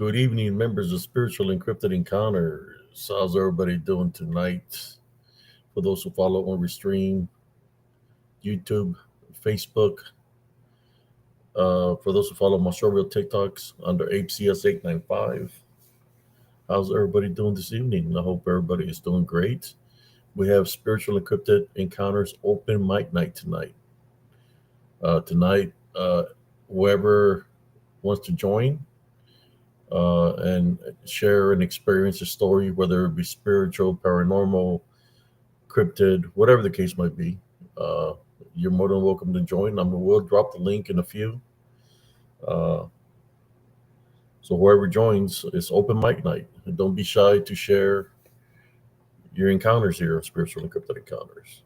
Good evening, members of Spiritual and Cryptid Encounters. How's everybody doing tonight? For those who follow on Restream, YouTube, Facebook, for those who follow my showreel TikToks under HCS895, how's everybody doing this evening? I hope everybody is doing great. We have Spiritual and Cryptid Encounters open mic night tonight. Tonight, whoever wants to join, and share an experience, a story, whether it be spiritual, paranormal, cryptid, whatever the case might be. Uh, you're more than welcome to join. We'll drop the link in a few. Uh, so whoever joins, it's open mic night. And don't be shy to share your encounters here on Spiritual and Cryptid Encounters.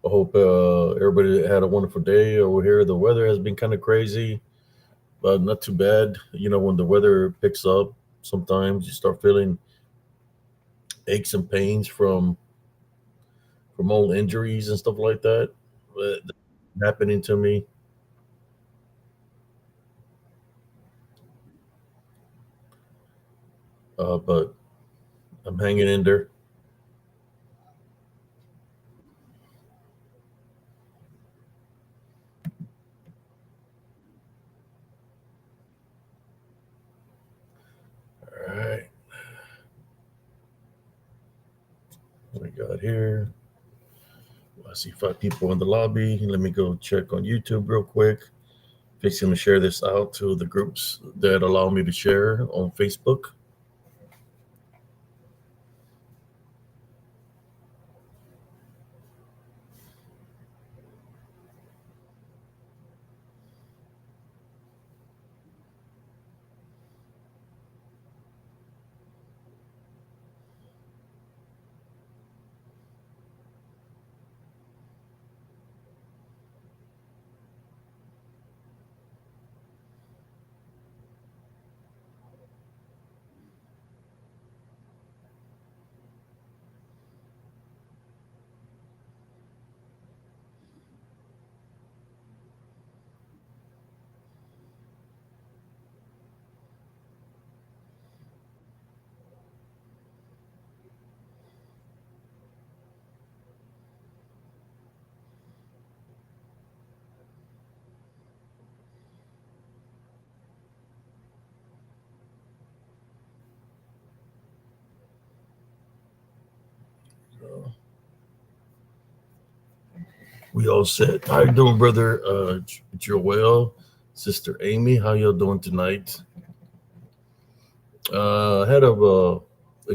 I hope everybody had a wonderful day over here. The weather has been kind of crazy, but not too bad. You know, when the weather picks up, sometimes you start feeling aches and pains from old injuries and stuff like that. Happening to me. But I'm hanging in there. All right. What we got here? I see 5 people in the lobby. Let me go check on YouTube real quick. Fixing to share this out to the groups that allow me to share on Facebook. Uh, we all set. How you doing, brother Joel? Sister Amy, how y'all doing tonight? I had a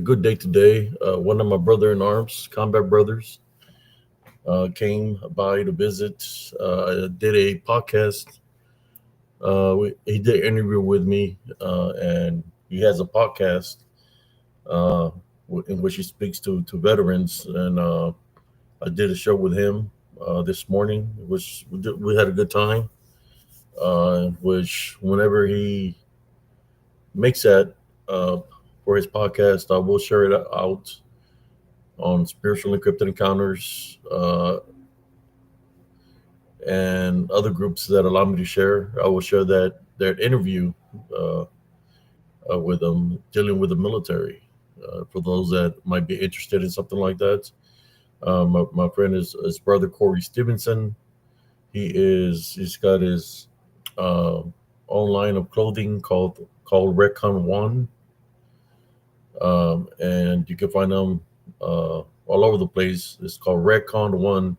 good day today. One of my brother in arms, combat brothers, came by to visit. I did a podcast. He did an interview with me, and he has a podcast uh, in which he speaks to veterans. And I did a show with him this morning, which we had a good time. Which whenever he makes that for his podcast, I will share it out on Spiritual Encrypted Encounters and other groups that allow me to share. I will share that interview uh, with them dealing with the military. For those that might be interested in something like that, my friend is his brother Corey Stevenson. He's got his uh, own line of clothing called Recon One, and you can find them all over the place. It's called Recon One.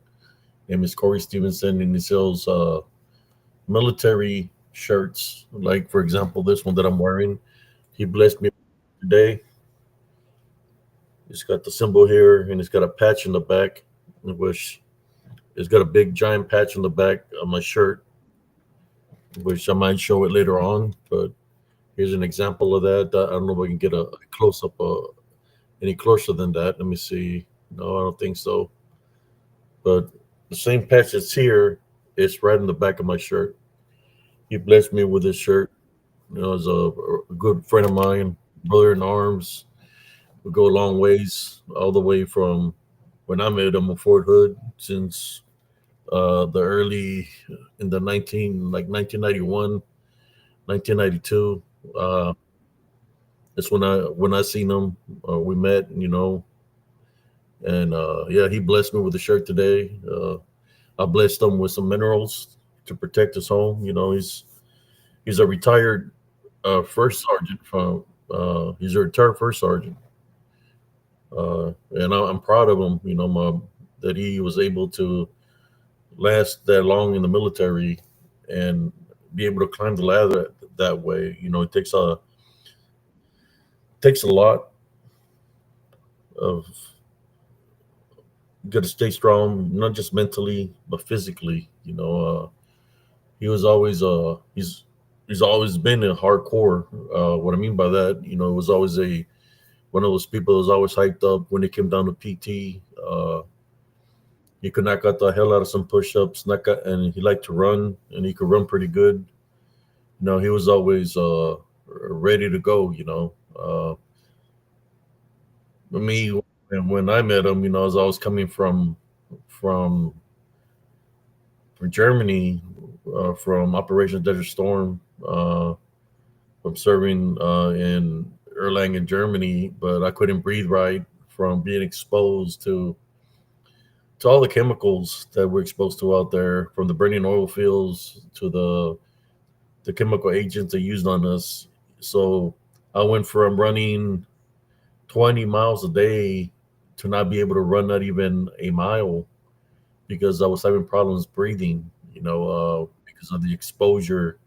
Name is Corey Stevenson, and he sells military shirts. Like for example, this one that I'm wearing. He blessed me today. It's got the symbol here, and it's got a patch in the back, which it's got a big giant patch on the back of my shirt, which I might show it later on. But here's an example of that. I don't know if I can get a close up any closer than that. Let me see. No, I don't think so. But the same patch that's here is right in the back of my shirt. He blessed me with this shirt. You know, as a good friend of mine, brother in arms. We go a long ways, all the way from when I met him in Fort Hood since the early in the 1991, 1992. Uh, that's when I seen him. We met, and yeah, he blessed me with a shirt today. I blessed him with some minerals to protect his home. He's a retired first sergeant from. He's a retired first sergeant, and I'm proud of him. That he was able to last that long in the military and be able to climb the ladder that way. It takes a lot of. You got to stay strong, not just mentally but physically. He was always he's always been a hardcore. What I mean by that, it was always a one of those people that was always hyped up when it came down to PT. He could knock out the hell out of some push-ups, and he liked to run, and he could run pretty good. He was always ready to go. Me, and when I met him, as I was coming from from Germany, from Operation Desert Storm, from serving in Erlangen, Germany, but I couldn't breathe right from being exposed to all the chemicals that we're exposed to out there, from the burning oil fields to the chemical agents they used on us. So I went from running 20 miles a day to not be able to run not even a mile because I was having problems breathing, because of the exposure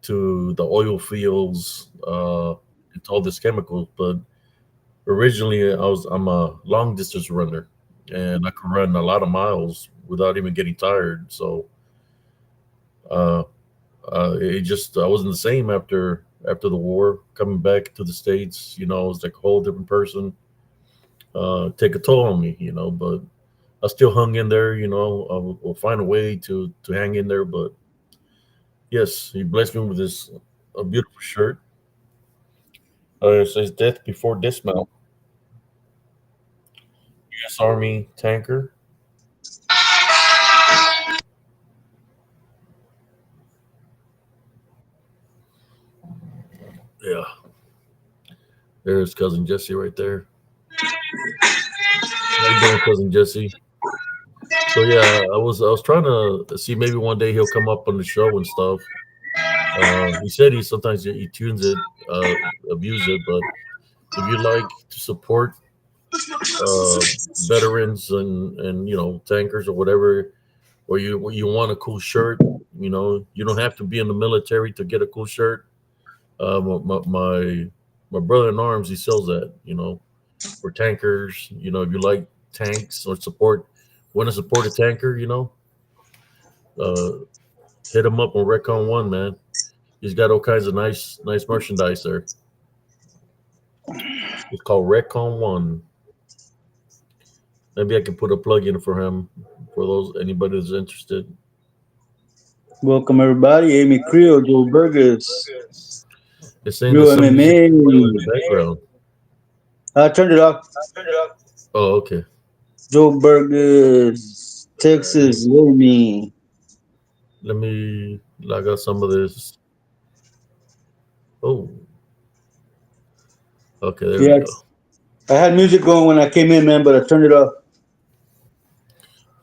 to the oil fields, and to all this chemicals. But originally, I'm a long distance runner, and I could run a lot of miles without even getting tired. So uh, it just I wasn't the same after the war. Coming back to the states, I was like a whole different person. Take a toll on me, but I still hung in there. We'll find a way to hang in there. But yes, he blessed me with this a beautiful shirt. It says "Death Before Dismount." U.S. Army tanker. Yeah, there's cousin Jesse right there. How you doing, cousin Jesse? So yeah, I was trying to see maybe one day he'll come up on the show and stuff. He said he tunes it, abuse it, but if you like to support uh, veterans and tankers or whatever, or you want a cool shirt, you don't have to be in the military to get a cool shirt. My brother in arms, he sells that, for tankers. If you like tanks or want to support a tanker, uh, hit him up on Recon One, man. He's got all kinds of nice merchandise there. It's called Recon One. Maybe I can put a plug in for him for those anybody that's interested. Welcome everybody. Amy Creel, Joe Burgess, It's saying Real there's some music playing in MMA. the background. I turned it off. Oh, okay. Joe Burgess, Texas, me. Let me log out some of this. Oh, okay, there we go. Yes, I had music going when I came in, man, but I turned it off.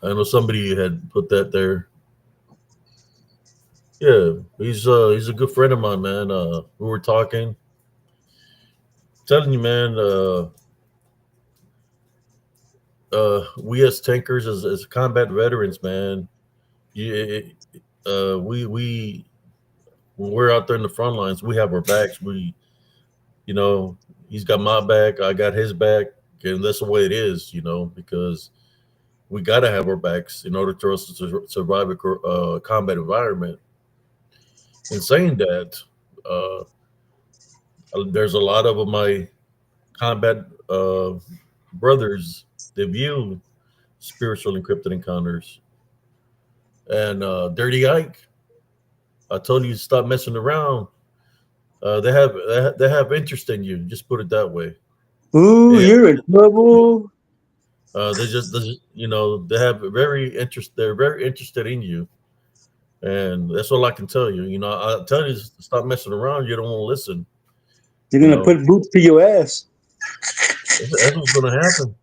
I know somebody had put that there. Yeah, he's a good friend of mine, man. We were talking, telling you, man. We as tankers, as combat veterans, man. You, we when we're out there in the front lines, we have our backs. You know, he's got my back, I got his back, and that's the way it is. Because we got to have our backs in order for us to survive a combat environment. In saying that, uh, there's a lot of my combat brothers that view spiritual and cryptid encounters. And Dirty Ike, I told you to stop messing around. They have interest in you. Just put it that way. Ooh, And you're in trouble. they have very interest. They're very interested in you, and that's all I can tell you. I tell you to stop messing around. You don't want to listen. They're You gonna know, put boots to your ass. that's what's going to happen,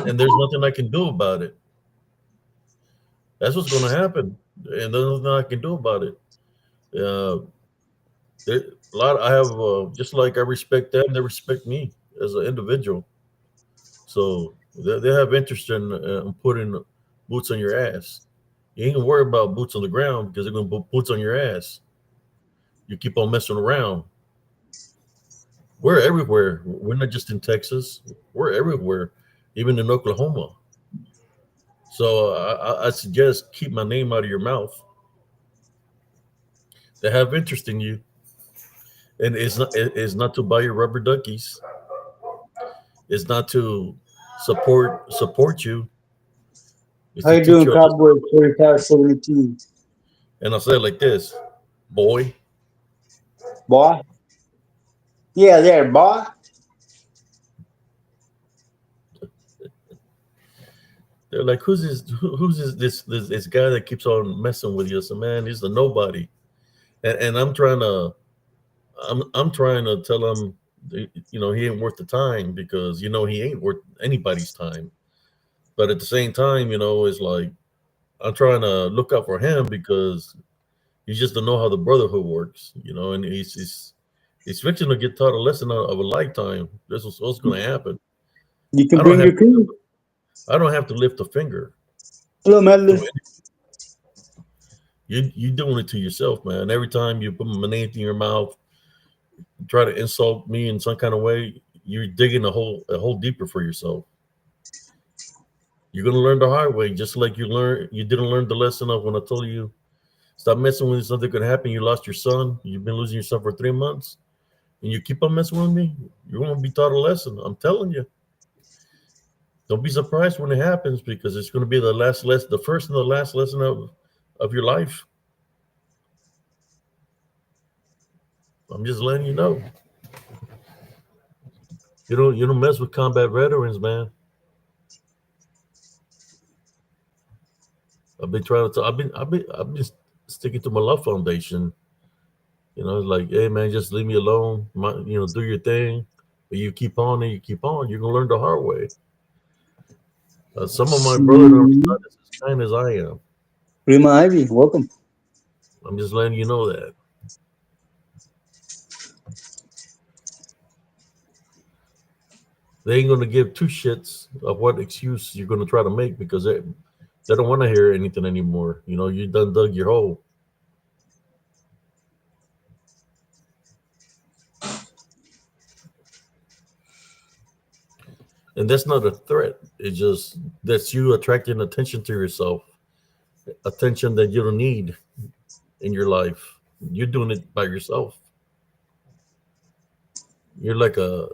and there's nothing I can do about it. That's what's going to happen, and there's nothing I can do about it. Uh, a lot. I have just like I respect them, they respect me as an individual. So they have interest in putting boots on your ass. You ain't gonna worry about boots on the ground because they're gonna put boots on your ass. You keep on messing around. We're everywhere. We're not just in Texas. We're everywhere, even in Oklahoma. So I suggest keep my name out of your mouth. They have interest in you, and it's not to buy your rubber duckies. It's not to support you. It's How to you teach doing, you a lesson. Cowboy 4572? And I'll say it like this, boy. Boy? Yeah, there, boy. They're like, who's this? Who's this guy that keeps on messing with you? So man, he's the nobody. And I'm trying to tell him, he ain't worth the time because he ain't worth anybody's time. But at the same time, it's like I'm trying to look out for him because he just don't know how the brotherhood works, and he's fixing to get taught a lesson of a lifetime. This is what's going to happen. You can I don't bring have your crew. I don't have to lift a finger Hello, to Madeline. any. You doing it to yourself, man. Every time you put my name in your mouth, try to insult me in some kind of way, you're digging a hole deeper for yourself. You're gonna learn the hard way, just like you didn't learn the lesson of when I told you stop messing with me, something could happen. You lost your son. You've been losing your son for 3 months, and you keep on messing with me. You're gonna be taught a lesson. I'm telling you. Don't be surprised when it happens because it's gonna be the first and the last lesson of your life. I'm just letting you know. You don't mess with combat veterans, man. I've been trying to. I've been sticking to my love foundation. It's like, hey man, just leave me alone. Do your thing. But you keep on and you keep on. You're gonna learn the hard way. Some of my brothers are See? not as kind as I am. Rima Ivy, welcome. I'm just letting you know that they ain't gonna give two shits of what excuse you're gonna try to make because they don't want to hear anything anymore. You done dug your hole, and that's not a threat. It's just that's you attracting attention to yourself, attention that you don't need in your life. You're doing it by yourself. You're like a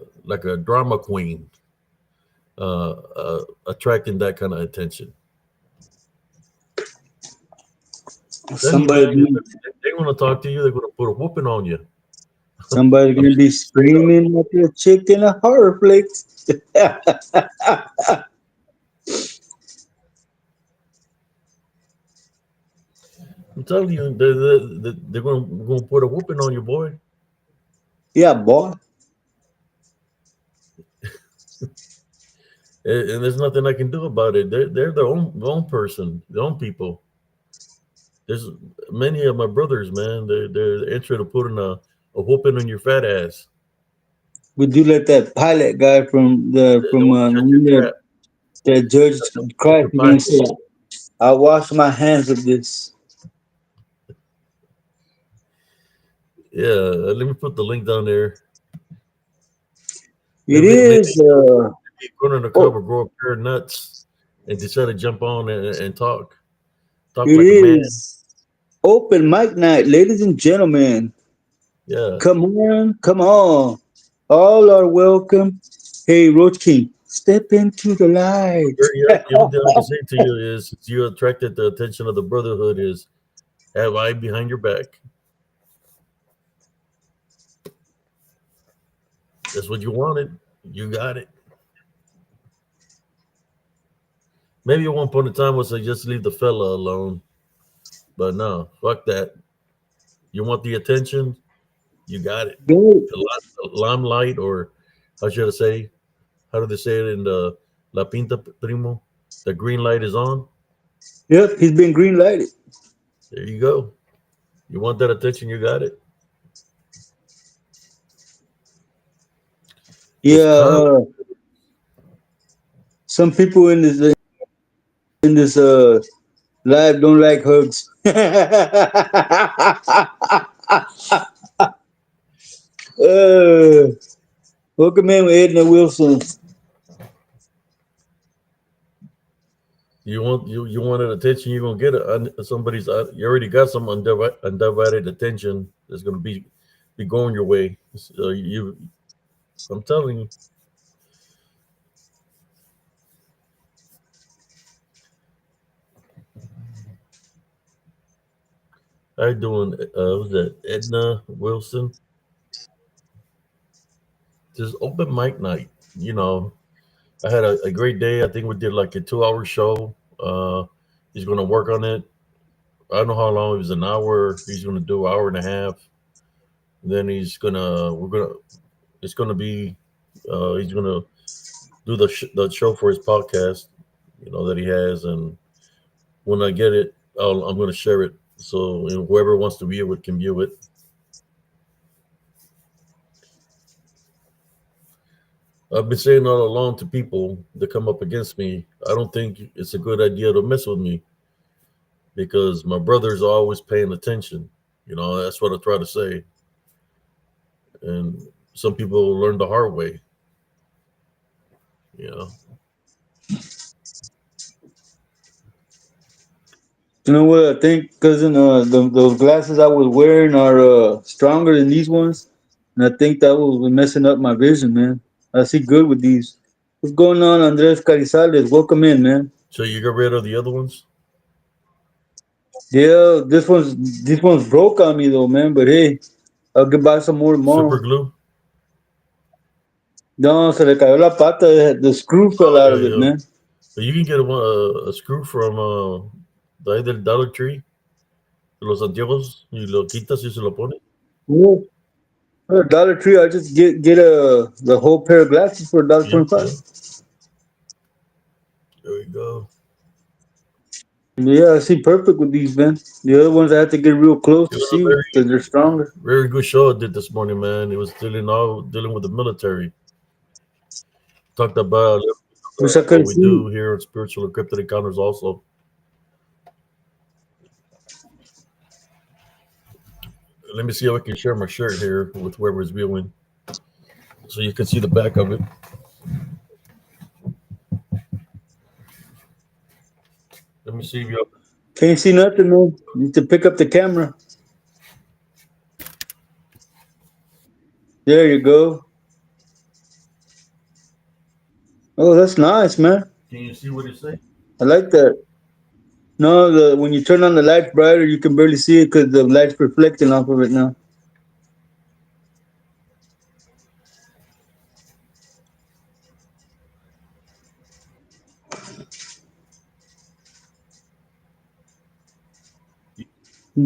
drama queen, attracting that kind of attention. Tell you, man, Somebody, they want to talk to you. They're going to put a whooping on you. somebody's I'm gonna just be straight up. screaming like a chick in a horror flick. I'm telling you, they're going to put a whooping on you, boy. Yeah, boy. And there's nothing I can do about it. They're their own person, their own people. There's many of my brothers, man. They're interested in putting a whooping on your fat ass. Would you let that pilot guy from the They from want to shut your that trap, that Judge shut Christ your is gonna potty. say, "I wash my hands of this." Yeah, let me put the link down there. It Maybe is. go undercover, Oh, grow a pair of nuts, and decide to jump on and talk it like a man. is open mic night, ladies and gentlemen. Yeah, Come on, come on. All are welcome. Hey, Roach King, step into the light. the only thing I can say to you is you attracted the attention of the brotherhood. Is have I behind your back? That's what you wanted. You got it. Maybe at one point in time we'll say just leave the fella alone. But no, fuck that. You want the attention? You got it. Good. The limelight, or how should I say? How do they say it in the La Pinta Primo? The green light is on. Yep, he's been green lighted. There you go. You want that attention? You got it. Yeah, It's kind of some people in this live don't like hugs. uh, Welcome in with Edna Wilson. you wanted attention. You're gonna get it. Somebody's you already got some undivided attention that's gonna be going your way. So I'm telling you, how you doing? Was that Edna Wilson? Just open mic night. You know, I had a great day. I think we did like a 2 hour show. He's gonna work on it. I don't know how long. It was an hour. He's gonna do an hour and a half. Then we're gonna it's gonna be he's gonna do the show for his podcast, that he has, and when I get it, I'm gonna share it so whoever wants to view it can view it. I've been saying all along to people that come up against me, I don't think it's a good idea to mess with me because my brothers are always paying attention. That's what I try to say, and some people learn the hard way. You know, You know what I think, cousin? Those glasses I was wearing are stronger than these ones, and I think that was messing up my vision, man. I see good with these. What's going on, Andres Carizales? Welcome in, man. so you got rid of the other ones, Yeah, this one's broke on me though, man. But hey, I'll get buy some more super tomorrow. glue. No, se le cayó la pata. The screw fell Oh out yeah, of it, yeah. man. But you can get a screw from the Dollar Tree, de los antiguos, y lo quitas y se lo pone. Yeah. For Dollar Tree, I just get the whole pair of glasses for a dollar Yep, 25. yep. There we go. Yeah, I see perfect with these, man. The other ones I have to get real close It to was a see because they're stronger. very good show I did this morning, man. It was dealing with the military. Talked about Wish I could what have we seen. do here at Spiritual and Cryptid Encounters. Also, let me see if I can share my shirt here with whoever's viewing, so you can see the back of it. Let me see if you. Can't see nothing, man. You need to pick up the camera. There you go. Oh, that's nice, man. Can you see what it say? I like that. No, when you turn on the lights brighter, you can barely see it because the light's reflecting off of it now.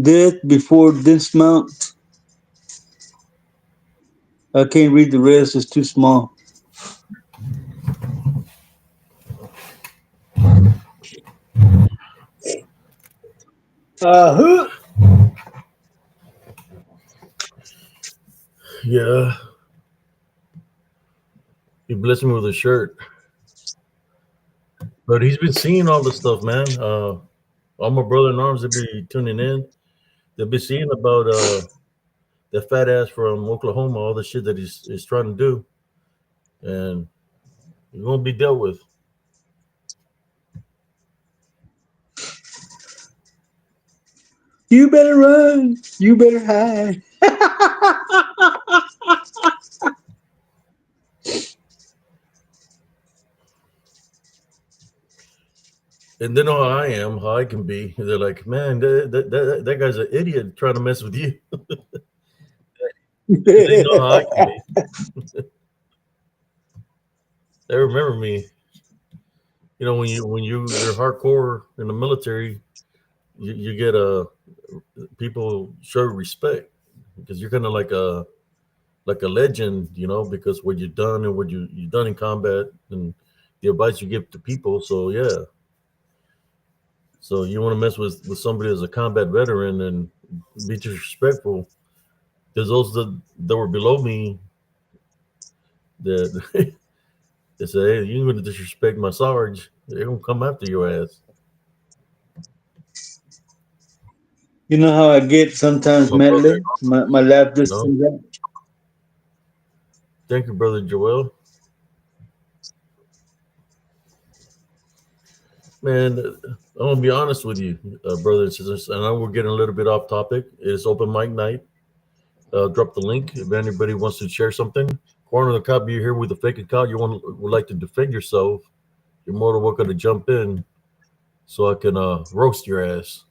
Death before dismount. I can't read the rest. It's too small. Uh-huh. Yeah, he blessed me with a shirt, but he's been seeing all this stuff, man. All my brother in arms, they be tuning in. They'll be seeing about that fat ass from Oklahoma, all the shit that he's trying to do, and he's gonna be dealt with. You better run. You better hide. And they know how I am, how I can be. They're like, man, that guy's an idiot trying to mess with you. They know how I can be. They remember me. You know, you're hardcore in the military, you get people show respect because you're kind of like a legend, you know, because what you've done and what you've done in combat and the advice you give to people. So yeah, so you want to mess with somebody as a combat veteran and be disrespectful. There's those that were below me that they say, hey, you're going to disrespect my sarge. They're going to come after your ass. You know how I get sometimes, My brother, Madeline? My laugh you just know. comes out. Thank you, brother Joel. Man, I'm gonna be honest with you, brothers and sisters. I know we're getting a little bit off topic. It's open mic night. Drop the link if anybody wants to share something. Corner of the cop, you're here with a fake account. You would like to defend yourself. You're more than welcome to jump in so I can roast your ass.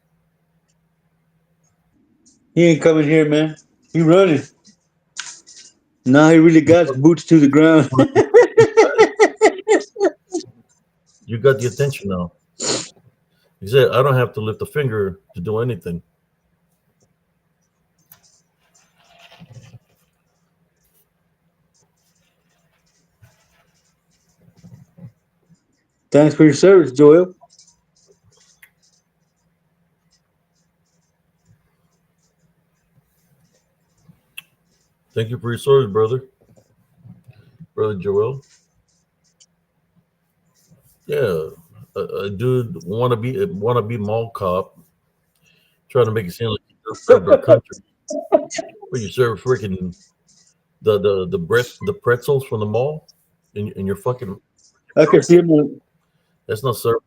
He ain't coming here, man. He running. Now he really You got boots to the ground. you got the attention now. He said, I don't have to lift a finger to do anything. Thanks for your service, Joel. Thank you for your service, brother Joel. Yeah, a dude wanna be mall cop, trying to make it seem like you served our country. But you serve freaking the pretzels from the mall in your fucking I can see purse. him on. That's not serving.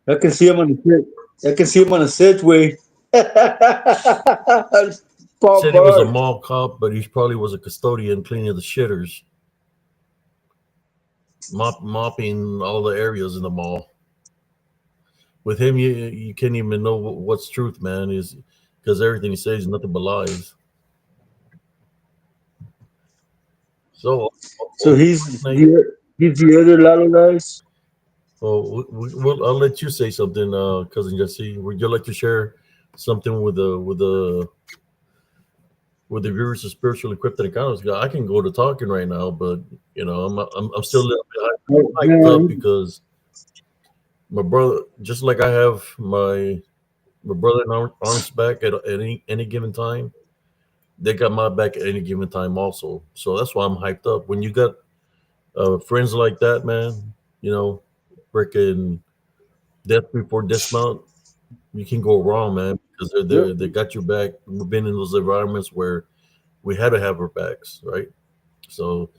I can see him on the set. I can see him on a Sedgway. Paul Said he was a Bart. mall cop, but he probably was a custodian cleaning the shitters, mopping all the areas in the mall. With him, you can't even know what's truth, man. Is because everything he says is nothing but lies. So, So night. he's the other Lalo guys. Well, I'll let you say something, cousin Jesse. Would you like to share something with the viewers of spiritual encrypted encounters? I can go to talking right now, but I'm still a little bit hyped up Man, because my brother, just like I have my brother in arms back at any given time, they got my back at any given time also. So that's why I'm hyped up. When you got friends like that, man, you know, freaking death before dismount, you can go wrong, man, because they're yep. there. They got your back. We've been in those environments where we had to have our backs, right? So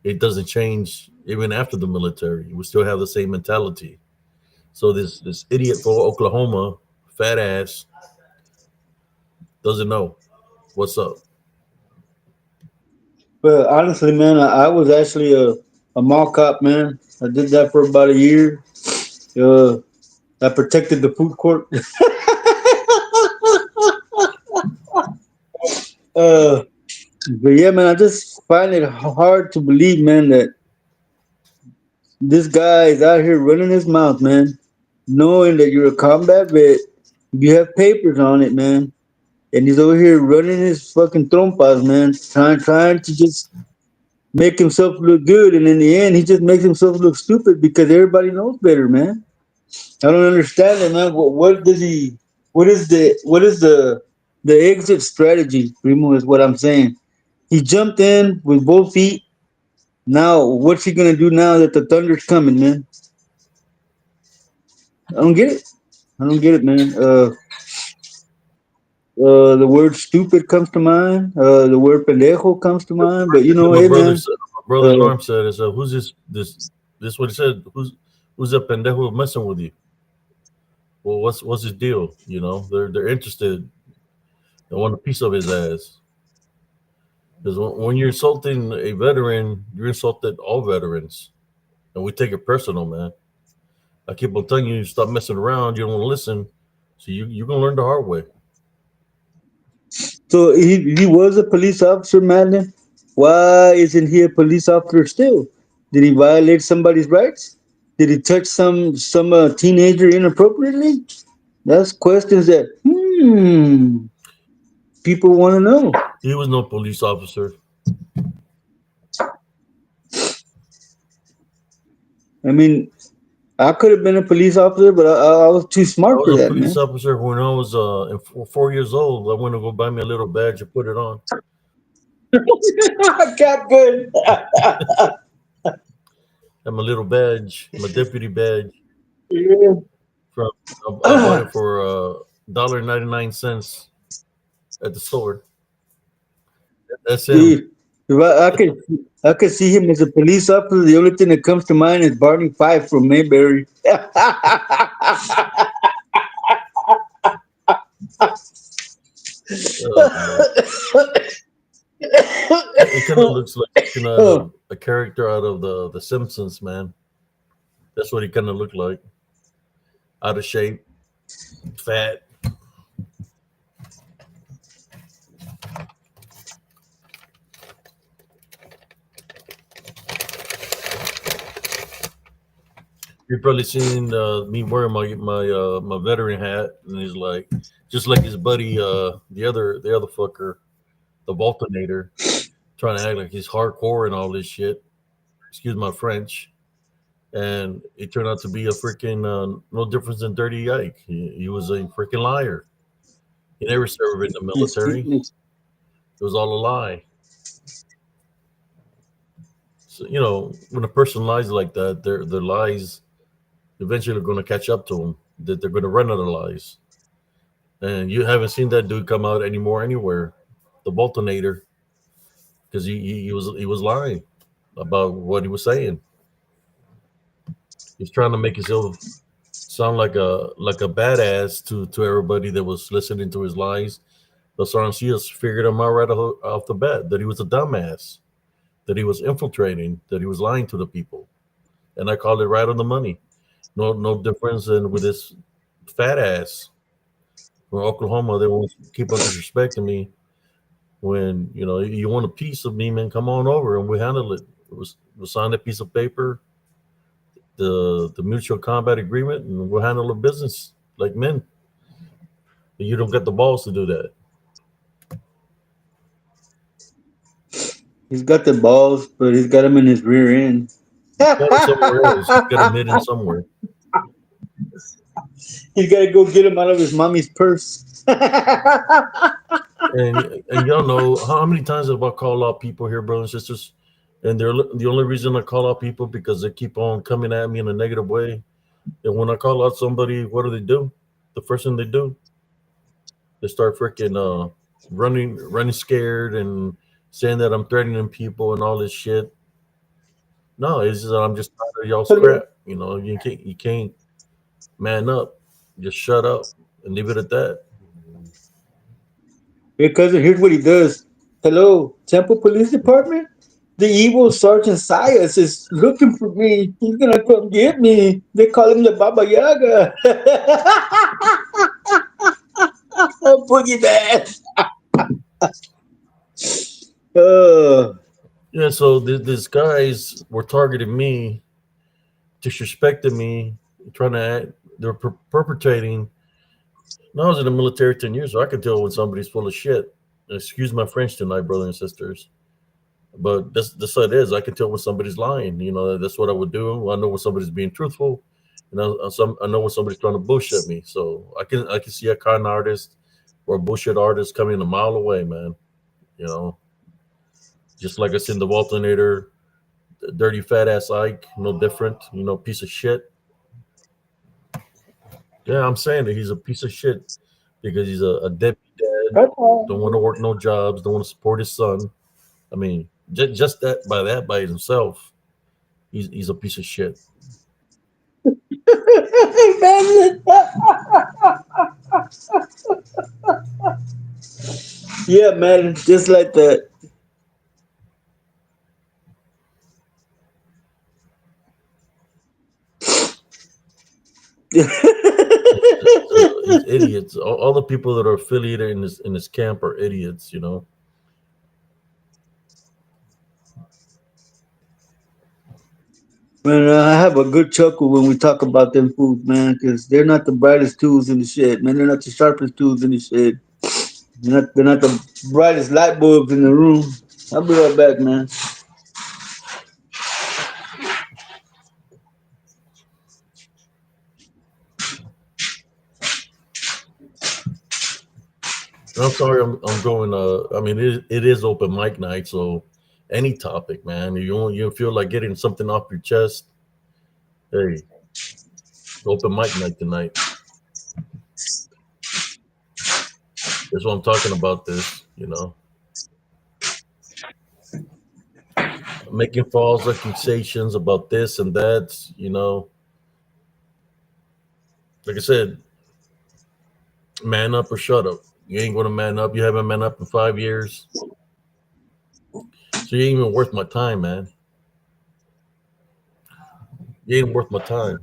it doesn't change even after the military. We still have the same mentality. So this idiot from Oklahoma, fat ass, doesn't know what's up. But honestly, man, I was actually a mall cop, man. I did that for about a year. Uh, I protected the food court. uh, but yeah, man, I just find it hard to believe, man, that this guy is out here running his mouth, man, knowing that you're a combat vet. You have papers on it, man, and he's over here running his fucking trompas, man, trying to just make himself look good, and in the end, he just makes himself look stupid because everybody knows better, man. I don't understand it, man. What does he? What is the exit strategy? Primo is what I'm saying. He jumped in with both feet. Now, what's he gonna do now that the thunder's coming, man? I don't get it. I don't get it, man. The word stupid comes to mind. The word pendejo comes to mind. But you know, My hey, brother man. said, my brother in Uh, arms said, "Is who's this? What he said? Who's that pendejo messing with you? Well, what's his deal? You know, they're interested. They want a piece of his ass. Because when you're insulting a veteran, you're insulted all veterans, and we take it personal, man. I keep on telling you, stop messing around. You don't want to listen, so you're gonna learn the hard way. so he was a police officer, man. Why isn't he a police officer still? Did he violate somebody's rights? Did he touch some teenager inappropriately? That's questions that people want to know. He was no police officer. I mean, I could have been a police officer, but I was too I smart was for a that, police man. officer when I was 4 years old. I went to go buy me a little badge and put it on. Cap good. And my little badge, my deputy badge Yeah. from I bought it for $1.99 at the store. That's him. Dude, if I could see him as a police officer, the only thing that comes to mind is Barney Fife from Mayberry. Oh man, it kind of looks like a character out of the Simpsons, man. That's what he kind of looked like. Out of shape, fat. You've probably seen me wearing my veteran hat, and he's like, just like his buddy, the other fucker, the Vulcanator, trying to act like he's hardcore and all this shit. Excuse my French. And it turned out to be a freaking no difference than Dirty Ike. He was a freaking liar. He never served in the military. Excuse It was all a lie. So when a person lies like that, their lies eventually are going to catch up to them. That they're going to run out of lies. And you haven't seen that dude come out anymore anywhere. The Boltonator, because he was lying about what he was saying. He's trying to make himself sound like a badass to everybody that was listening to his lies. The Sarancias figured him out right off the bat that he was a dumbass, that he was infiltrating, that he was lying to the people, and I called it right on the money. No difference than with this fat ass from Oklahoma. They won't keep on disrespecting me. When you want a piece of me, man, come on over and we handle it. We'll sign a piece of paper, the mutual combat agreement, and we'll handle the business like men. But you don't get the balls to do that. He's got the balls, but he's got them in his rear end. He's got it somewhere else. He's got a midden somewhere. He's got to go get him out of his mommy's purse. And y'all know how many times have I called out people here, brothers and sisters, and they're the only reason I call out people because they keep on coming at me in a negative way. And when I call out somebody, what do they do? The first thing they do, they start freaking running scared and saying that I'm threatening people and all this shit. No, it's just that I'm just tired of y'all's crap. You can't man up. Just shut up and leave it at that. Because here's what he does. Hello, Temple Police Department. The evil Sergeant Sias is looking for me. He's gonna come get me. They call him the Baba Yaga. Boogeyman. Uh, Yeah, so these guys were targeting me, disrespecting me, trying to act. They're perpetrating. Now I was in the military 10 years, so I can tell when somebody's full of shit. Excuse my French tonight, brothers and sisters. But that's how it is. I can tell when somebody's lying. That's what I would do. I know when somebody's being truthful, and I know when somebody's trying to bullshit me. So I can see a con artist or a bullshit artist coming a mile away, man. You know, just like I seen the Waltonator, dirty fat ass Ike, no different. Piece of shit. Yeah, I'm saying that he's a piece of shit because he's a deadbeat dad. that's all. Don't want to work no jobs. Don't want to support his son. I mean, just that by himself, he's a piece of shit. Yeah, man, just like that. He's idiots. All the people that are affiliated in this camp are idiots. Man, I have a good chuckle when we talk about them foods, man, because they're not the brightest tools in the shed, man. They're not the sharpest tools in the shed. They're not the brightest light bulbs in the room. I'll be right back, man. I'm sorry, I'm going. I mean, it is open mic night, so any topic, man. You feel like getting something off your chest. Hey, open mic night tonight. That's what I'm talking about. This, making false accusations about this and that. Like I said, man up or shut up. You ain't going to man up. You haven't man up in 5 years, so you ain't even worth my time, man. You ain't worth my time.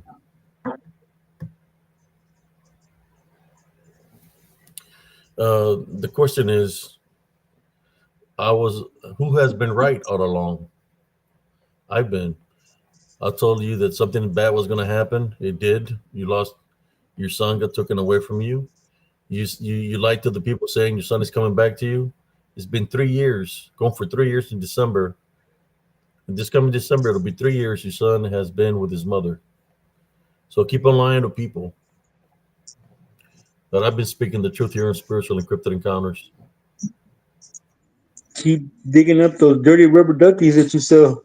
The question is, I was who has been right all along? I've been. I told you that something bad was going to happen. It did. You lost your son, got taken away from you. You lied to the people saying your son is coming back to you. It's been 3 years, going for 3 years in December. And this coming December, it'll be 3 years your son has been with his mother. So keep on lying to people that I've been speaking the truth here in spiritual and cryptid encounters. Keep digging up those dirty rubber duckies that you sell.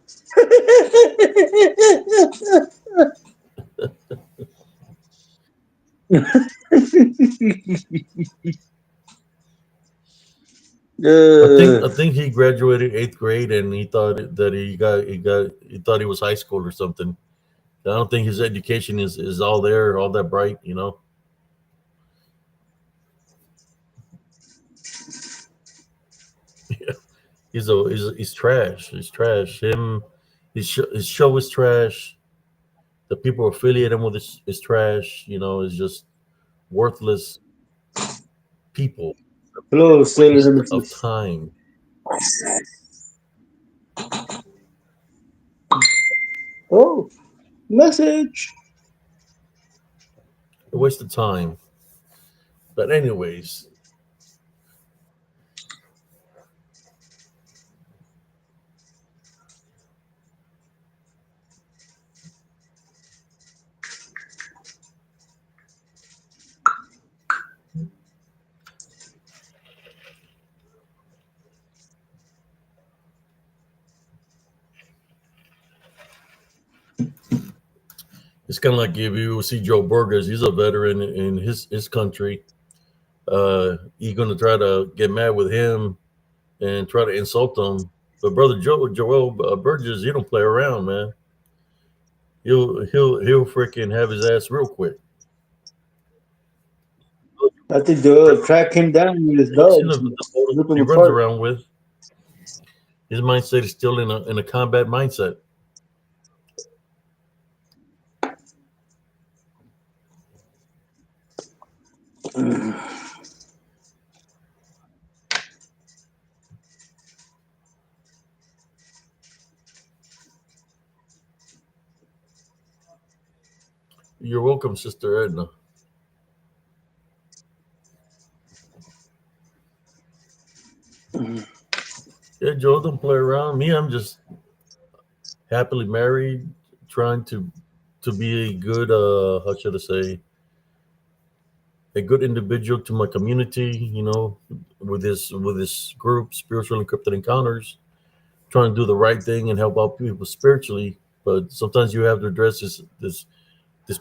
I think uh, I think he graduated 8th grade and he thought that he thought he was high school or something. I don't think his education is all there, all that bright. He's trash. He's trash. His show is trash. The people affiliated with is trash. It's just worthless people. Hello, Sailor Waste of Nemesis. time. Oh, message. A waste of time. But anyways, it's kind of like if you see Joe Burgers. He's a veteran in his country. You're gonna try to get mad with him and try to insult him. But brother Joel Burgess, he don't play around, man. He'll freaking have his ass real quick. I think they'll track him down with his You seen dogs the and photos rip him he runs apart. around with. His mindset is still in a combat mindset. You're welcome, Sister Edna. Yeah, Joel don't play around. Me, I'm just happily married, trying to be a good how should I say, a good individual to my community. With this group, spiritual and cryptid encounters, trying to do the right thing and help out people spiritually. But sometimes you have to address this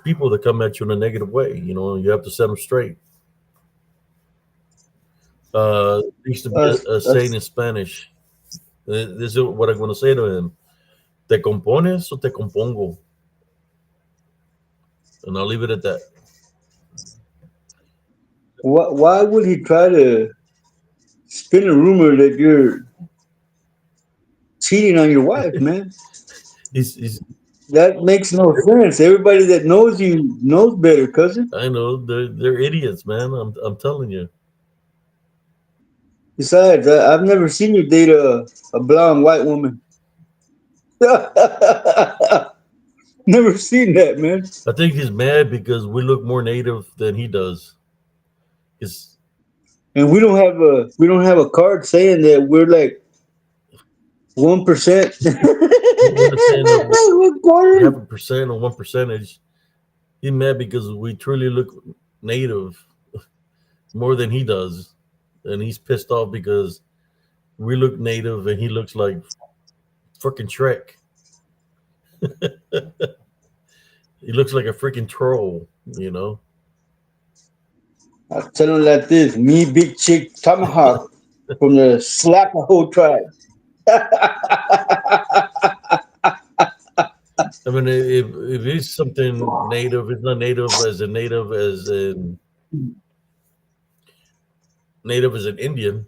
people that come at you in a negative way. You have to set them straight. There used to be a saying That's in Spanish. This is what I'm going to say to him: "Te compones o te compongo," and I'll leave it at that. why would he try to spin a rumor that you're cheating on your wife, man? He's That makes no sense. Everybody that knows you knows better, cousin. I know they're idiots, man. I'm telling you. Besides, I've never seen you date a blonde white woman. Never seen that, man. I think he's mad because we look more native than he does. It's And we don't have a card saying that we're like 1%. we're not saying that We're half a quarter. percent or one percentage. He's mad because we truly look native more than he does, and he's pissed off because we look native and he looks like freaking Shrek. He looks like a freaking troll, you know. I tell him like this: me, big chick, tomahawk from the Slapaho tribe. I mean, if it's something native, it's not native as an Indian.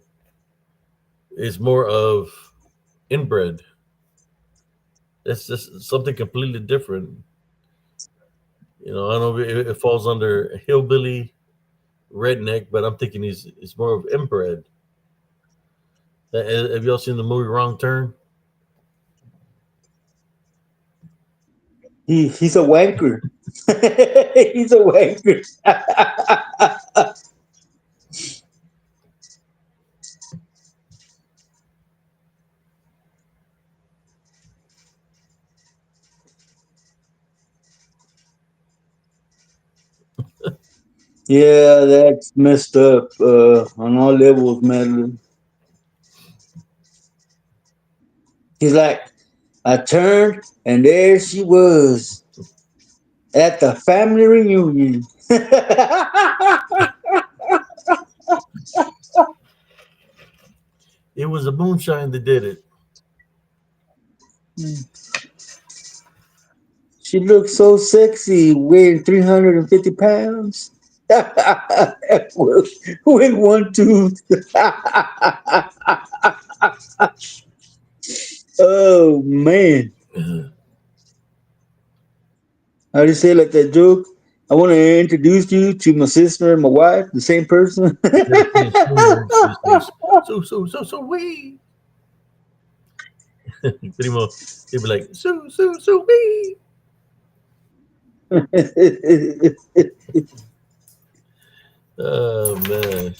It's more of inbred. It's just something completely different. You know, I don't know if it falls under hillbilly, redneck, but I'm thinking it's more of inbred. Have y'all seen the movie Wrong Turn? He's a wanker. He's a wanker. Yeah, that's messed up on all levels, man. He's like, I turned and there she was at the family reunion. It was the moonshine that did it. She looked so sexy, weighing 350 pounds. with one tooth. Oh, man. How do you say like that joke? I want to introduce you to my sister and my wife, the same person. Instead of saying Sue, you say so we. Primo, he'd be like Sue we. Oh man,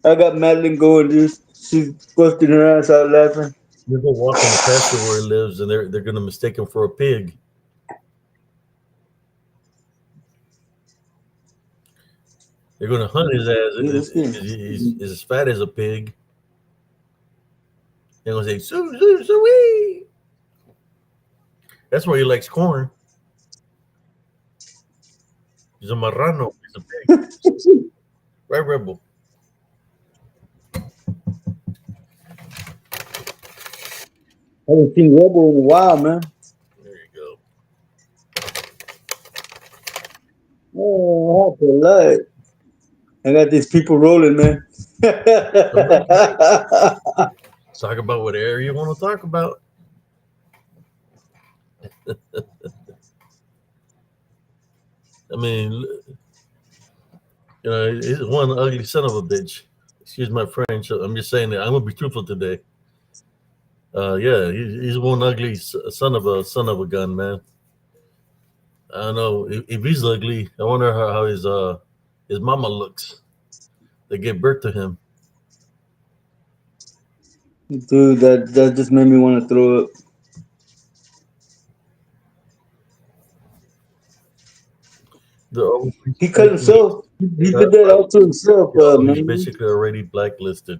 I got Madeline going, just she's busting her ass out laughing. you go walk in the pasture where he lives, and they're gonna mistake him for a pig. They're gonna hunt his Yeah, ass this thing. because he's as fat as a pig. They're gonna say Sue we. That's why he likes corn. He's a marrano. He's a pig, right, Rebel? I haven't seen Rebel in a while, man. There you go. Oh, I feel like I got these people rolling, man. All right, all right. Talk about whatever you want to talk about. I mean, he's one ugly son of a bitch. Excuse my French. I'm just saying that I'm gonna be truthful today. Yeah, he's one ugly son of a gun, man. I don't know if he's ugly. I wonder how his mama looks. They give birth to him. Dude, that just made me want to throw up. He's He cut faking it. himself. He did that all to himself, He's man. basically already blacklisted.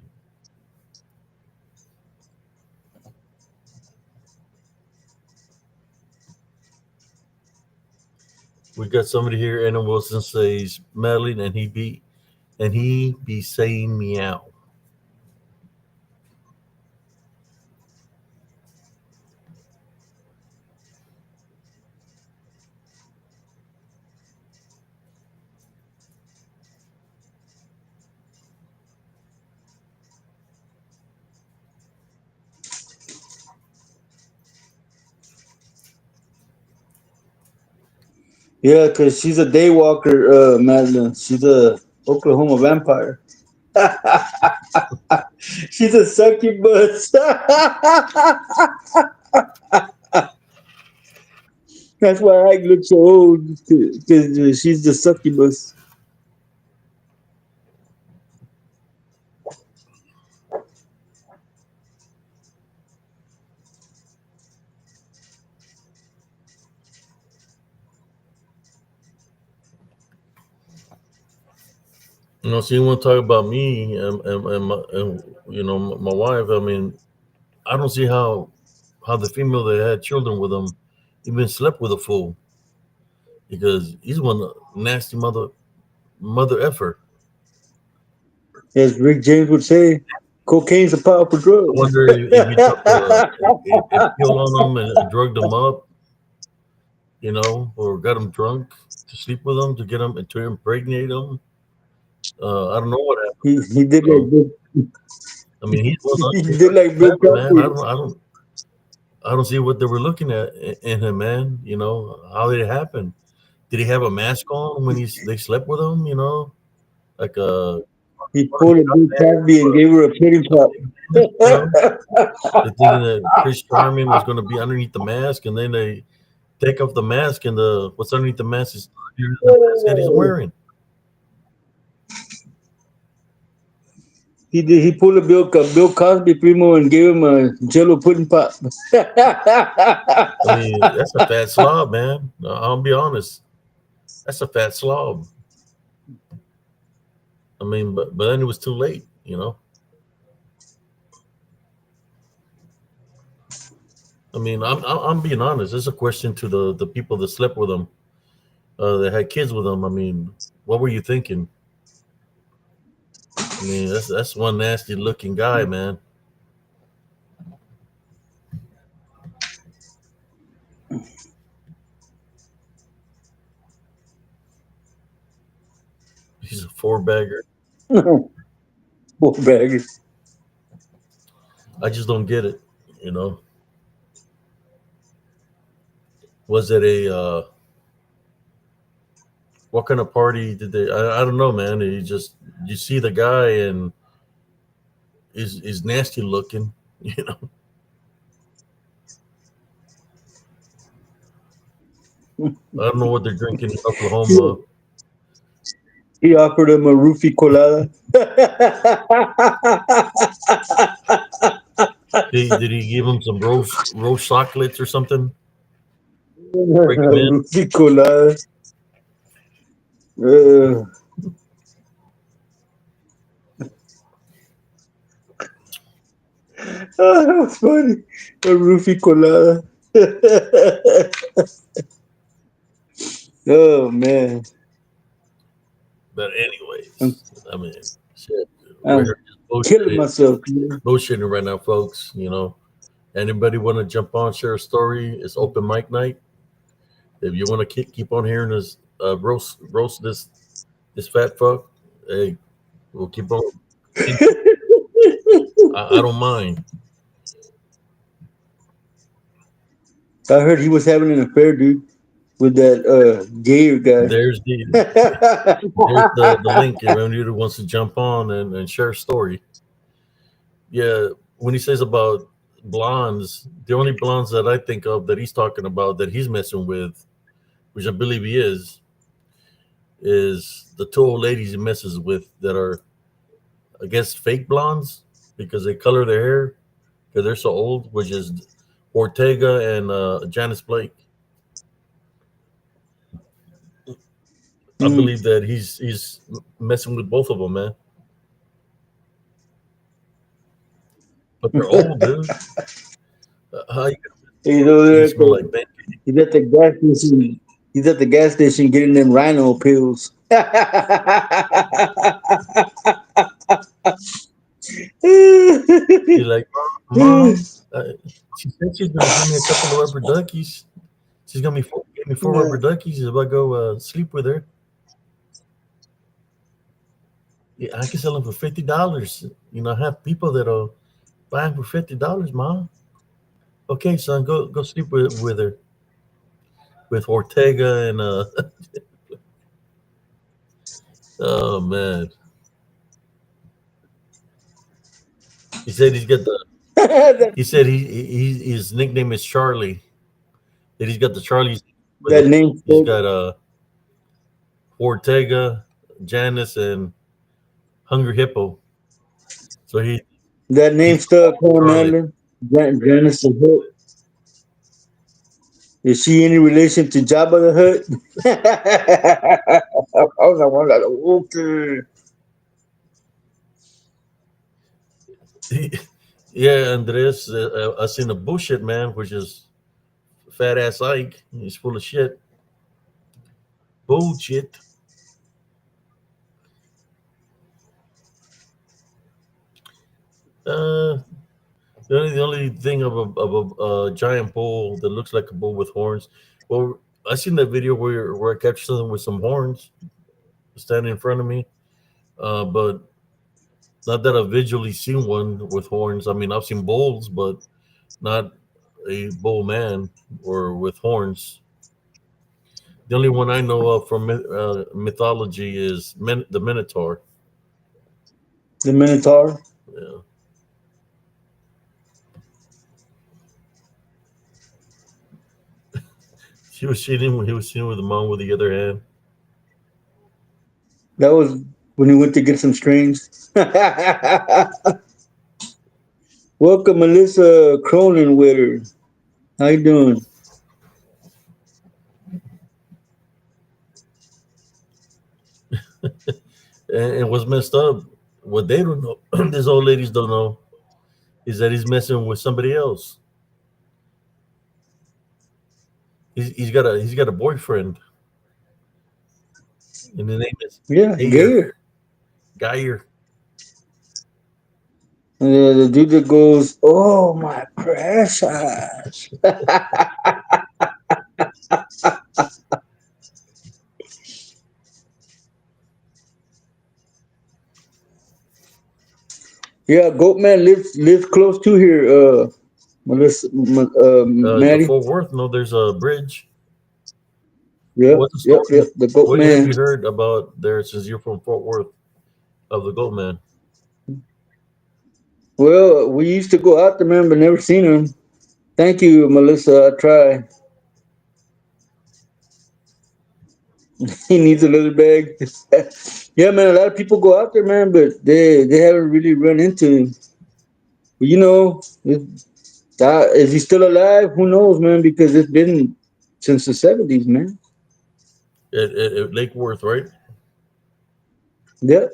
We got somebody here, Anna Wilson says Madeline, and he be saying meow. Yeah, cause she's a daywalker, Madeline. She's a Oklahoma vampire. She's a succubus. That's why I look so old because she's the succubus. So you want to talk about me and my wife? I mean, I don't see how the female that had children with him even slept with a fool because he's one nasty mother effer. As Rick James would say, cocaine's a powerful I drug. wonder if he took a pill on them and drugged them up, or got them drunk to sleep with them to get them to impregnate them. I don't know what happened. He did You know, like I mean, he's one He ugly, did ugly like Bill bastard, man. Cosby. I don't see what they were looking at in him, man. How did it happen? Did he have a mask on when they slept with him? Like a He Martin pulled a Short Bill man Cosby and or gave her a pudding a pop. fake mask. They're thinking that Chris Charmin was going to be underneath the mask, and then they take off the mask, and the what's underneath the mask is the mask that he's wearing. He did. He pulled a Bill Cosby primo and gave him a Jello pudding pop. I mean, that's a fat slob, man. I'll be honest. That's a fat slob. I mean, but then it was too late. I mean, I'm being honest. It's a question to the people that slept with him, that had kids with him. I mean, what were you thinking? I mean, that's one nasty looking guy, man. He's a four bagger. Poor bag. I just don't get it. You know, was it a what kind of party did they? I don't know, man. You see the guy and is nasty looking. You know, I don't know what they're drinking in Oklahoma. He offered him a roofie colada. Did he give him some roast chocolates or something? Break him in. Roofie colada. Uh, that was funny. A roofie colada. Oh man, But I'm, anyways, I mean, shit, we're I'm here just killing bullshitting, myself. Man. bullshitting right now, folks. Anybody want to jump on, share a story? It's open mic night. If you want to keep on hearing us roast this fat fuck, hey, we'll keep on. I don't mind. I heard he was having an affair, dude, with that gayer guy. There's the link. If anyone wants to jump on and share a story, yeah. When he says about blondes, the only blondes that I think of that he's talking about that he's messing with, which I believe he is the two old ladies he messes with that are, I guess, fake blondes because they color their hair because they're so old, which is Ortega and Janice Blake. I Mm. believe that he's messing with both of them, man. But they're old, dude. How you He's over you there smell like bacon? he's at the gas station. He's at the gas station getting them rhino pills. You're like, mom. She said she's gonna give me a couple of rubber duckies. She's gonna give me four rubber duckies if I go sleep with her. Yeah, I can sell them for $50. I have people that'll buy them for $50, mom. Okay, son, go sleep with her with Ortega and oh man, He said he's got the. that, He said his nickname is Charlie. That he's got the Charlies with that him. name He's stuck. got Ortega, Janice, and Hungry Hippo. So That he's name stuck, huh, Charlie. Madeline? Janice the Hook. Is she any relation to Jabba the Hutt? I was like, okay. Yeah, Andres. I seen a bullshit man, which is fat ass Ike. He's full of shit. Bullshit. Uh, the only thing of a giant bull that looks like a bull with horns. Well, I seen that video where I captured something with some horns standing in front of me. But not that I've visually seen one with horns. I mean, I've seen bulls, but not a bull man or with horns. The only one I know of from mythology is the Minotaur. The Minotaur. Yeah. He was cheating with the mom with the other hand. That was when he went to get some strings. Welcome, Melissa Cronin with her. How you doing? And what's messed up, what they don't know, these old ladies don't know, is that he's messing with somebody else. He's got a boyfriend, and the name is Yeah, Geyer. Gayer. Geyer. The dude that goes, "Oh my precious." Yeah, Goatman lives close to here. Melissa, The Maddie. Fort Worth. No, there's a bridge. Yep, What's the yep, yep. story? The What have Goatman. you heard about there since you're from Fort Worth of the Goat Man? Well, we used to go out there, man, but never seen him. Thank you, Melissa. I try. He needs a little bag. Yeah, man. A lot of people go out there, man, but they haven't really run into him. But is he still alive? Who knows, man? Because it's been since the '70s, man. At Lake Worth, right? Yep.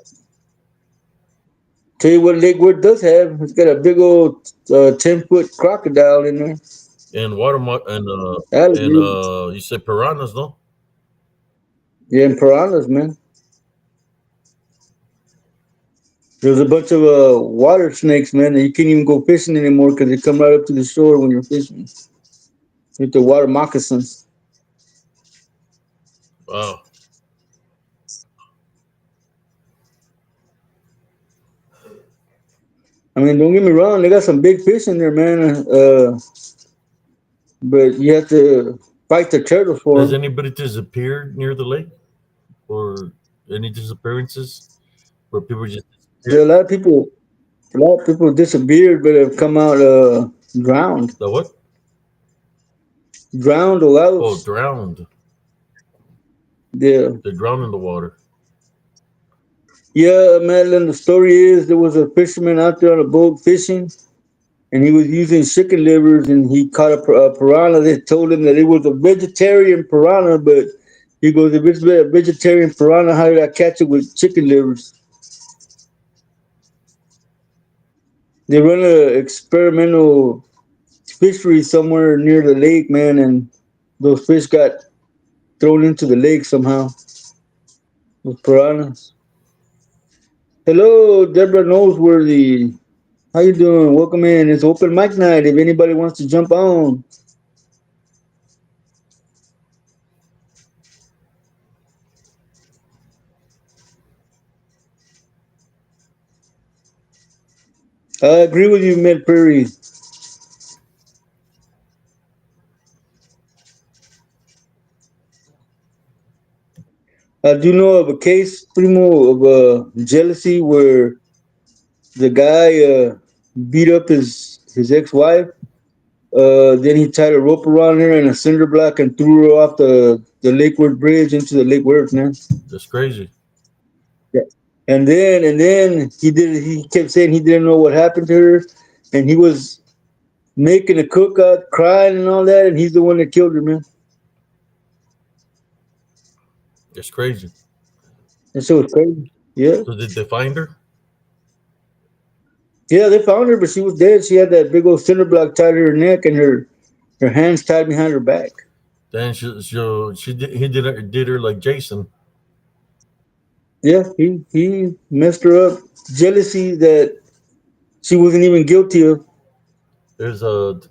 Tell you what, Lake Wood does have. It's got a big old 10-foot crocodile in there. And watermark and Alligator. you said piranhas, no? Yeah, and piranhas, man. There's a bunch of water snakes, man, that you can't even go fishing anymore because they come right up to the shore when you're fishing with the water moccasins. Wow. I mean, don't get me wrong, they got some big fish in there, man. But you have to fight the turtle for Has them. anybody disappeared near the lake, or any disappearances where people just There are disappeared? a lot of people disappeared, but have come out drowned, The what? drowned or Oh, else. drowned. Yeah, They're drowned in the water. yeah, Madeline. The story is there was a fisherman out there on a boat fishing, and he was using chicken livers, and he caught a piranha. They told him that it was a vegetarian piranha, but he goes, "If it's a vegetarian piranha, how did I catch it with chicken livers?" They run a experimental fishery somewhere near the lake, man, and those fish got thrown into the lake somehow. Those piranhas. Hello, Deborah Noseworthy. How you doing? Welcome in. It's open mic night. If anybody wants to jump on, I agree with you, Mid Prairie. I do know of a case, primo, of jealousy where the guy beat up his ex-wife. Then he tied a rope around her and a cinder block and threw her off the Lake Worth Bridge into the Lake Worth, man. That's crazy. Yeah. And then he kept saying he didn't know what happened to her, and he was making a cookout, crying and all that, and he's the one that killed her, man. That's crazy. And so it's crazy. Yeah, So did they find her? yeah, they found her, but she was dead. She had that big old cinder block tied to her neck, and her hands tied behind her back. Then she did he did her like Jason. Yeah, he messed her up. Jealousy that she wasn't even guilty of. There's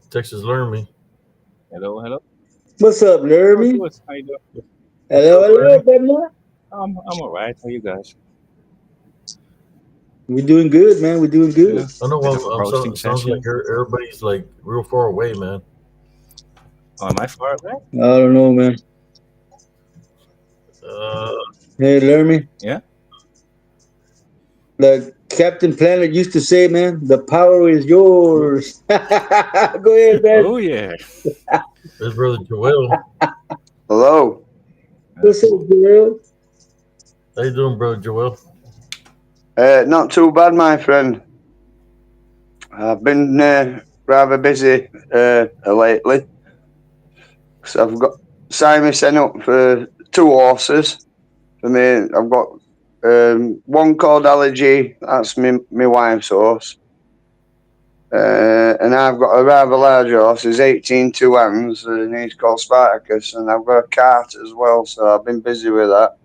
Texas Learn Me. Hello, hello. What's up, Oh, Laramie? good. How you doing? What's Hello, up, hello, Learn partner. I'm alright. How you guys? We're doing good, man. We're doing good. Yeah, I know bit of so, roasting sounds like session. everybody's like real far away, man. Oh, am I far away? I don't know, man. Uh, Hey, Laramie. Yeah. Like Captain Planet used to say, man, the power is yours. Go ahead, man. Oh yeah. there's brother Joel. Hello. What's up, girl? How you doing, brother Joel? Not too bad, my friend. I've been rather busy lately. So I've got Simon set up for two horses for me. I've got one called Allergy. That's my wife's horse. And I've got a rather large horse. He's 18 two hands, and he's called Spartacus. And I've got a cart as well, so I've been busy with that.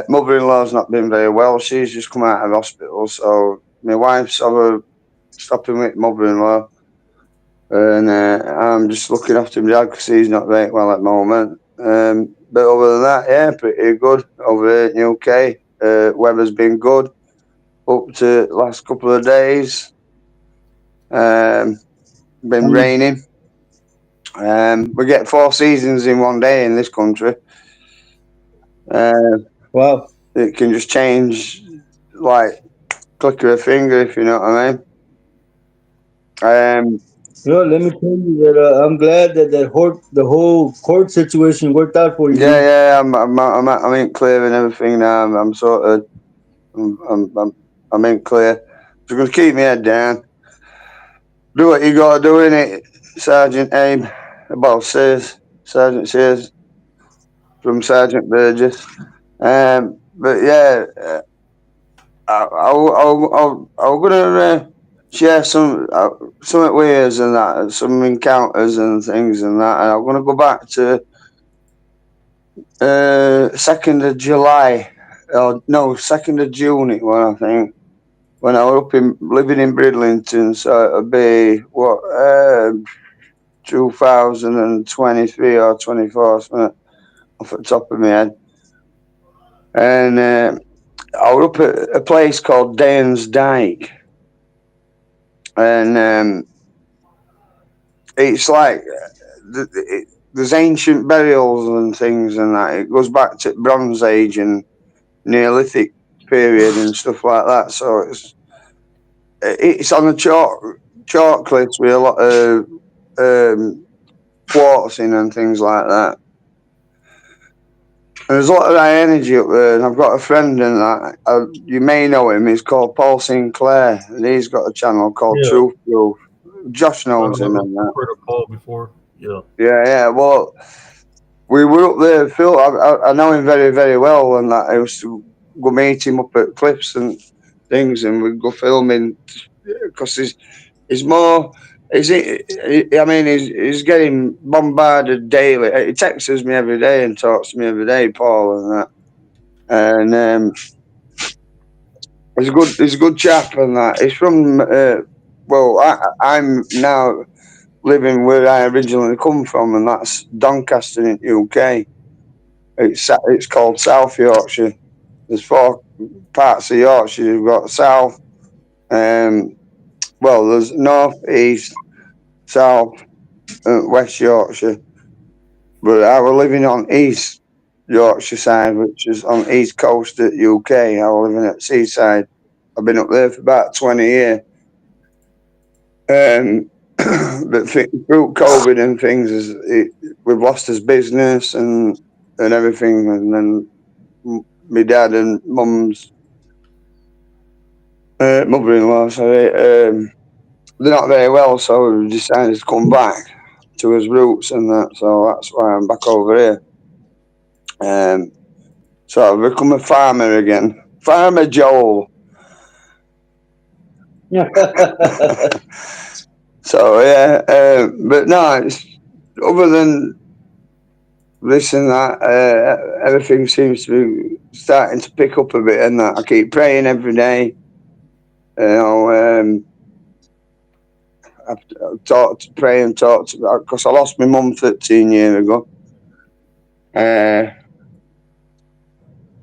Mother-in-law's not been very well. She's just come out of hospital, so my wife's over stopping with mother-in-law, and I'm just looking after my dad because he's not very well at the moment. But other than that, yeah, pretty good over here in the UK. Weather's been good up to the last couple of days. Been raining. We get 4 seasons in one day in this country. Uh, Wow. it can just change like click of a finger, if you know what I mean. Let me tell you that I'm glad that the whole court situation worked out for you, Yeah, man. yeah, I'm in clear and everything now. I'm sort of, I'm in clear. Just gonna keep my head down. Do what you gotta do in it, Sergeant Abe. Well, Sergeant says from Sergeant Burgess. But yeah, I'm gonna share some with and that, some encounters and things and that. And I'm gonna go back to 2nd of July, or no, 2nd of June. It was, I think, when I was up in living in Bridlington. So it'll be what 2023 or 24, something off the top of my head. And I was up at a place called Danes Dyke, and it's like there's ancient burials and things and that. It goes back to Bronze Age and Neolithic period and stuff like that. So it's on a chalk cliffs with a lot of quartz in and things like that. And there's a lot of high energy up there, and I've got a friend in that. You may know him. He's called Paul Sinclair, and he's got a channel called Yeah, Truth Proof. Josh knows him and I've that. heard of Paul before. Yeah, Yeah, yeah. Well, we were up there. Phil, I know him very, very well, and that I used to go meet him up at cliffs and things, and we'd go filming because he's more. I mean, he's getting bombarded daily. He texts me every day and talks to me every day, Paul, and that. And he's a good chap, and that. He's from. Well, I'm now living where I originally come from, and that's Doncaster in UK. It's called South Yorkshire. There's four parts of Yorkshire. You've got South. Um, well, there's North, East, South, West Yorkshire. But I was living on East Yorkshire side, which is on East Coast at UK. I was living at Seaside. I've been up there for about 20 years. But through COVID and things, we've lost his business and everything, and then my dad and mum's mother-in-law, sorry, they're not very well, so we decided to come back to his roots and that. So that's why I'm back over here. Um, so I've become a farmer again, Farmer Joel. So yeah, but no, it's, other than this and that, everything seems to be starting to pick up a bit, and that I keep praying every day. You know, I've talked, pray and talked because I lost my mum 13 years ago. Uh,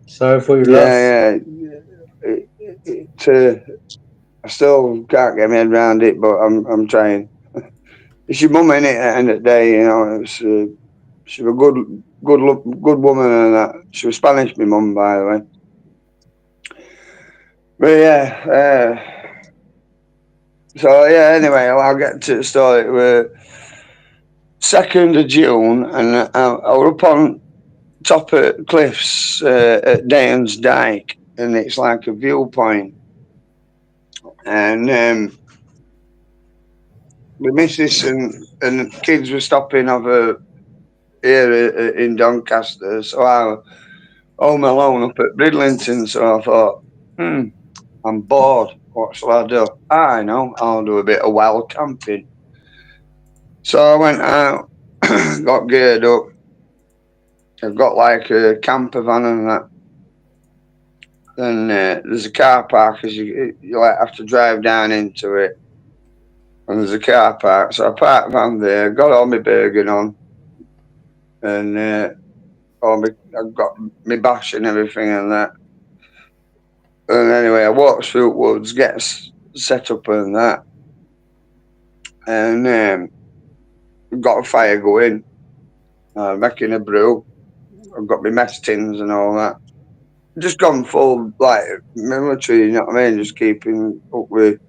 Sorry for your loss. yeah, yeah. I still can't get my head around it, but I'm trying. It's your mum in it at the end of the day, you know. It's she was a good woman, and that. She was Spanish, my mum, by the way. But yeah, so yeah. Anyway, I'll get to the story. We're 2nd of June, and I was up on top of cliffs at Danes Dyke, and it's like a viewpoint. And the missus and kids were stopping over here in Doncaster, so I was home alone up at Bridlington. So I thought, I'm bored. What shall I do? I know, I'll do a bit of wild camping. So I went out, got geared up. I've got like a camper van and that. Then there's a car park as you like have to drive down into it. And there's a car park. So I parked van there, got all my burger on, and I've got my bash and everything and that. And anyway, I walked through woods, get set up and that. And got a fire going, making a brew. I've got my mess tins and all that. Just gone full like military, you know what I mean? Just keeping up with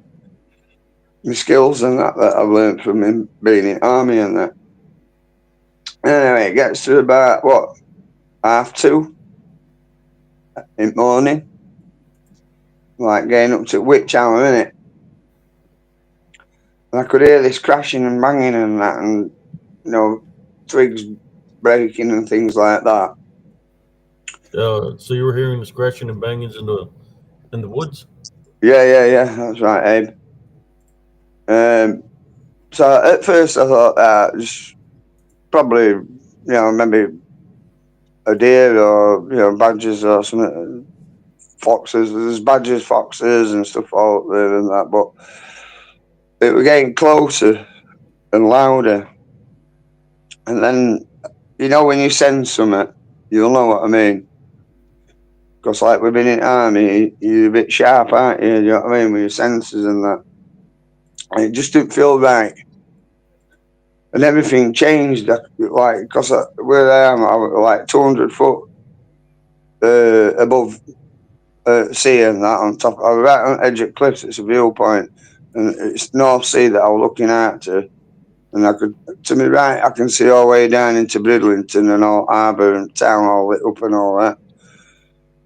my skills and that I've learned from him being in army and that. Anyway, it gets to about 2:30 in the morning. Like getting up to which hour, innit? And I could hear this crashing and banging and that, and twigs breaking and things like that. So you were hearing the scratching and bangings in the woods. Yeah, that's right, Abe. So at first I thought just probably maybe a deer or badgers or something, foxes. There's badgers, foxes, and stuff all up there and that, but it was getting closer and louder. And then when you sense something, you'll know what I mean. Because like we've been in army, you're a bit sharp, aren't you? You know what I mean, with your senses and that. And it just didn't feel right. And everything changed, like, because where I am, I was like 200 foot above sea and that on top. I was right on the edge of cliffs. It's a viewpoint, and it's North Sea that I was looking out to. And to my right, I can see all the way down into Bridlington and all harbour and town all lit up and all that.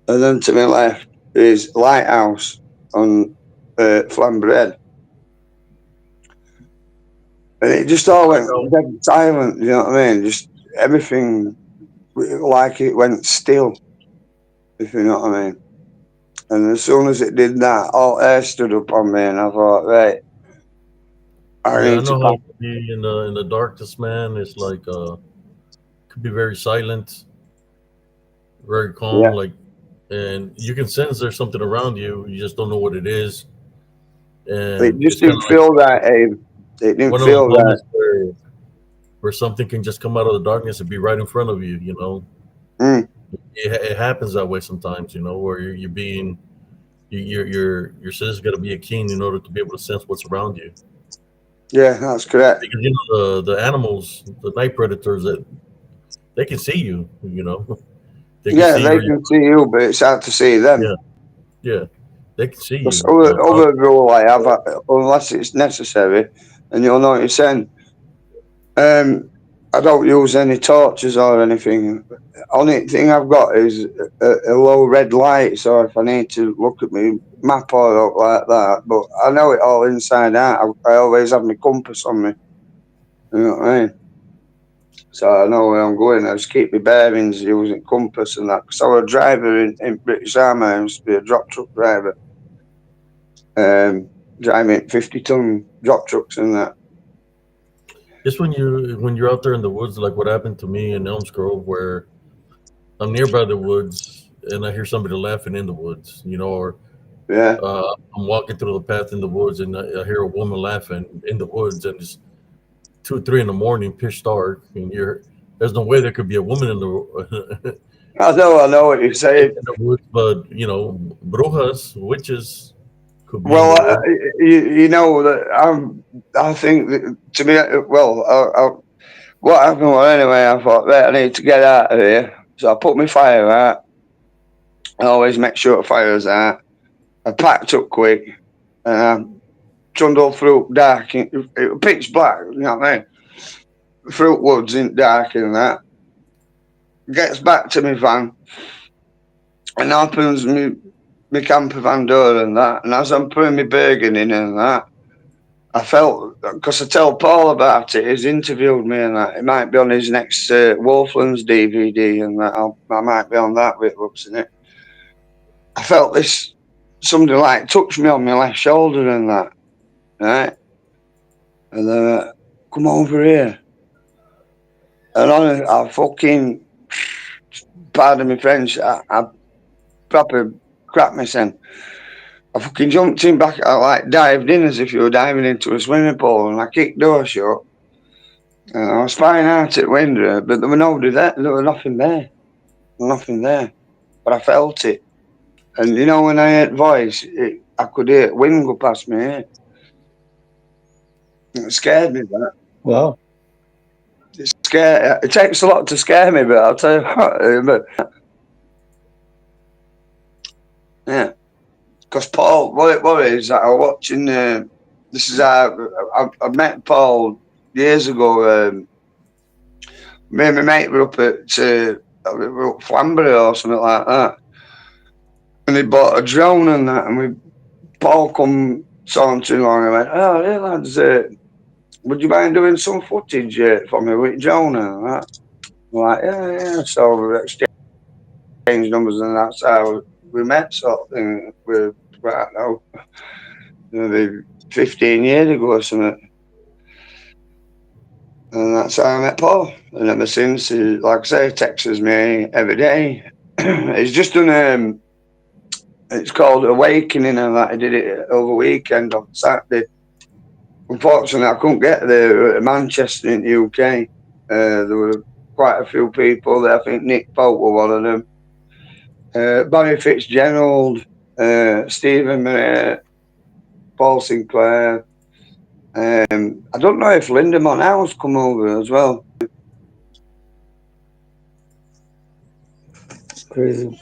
And then to my left is Lighthouse on Flambred. And it just all went dead silent, you know what I mean? Just everything, like it went still, if you know what I mean. And as soon as it did that, all air stood up on me, and I thought, right, I Yeah, I need to know how pack. it can be in the darkness, man. It's like could be very silent, very calm, Yeah, like, and you can sense there's something around you. You just don't know what it is, it and just it's kind didn't of like feel right, Abe. It didn't one of those feel right. moments where something can just come out of the darkness and be right in front of you. You know, Mm, it happens that way sometimes. You know, where you're being your senses got to be keen in order to be able to sense what's around you. yeah, that's correct. Because the animals, the night predators, that they can see you. You know, they can Yeah, see they where you. can see you, but it's hard to see them. Yeah, yeah. They can see Because you. other rule I have, unless it's necessary, and you'll notice then, I don't use any torches or anything. Only thing I've got is a low red light, so if I need to look at my map or like that, but I know it all inside out. I always have my compass on me. You know what I mean? So I know where I'm going. I just keep my bearings using compass and that. Because I was a driver in British Army. I used to be a drop truck driver. Driving 50-ton drop trucks and that. Just when you're out there in the woods, like what happened to me in Elms Grove, where I'm nearby the woods and I hear somebody laughing in the woods, or Yeah. I'm walking through the path in the woods and I hear a woman laughing in the woods, and it's 2, 3 in the morning, pitch dark, and there's no way there could be a woman in the I know what you're in saying. the woods, but brujas, witches could be in Well, the woods. you know that I think that, to me, well, what happened was anyway. I thought, right, I need to get out of here, so I put my fire out. I always make sure the fire's out. I packed up quick, and I trundled through dark. It was pitch black, you know what I mean? Through woods in dark and that. Gets back to my van, and opens my camper van door and that. And as I'm putting my burger in and that, I felt, because I tell Paul about it, he's interviewed me and that. It might be on his next Wolflands DVD and that. I might be on that with looks in it. I felt this, somebody like touched me on my left shoulder and that, right? And then, come over here. And I fucking, pardon me French, I proper crap myself. I fucking jumped in back, I like dived in as if you were diving into a swimming pool, and I kicked door shut. And I was spying out at the window, but there was nobody there. There was nothing there. Nothing there. But I felt it. And when I heard voice, I could hear wind go past me here. It scared me, that. Wow. It takes a lot to scare me, but I'll tell you what. But, yeah. Because Paul, what it is that I was watching, this is how I met Paul years ago. Me and my mate were up at Flamborough or something like that. And he bought a drone and that, and Paul come sauntering along and went, "Oh, yeah, lads, would you mind doing some footage for me with drone and that?" I'm like, yeah. So we exchanged numbers, and that's how we met, sort of thing. We're right now, maybe 15 years ago or something. And that's how I met Paul. And ever since, he, like I say, texts me every day. He's just done it's called Awakening, and that I did it over weekend on Saturday. Unfortunately, I couldn't get there at Manchester in the UK. There were quite a few people there. I think Nick Pope was one of them. Barry Fitzgerald, Stephen Paul Sinclair. I don't know if Linda Monell's come over as well. Crazy.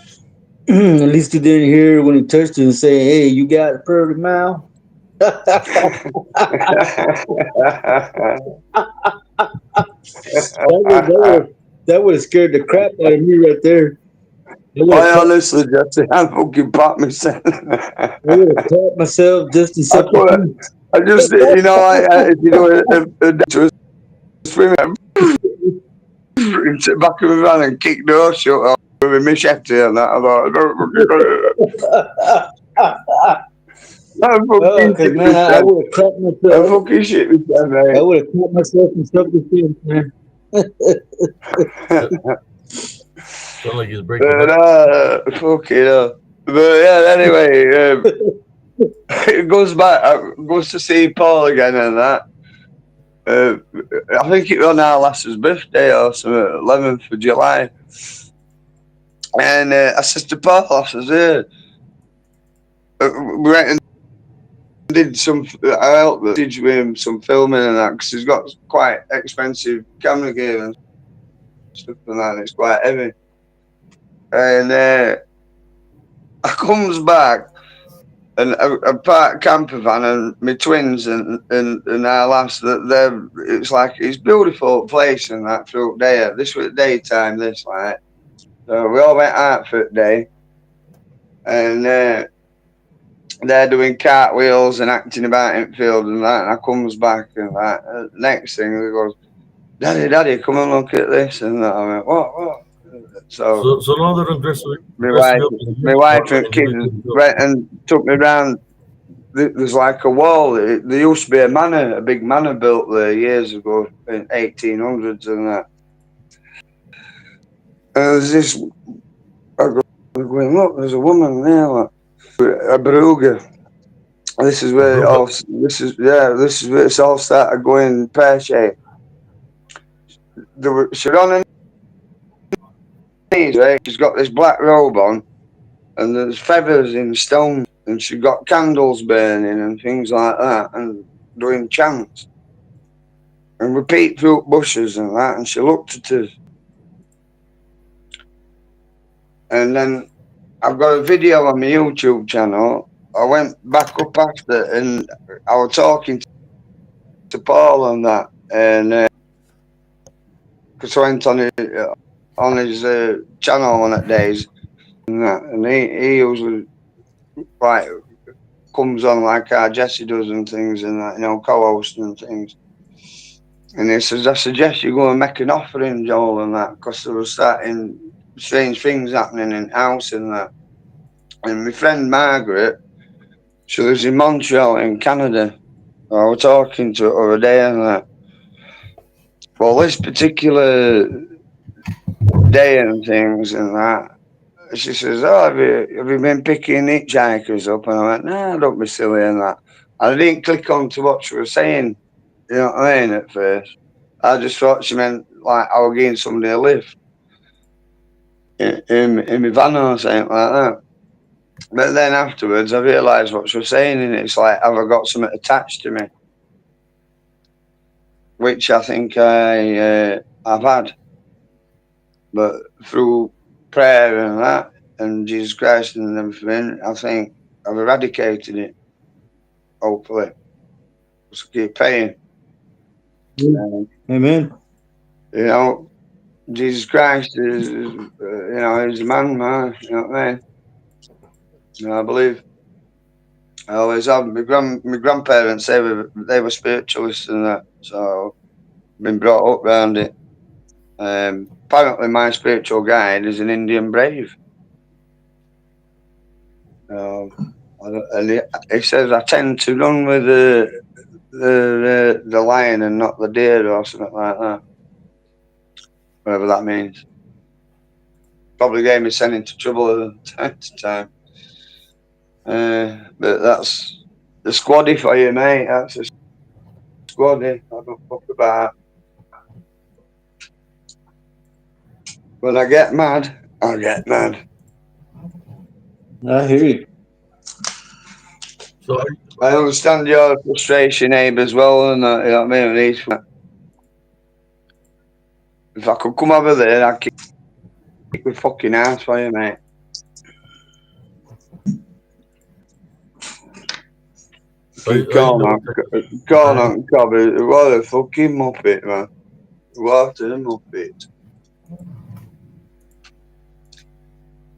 At least you didn't hear when he touched you and say, "Hey, you got a pretty mouth." That would have scared the crap out of me right there. I honestly, Jesse, I fucking popped myself. I would have caught myself just in second. I just, if you know, a swimming into the back of the van and kick the door shut with my machete and that. I thought, I would have caught myself. I fucking shit myself, mate. I would have caught myself in self-defense, man. Sound like he's breaking up. Fucking hell. But yeah, anyway, it goes to see Paul again and that. I think it was on our lass's birthday or something, 11th of July. And I says to Paul, I says, we went and did I helped with him some filming and that, because he's got quite expensive camera gear and stuff and that, and it's quite heavy. And I comes back, and a park camper van, and my twins and our lass, that it's like it's beautiful place and that through day. This was daytime, this like. So we all went out for the day, and they're doing cartwheels and acting about in field and that. And I comes back and that. Next thing he goes, Daddy, come and look at this and that. I went, what? So So now they're my dressing wife, up in my wife uniform and and kids everything. went and took me round. There's like a wall. There used to be a big manor built there years ago in 1800s and that. And there's this. I go going, look, there's a woman there, like, a beruga. This is A where it Bruga. all. This is where it's all started going pear shaped. She's on her knees, right? She's got this black robe on, and there's feathers in stone, and she got candles burning and things like that, and doing chants and repeat fruit bushes and that. And she looked at us, and then I've got a video on my YouTube channel. I went back up after, and I was talking to Paul on that, and because I went on his channel on that days, and he usually like comes on like how Jesse does and things and that, co-host and things. And he says, I suggest you go and make an offering, Joel, and that, because there was starting strange things happening in the house and that. And my friend Margaret, she lives in Montreal in Canada. I was talking to her the other day and that. Well, this particular day and things and that, she says, oh, have you been picking hitchhikers up? And I went, nah, don't be silly and that. I didn't click on to what she was saying, you know what I mean, at first. I just thought she meant like I was getting somebody a lift in my van or something like that. But then afterwards, I realised what she was saying, and it's like, have I got something attached to me? Which I think I've had. But through prayer and that, and Jesus Christ and everything, I think I've eradicated it, hopefully. Just keep praying. Amen. Jesus Christ is he's a man, you know what I mean? I believe. I always have. My grandparents, they were spiritualists and that, so I've been brought up around it. Apparently, my spiritual guide is an Indian brave. And he says I tend to run with the lion and not the deer or something like that. Whatever that means. Probably gave me sent into trouble time to time. But that's the squaddy for you, mate. That's a squaddy. I don't fuck about. When I get mad, I get mad. I hear you. So I understand your frustration, Abe, as well, and you know what I mean. If I could come over there, I'd kick the fucking ass for you, mate. Keep I calm know. on, Cobby. What a fucking muppet, man. What a muppet.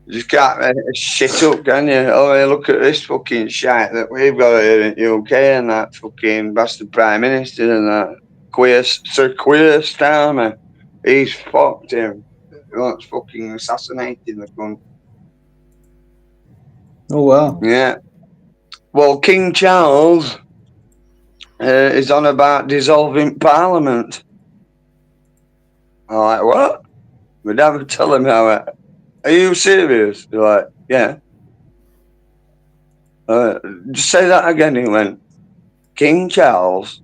You just can't make shit up, can you? Oh, hey, look at this fucking shite that we've got here in the UK and that fucking bastard Prime Minister and that Sir Queer Starmer. He's fucked him. He wants fucking assassinating the cunt. Oh wow. Yeah. Well, King Charles is on about dissolving Parliament. I'm like, what? We'd never tell him how. Are you serious? You're like, yeah. Just say that again. He went, King Charles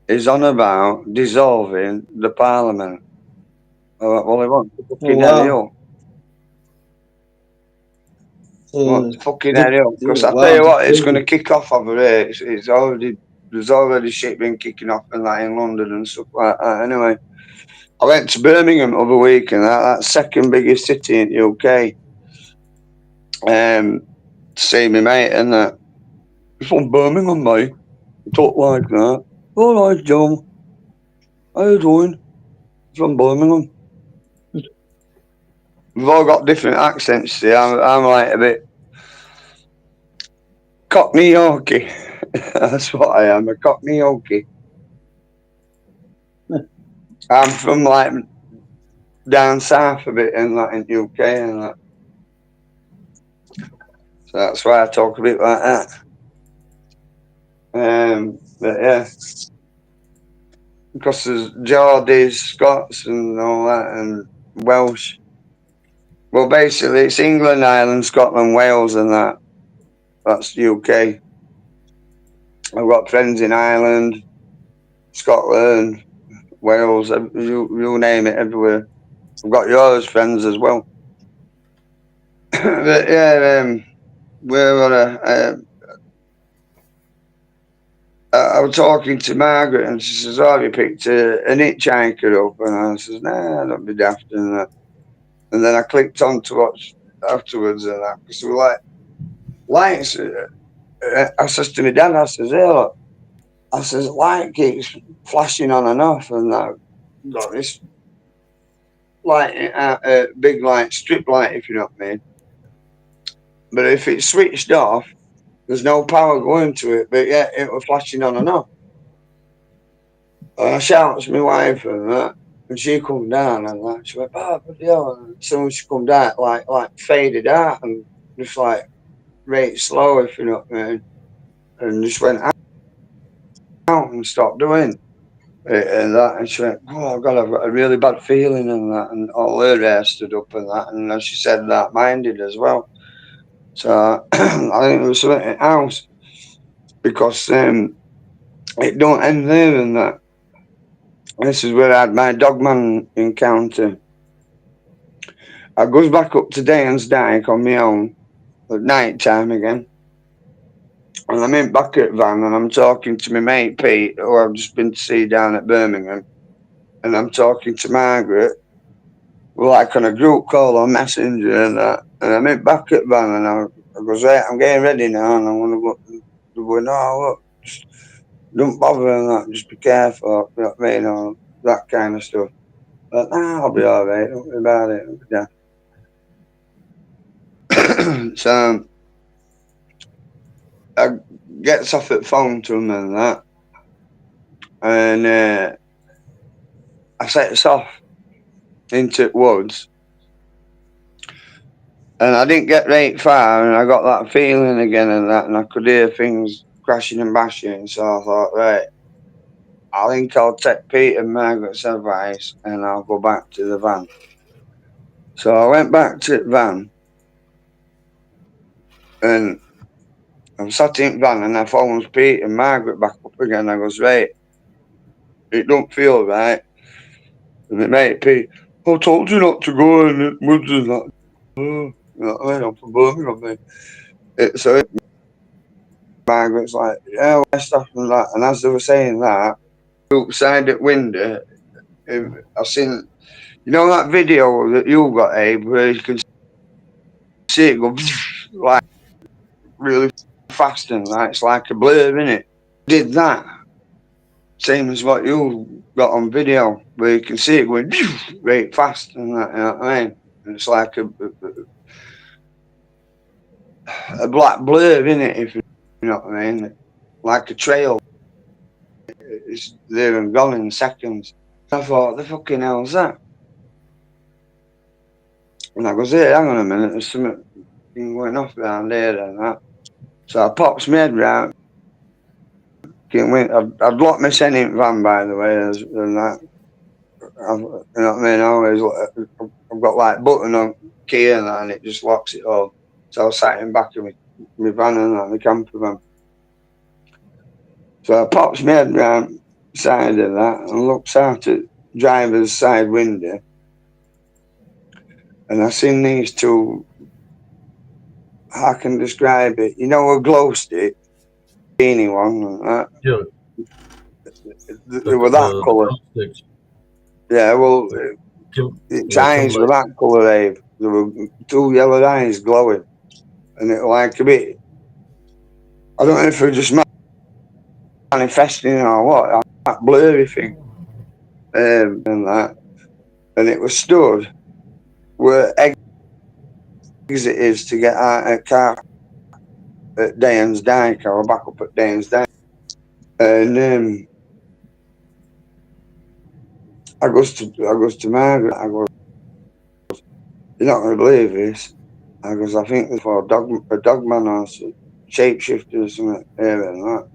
is on about dissolving the Parliament. Well, he wants to Oh fucking hurry wow. up. He wants to fucking hurry up. Because I tell Wow. you what, it's going to kick off over there. There's already shit been kicking off in London and stuff like that. Anyway, I went to Birmingham the other week, and that's second biggest city in the UK. To see my mate and that. He's from Birmingham, mate. He talk like that. All right, Joe. How you doing? He's from Birmingham. We've all got different accents. See, I'm like a bit Cockney Yorkie. That's what I am, a Cockney Yorkie. I'm from like down south a bit in like in UK and that. So that's why I talk a bit like that. But yeah, because there's Geordies, Scots, and all that, and Welsh. Well, basically, it's England, Ireland, Scotland, Wales, and that. That's UK. I've got friends in Ireland, Scotland, Wales, you name it, everywhere. I've got yours friends as well. But yeah, where were I was talking to Margaret and she says, "Oh, have you picked an hitchhiker up?" And I says, "Nah, don't be daft." And then I clicked on to watch afterwards and that because we were like lights. I says to my dad, I says, "Hey, look," I says, "light keeps flashing on and off, and I've got this light, big light, strip light, if you know what I mean. But if it's switched off, there's no power going to it. But yeah, it was flashing on and off." And I shouted to my wife and that, and she come down and like she went, "Oh, bloody hell!" And as soon as she come down, like faded out and just like rate slow, if you know what I mean, and just went out and stopped doing it and that. And she went, "Oh God, I've got a really bad feeling," and that, and all her hair stood up and that, and then she said that mine did as well. So I think it was something in the house because it don't end there and that. This is where I had my dogman encounter. I goes back up to Dane's Dyke on my own at night time again. And I'm in bucket van and I'm talking to my mate Pete, who I've just been to see down at Birmingham. And I'm talking to Margaret. We're like on a group call on Messenger and that. And I'm in bucket van and I goes, "Right, I'm getting ready now and I'm going to go." They're going, "No, look, just don't bother and that. Just be careful," you know what I mean, or that kind of stuff. But nah, I'll be all right. Don't worry about it. Yeah. So I gets off at phone to him and that, and I set us off into the woods, and I didn't get right far, and I got that feeling again and that, and I could hear things crashing and bashing. So I thought, right, I think I'll take Pete and Margaret's advice, and I'll go back to the van. So I went back to the van, and I'm sat in the van, and I phones Pete and Margaret back up again. I goes, "Right, it don't feel right." And my mate Pete, "I told you not to go in the woods and that." You know what I mean? I'm from Birmingham, mate. So Margaret's like, "Yeah, why stuff and that." And as they were saying that, outside the window, I've seen, you know, that video that you got, Abe, where you can see it go like really fast and that. It's like a blur, innit? Did that, same as what you got on video, where you can see it going very fast and that, you know what I mean? And it's like a black blur, innit, if you know what I mean? Like a trail. It's there and gone in seconds. I thought, the fucking hell's that? And I goes, "Hey, hang on a minute, there's something going off down there and that." So I pops my head round. I'd locked my in van, by the way, and that. You know what I mean? I always, I've got like button on key and that, and it just locks it all. So I was sat in back of my van and that, my camper van. So I pops my head round side of that and looks out at driver's side window, and I seen these two. I can describe it. You know, a glow stick, beanie one, and that. Yeah, They were that the colour. drumsticks. Yeah, well, its Like eyes were symbolize. that colour, Abe. There were two yellow eyes glowing, and it like a bit I don't know if it was just manifesting or what. That blurry thing, and that, and it was stood where exit is to get out of car at Dane's Dyke. I was back up at Dane's Dyke, and I goes to Margaret. I goes, "You're not going to believe this." I goes, "I think there's for a dog man or shapeshifter or something here and that."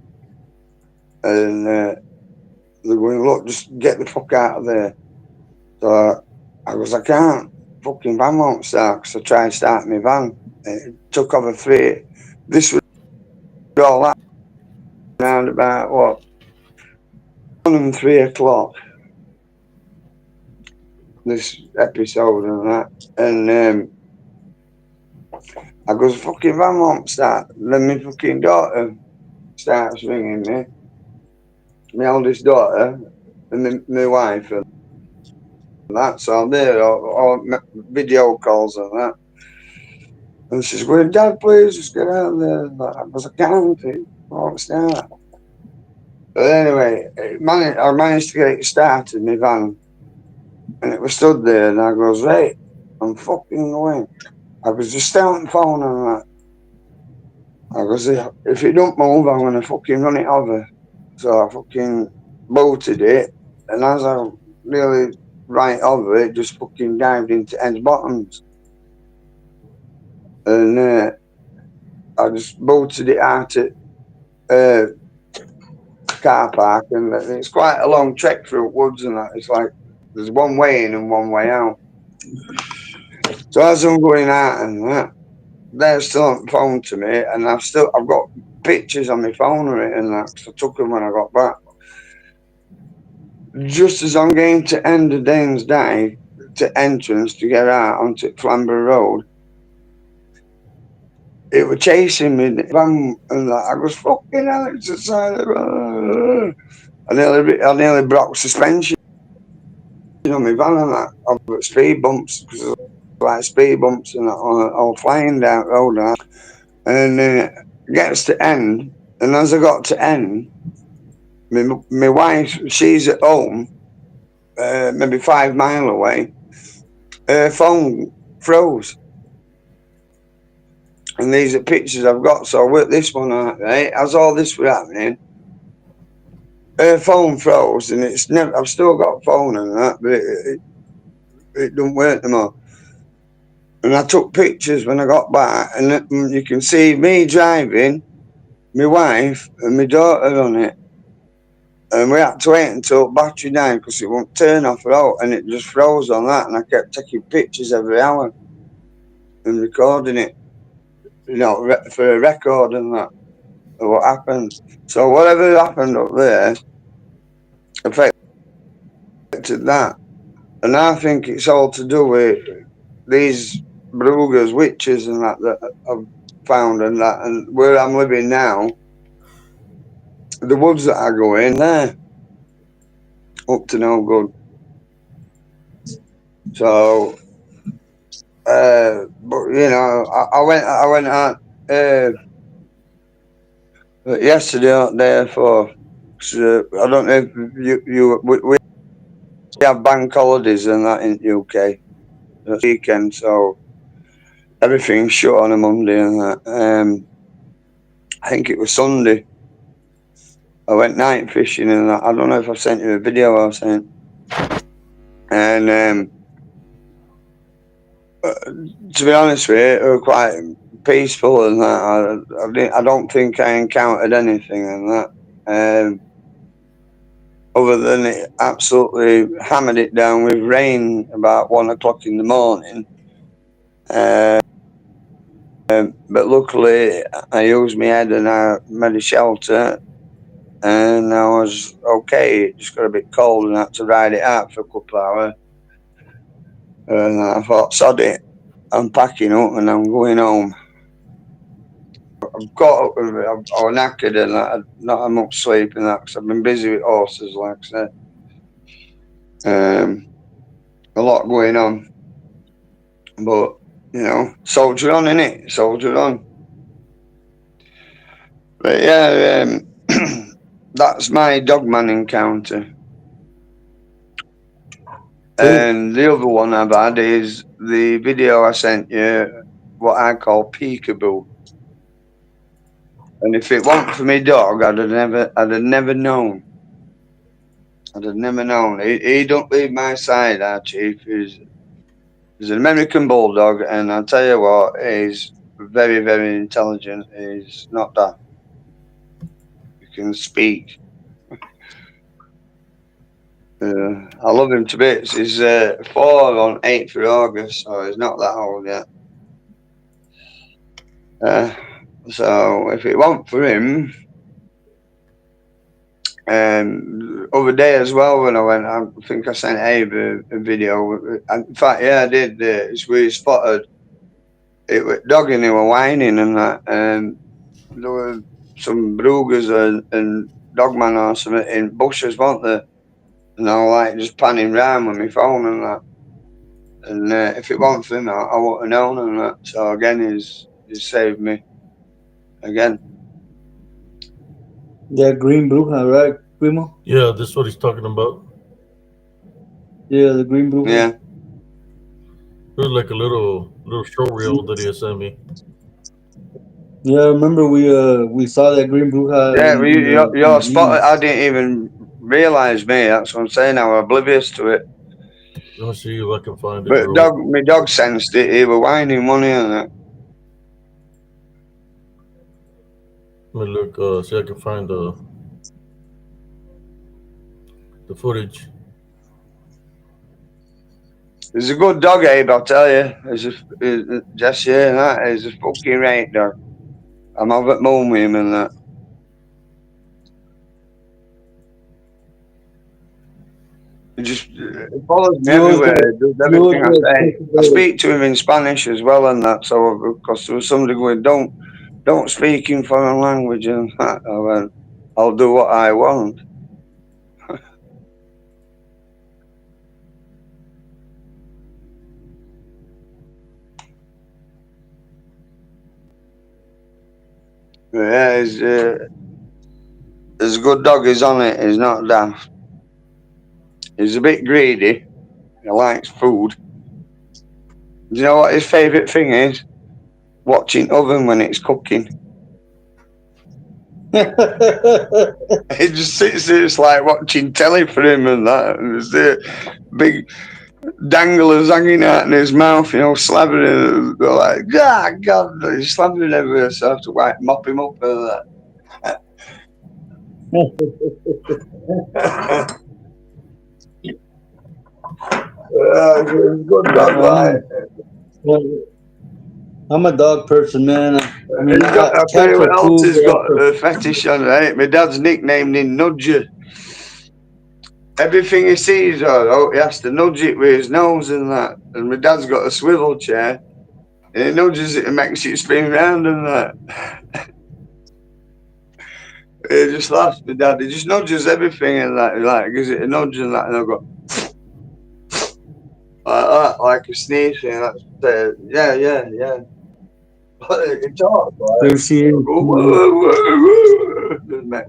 And they're going, "Look, just get the fuck out of there." So I goes, "I can't. Fucking van won't start." So I tried starting my van. It took over 3. This was all that around about what 1 and 3 o'clock. This episode and that, and I goes, "Fucking van won't start." Then my fucking daughter starts ringing me. My eldest daughter and my wife and that. So I'm there, or video calls and that. And she's going, "Dad, please just get out of there." I goes, "I can't. It won't start." But anyway, I managed to get it started, my van, and it was stood there. And I goes, "Right, I'm fucking going." I was just stay on the phone and that. I goes, "If it don't move, I'm gonna fucking run it over." So I fucking bolted it, and as I nearly right over it, just fucking dived into Ed's bottoms, and I just bolted it out at car park, and it's quite a long trek through woods and that. It's like there's one way in and one way out. So as I'm going out and that, they're still on the phone to me, and I've got pictures on my phone of it and that, 'cause I took them when I got back. Just as I'm going to end the Dane's Dyke to entrance to get out onto Flamber Road, it was chasing me, and that. I was fucking hell, it's the side of the road. I nearly broke suspension on my van and that. I've got speed bumps, because like speed bumps and that, all flying down the road and that. And it gets to end, and as I got to end, my wife, she's at home, maybe 5 mile away. Her phone froze, and these are pictures I've got. So I worked this one out, right? As all this was happening, her phone froze, and it's never. I've still got a phone and that, but it don't work no more. And I took pictures when I got back, and you can see me driving, my wife and my daughter on it. And we had to wait until battery died because it won't turn off at all, and it just froze on that. And I kept taking pictures every hour and recording it, for a record and that, of what happened. So whatever happened up there affected that. And I think it's all to do with these Brugers, witches and that I've found and that. And where I'm living now, the woods that I go in there, up to no good. So, but I went out yesterday out there for. I don't know if we have bank holidays and that in the UK this weekend, so everything's shut on a Monday and that. I think it was Sunday. I went night fishing and that. I don't know if I sent you a video I sent. And to be honest with you, it was quite peaceful and that. I don't think I encountered anything and that. Other than it absolutely hammered it down with rain about 1 o'clock in the morning. But luckily, I used my head and I made a shelter, and I was okay. It just got a bit cold and I had to ride it out for a couple of hours. And I thought, sod it, I'm packing up and I'm going home. I've got up with it. I was knackered and I had not had much sleep and that, because I've been busy with horses, like I said. A lot going on. But, soldier on, innit? Soldier on. But yeah, that's my dogman encounter. Cool. And the other one I've had is the video I sent you, what I call peekaboo. And if it wasn't for me dog, I'd have never known. I'd have never known. He don't leave my side, our chief. He's an American bulldog, and I'll tell you what, he's very, very intelligent. He's not that. He can speak. I love him to bits. He's 4 on 8th of August, so he's not that old yet. So if it wasn't for him, other day as well when I went, I think I sent Abe a video. In fact, yeah, I did. It's where he spotted it was dogging, he were whining and that. There were some brugers and dogman or something in bushes, weren't there? And I was like just panning round with my phone and that. And if it wasn't for him, I wouldn't have known and that. So again, he's saved me again. That green bruja, right, Primo? Yeah, this is what he's talking about. Yeah, the green bruja. Yeah. It was like a little show reel that he had sent me. Yeah, I remember we saw that green bruja. Yeah, in you're the spotted. news. I didn't even realise me. That's what I'm saying. I was oblivious to it. Let me see if I can find it But real. my dog sensed it. He was whining, wasn't he? And that. Let me look. See if I can find the footage. He's a good dog, Abe. I'll tell you. Just yeah, that is a fucking right dog. I'm over at home with him and that. He just follows me everywhere. Does everything I say. I speak to him in Spanish as well and that. So because there was somebody going, don't speak in foreign language and that. I went, I'll do what I want. Yeah, he's a good dog. He's on it. He's not daft. He's a bit greedy. He likes food. Do you know what his favourite thing is? Watching oven when it's cooking. He just sits there, it's like watching telly for him and that. And there's the big danglers hanging out in his mouth, slabbering. They're like, God, he's slabbering everywhere. So I have to mop him up and that. Good dog, like. I'm a dog person, man. I mean, I'll tell cats you what are else cool. he's got a fetish on, right? My dad's nicknamed him Nudger. Everything he sees, he has to nudge it with his nose and that. And my dad's got a swivel chair, and he nudges it and makes it spin round and that. He just laughs, my dad. He just nudges everything and that. He like gives it a nudge and that, and I go like that, like a sneeze. And that's yeah. He talks like. There she is.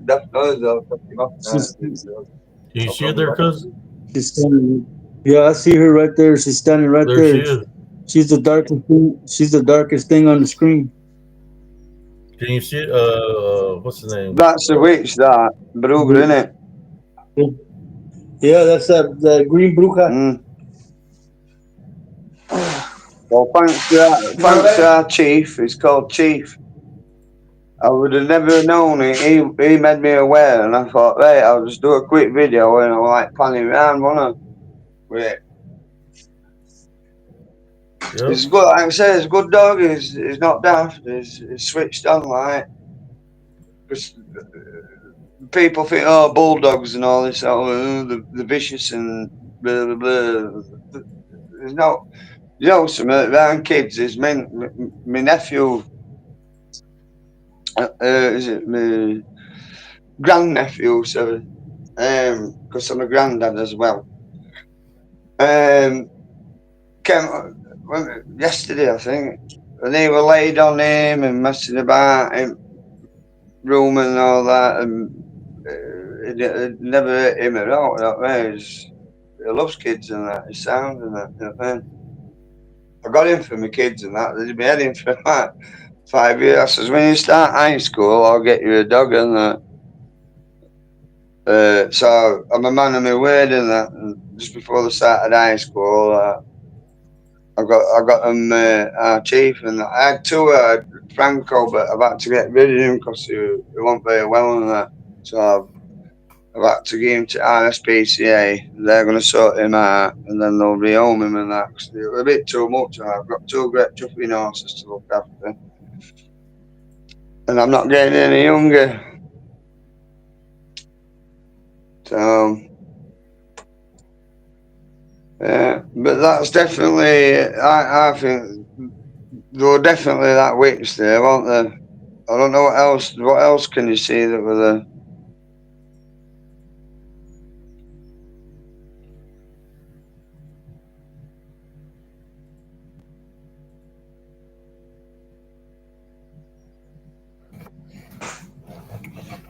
That noise, I'll fuck him up. Do you see it there, cuz? She's standing. Yeah, I see her right there. She's standing right There there. she is. She's the darkest thing. She's the darkest thing on the screen. Can you see it? What's the name? That's the witch, that Bruger, isn't it? Yeah, that's that green bruja. Well, thanks to our chief. He's called Chief. I would have never known it. He made me aware, and I thought, right, I'll just do a quick video, and I'm like panning around, wasn't I? With it. Yep. He's good. Like I say, he's a good dog. He's not daft. He's switched on, like. People think, bulldogs and all this, the vicious and blah blah blah. There's no. Some around kids is my nephew. Is it my grandnephew? Sorry, because I'm a granddad as well. Came yesterday, I think, and they were laid on him and messing about him. room and all that, and it never hurt him at all. You know what I mean? He loves kids and that. His sound and that. You know what I mean? I got him for my kids and that. They'd been had him for like 5 years. I says, when you start high school, I'll get you a dog and that. So I'm a man of my word and that. And just before they started high school, I got them our chief and I had two Franco, but I've had to get rid of him because he wasn't very well and that. So I've had to give him to RSPCA. They're going to sort him out and then they'll rehome him and that. 'Cause they're a bit too much. I've got two great chuffing horses to look after, and I'm not getting any younger. So yeah, but that's definitely. I think there were definitely that witch there, weren't there? I don't know what else. What else can you see that were there?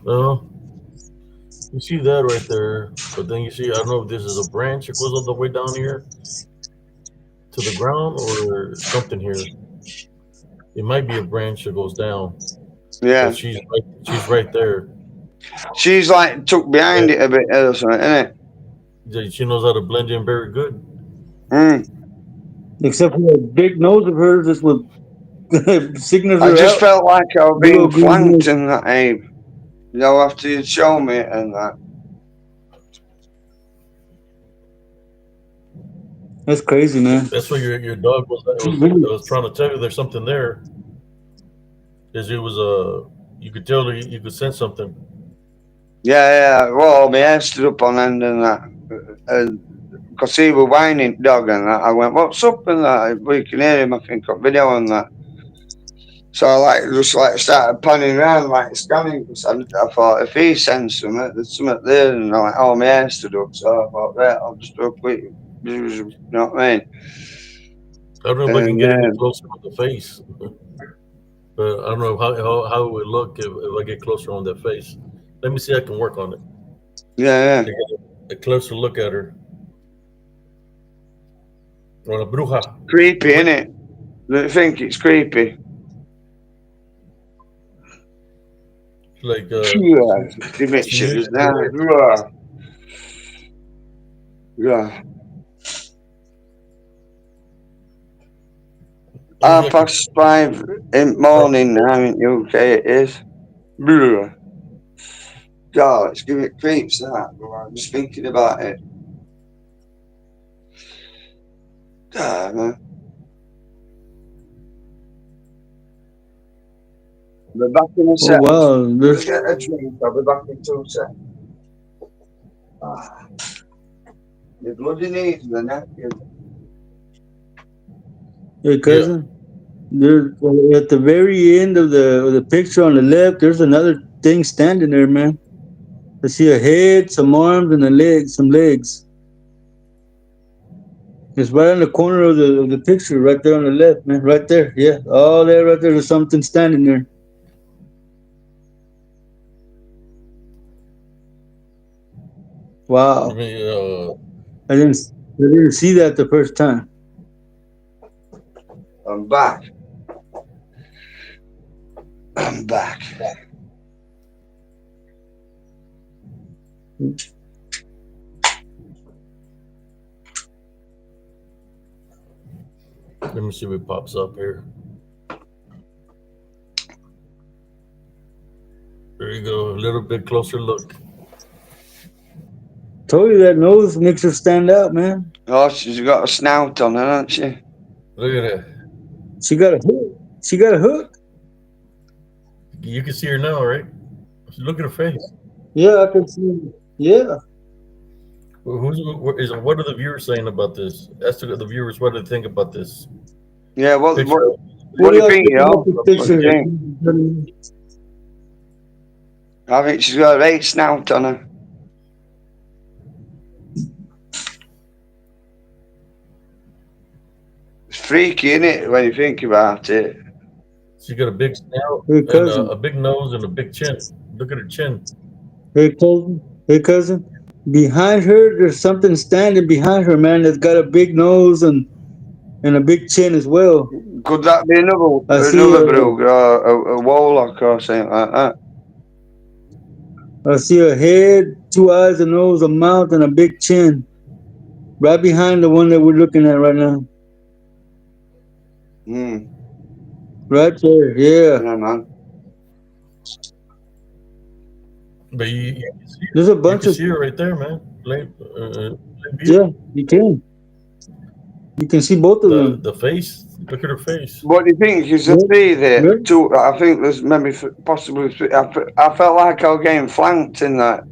No, you see that right there, but then you see, I don't know if this is a branch that goes all the way down here to the ground or something here. It might be a branch that goes down, but Yeah, she's right there. she's like tucked behind Yeah, it a bit or something, isn't she knows how to blend in very good. it? Mm. Except for that big nose of hers, that's what signals I her just out. felt like I was Big being old green flanked nose. in that, Abe. You know, after you'd show me it and that. That's crazy, man. That's what your dog was. I Really? was trying to tell you there's something there. Is it was you could tell that you could sense something. Yeah, yeah. Well, my hair stood up on end and that. Because he was whining dog and that. I went, what's up and that? We can hear him, I think, on video and that. So I just started panning around like scanning because I thought if he sends something, there's something there and I'm like, oh my hair stood up. So I thought, right, I'll just do a quick, you know what I mean? I don't know if I can And get any closer on the face, but I don't know how it would look if I get closer on that face. Let me see. I can work on it. yeah, Take a closer look at her. On a bruja. creepy, The witch. innit? Don't you think it's creepy? Like Yeah, the she mixture knew is you were now. there. Yeah, yeah. Maybe I can. 5:30 in the morning now in UK it is. Blah. God, it's giving it creeps that. I'm just thinking about it. God, man. I'll be back in a Oh sec. wow, Let me there's get a drink. I'll be back in 2 seconds. Ah, your bloody knees, the neck. a Yeah. cousin. There's at the very end of the picture on the left. There's another thing standing there, man. I see a head, some arms, and a leg, some legs. It's right on the corner of the picture, right there on the left, man. Right there, yeah. Oh, there, right there. There's something standing there. I Wow, mean, I didn't see that the first time. I'm back. I'm back. let me see what pops up here. There you go. A little bit closer look. Told you that nose makes her stand out, man. Oh, she's got a snout on her, hasn't she? Look at that. She got a hook. She got a hook. You can see her now, right? Look at her face. Yeah, I can see. Yeah. What are the viewers saying about this? Ask the viewers what do they think about this Yeah, picture. what What do do you y'all think, think about yo? this What do you picture? think? I think she's got a right snout on her. It's freaky, isn't it, when you think about it? She got a big snout Hey and cousin. a big nose and a big chin. Look at her chin. Hey cousin. Hey cousin. Behind her, there's something standing behind her, man. That's got a big nose and a big chin as well. Could that be I see another a Brug or a warlock or something like that? I see a head, two eyes, a nose, a mouth, and a big chin right behind the one that we're looking at right now. Hmm. Right there. Yeah. Yeah, man. But you can see her. There's a You bunch can of see her right there, man. Plain view. yeah. You can. You can see both of them. The face. Look at her face. What do you think? Is there Yep. three there? Yep. Two. I think there's maybe possibly three. I felt like I was getting flanked in that.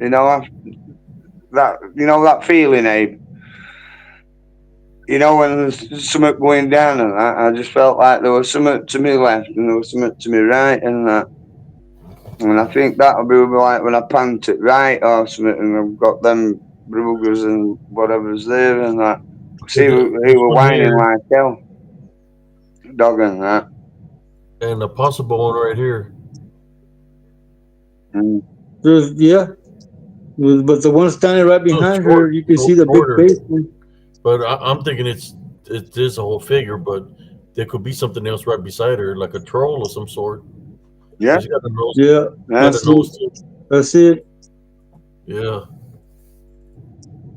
That feeling, Abe. When there's something going down and that, I just felt like there was something to me left and there was something to me right and that. And I think that'll be like when I pant it right or something and I've got them brugers and whatever's there and that. See, he This were one whining here like hell, dog and that. and a possible one right here. Mm. There's yeah. But the one standing right No, behind her, you can see the big shorter. face. Man. But I'm thinking it is a whole figure, but there could be something else right beside her, like a troll of some sort. Yeah, She's got a nose. Yeah. I yeah. Got a see it. nose too. I see it. Yeah.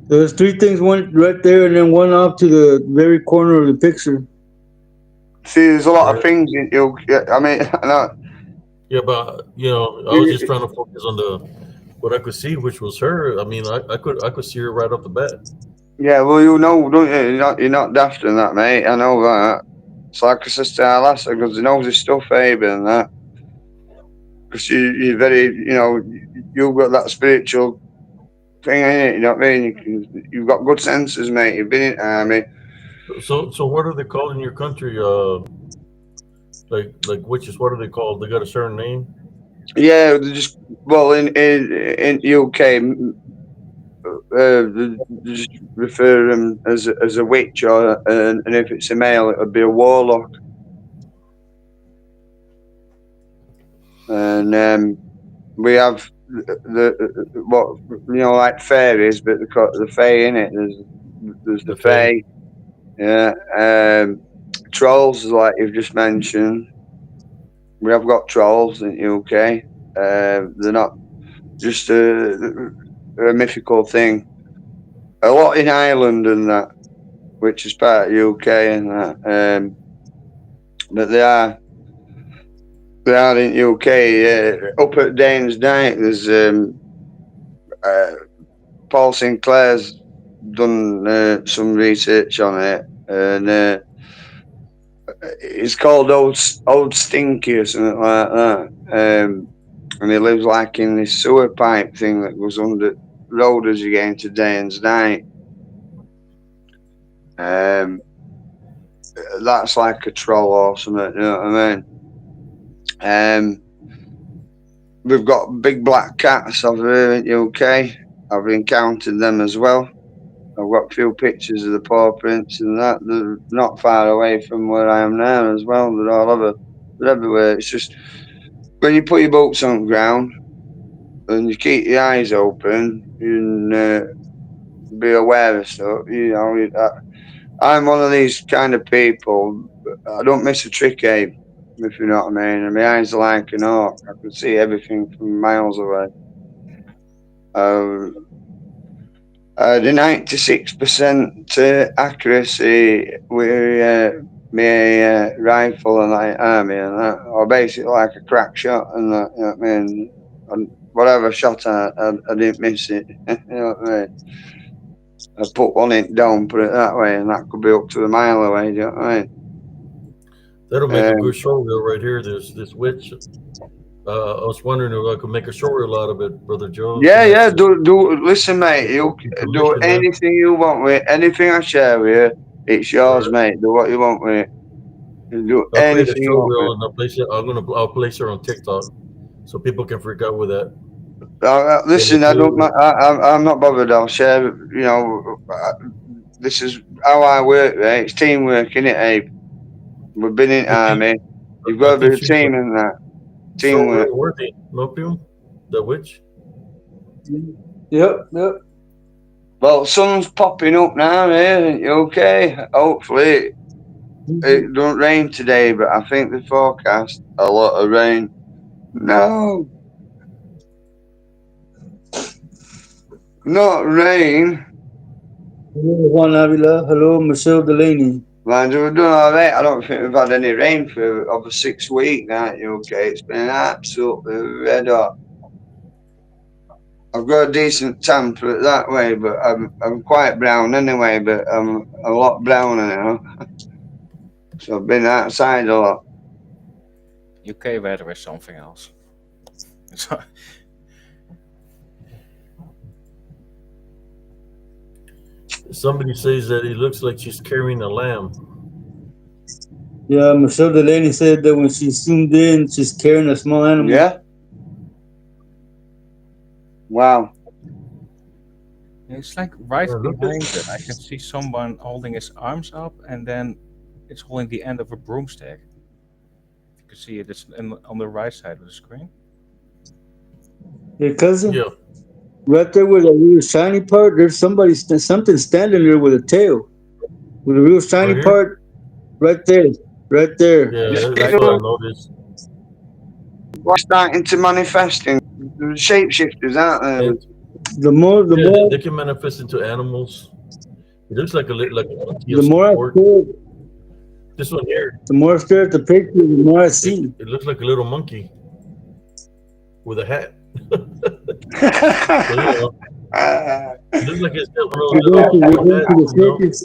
There's three things, one right there, and then one off to the very corner of the picture. See, there's a lot Yeah. of things in you. I mean, I know. Yeah, but I was just trying to focus on the what I could see, which was her. I mean, I could see her right off the bat. Yeah, well, you know, don't you? You're not daft in that, mate. I know that. It's like I said to our last, because he knows his stuff, Abe, and that. Because you're very, you've got that spiritual thing in it. You know what I mean? You've got good senses, mate. You've been in army. So what are they called in your country? Like witches. What are they called? They got a certain name. Yeah, they just well in UK, they just refer them as a witch, and if it's a male, it would be a warlock. And we have what like fairies, but the fae in it. There's the The Fae. fae, yeah. Trolls, like you've just mentioned. We have got trolls in the UK. They're not just a mythical thing. A lot in Ireland and that, which is part of the UK and that. But they are in the UK. Up at Dane's Dyke, there's uh, Paul Sinclair's done some research on it, and it's called Old Stinky or something like that. And he lives like in this sewer pipe thing that goes under the road as you get into Dane's Dyke. Um, that's like a troll or something, you know what I mean? We've got big black cats over here in the UK. I've encountered them as well. I've got a few pictures of the paw prints and that. They're not far away from where I am now as well. They're all over. They're everywhere. It's just when you put your boots on the ground and you keep your eyes open and be aware of stuff. I'm one of these kind of people. I don't miss a trick, Abe, if you know what I mean. And my eyes are like an hawk. I can see everything from miles away. Uh, the 96% accuracy with my rifle and like army and that, or basically like a crack shot and that, you know what I mean? And whatever shot I didn't miss it, you know what I mean? I put one in down, put it that way, and that could be up to a mile away, you know what I mean? That'll make a good show reel right here. This witch. I was wondering if I could make a show reel out of it, brother Joe. If you Yeah, know, yeah, listen, mate, you your do permission, man. anything you want with it. Anything I share with you, it's All yours, right. mate. Do what you want with it. You do I'll create a anything you show want with reel it. and I'll place her on TikTok so people can freak out with that. And if Listen, you I'm not bothered. I'll share. This is how I work. Right? It's teamwork, innit, Abe? We've been in if you army. You've I got to think be a she's team in that. so Teamwork. worthy. Nopium, the witch. Yep, yep. Well, sun's popping up now, isn't it? Okay. Hopefully it don't rain today, but I think the forecast a lot of rain. No, not rain. Hello, Juan Avila. Hello, Michelle Delaney. Man, we've done all right. I don't think we've had any rain for over 6 weeks now. Okay, it's been absolutely red hot. I've got a decent tan, put it that way, but I'm quite brown anyway. But I'm a lot browner now, so I've been outside a lot. UK weather is something else. So, Somebody says that it looks like she's carrying a lamb. Yeah, Michelle Delaney said that when she zoomed in, she's carrying a small animal. Yeah. Wow. it's like right Look behind at it. I can see someone holding his arms up, and then it's holding the end of a broomstick. You can see it. It's on the right side of the screen. Hey, cousin, yeah. right there where the real shiny part, there's something standing there with a tail. With a real shiny Right here. part, right there. Right there. Yeah, Just that's right what I there. noticed. What's starting to manifest in shapeshifters, aren't they? And The yeah, more, they can manifest into animals. It looks like like a monkey the of some more I sort. stare, This one here, the more I stare at the picture, the more I it, see. it looks like a little monkey with a hat. So it looks like it's got one of those We're little going to the hats. circus.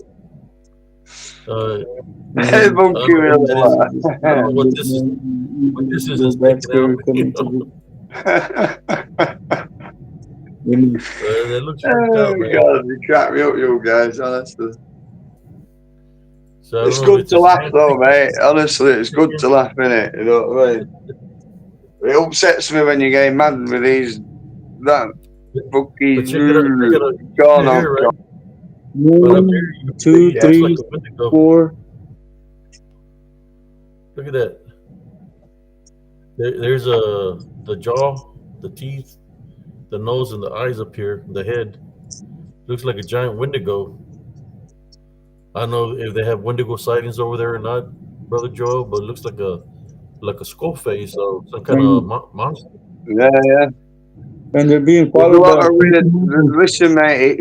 Hey, I monkey don't know what with that is. I don't know a what this is The that's sticking out. backstory coming to the. That looks freaked Oh out, man. God, you crack me up, you guys. Honestly, So I don't it's know if good it's to a laugh though, scientific mate. Honestly, it's good to figure. laugh, innit? You know what I mean? It upsets me when you get mad with these that But fucking check it out. You can see gone it on. here, right? But up here, One, you can two, see it looks like three, a Wendigo. 4. Look at that. There's the jaw, the teeth, the nose, and the eyes up here. The head looks like a giant Wendigo. I don't know if they have Wendigo sightings over there or not, Brother Joel, but it looks like a skull face or some kind of And, monster. Yeah, yeah. and they're being There's a followed by lot a of weird. creepy Listen, mate.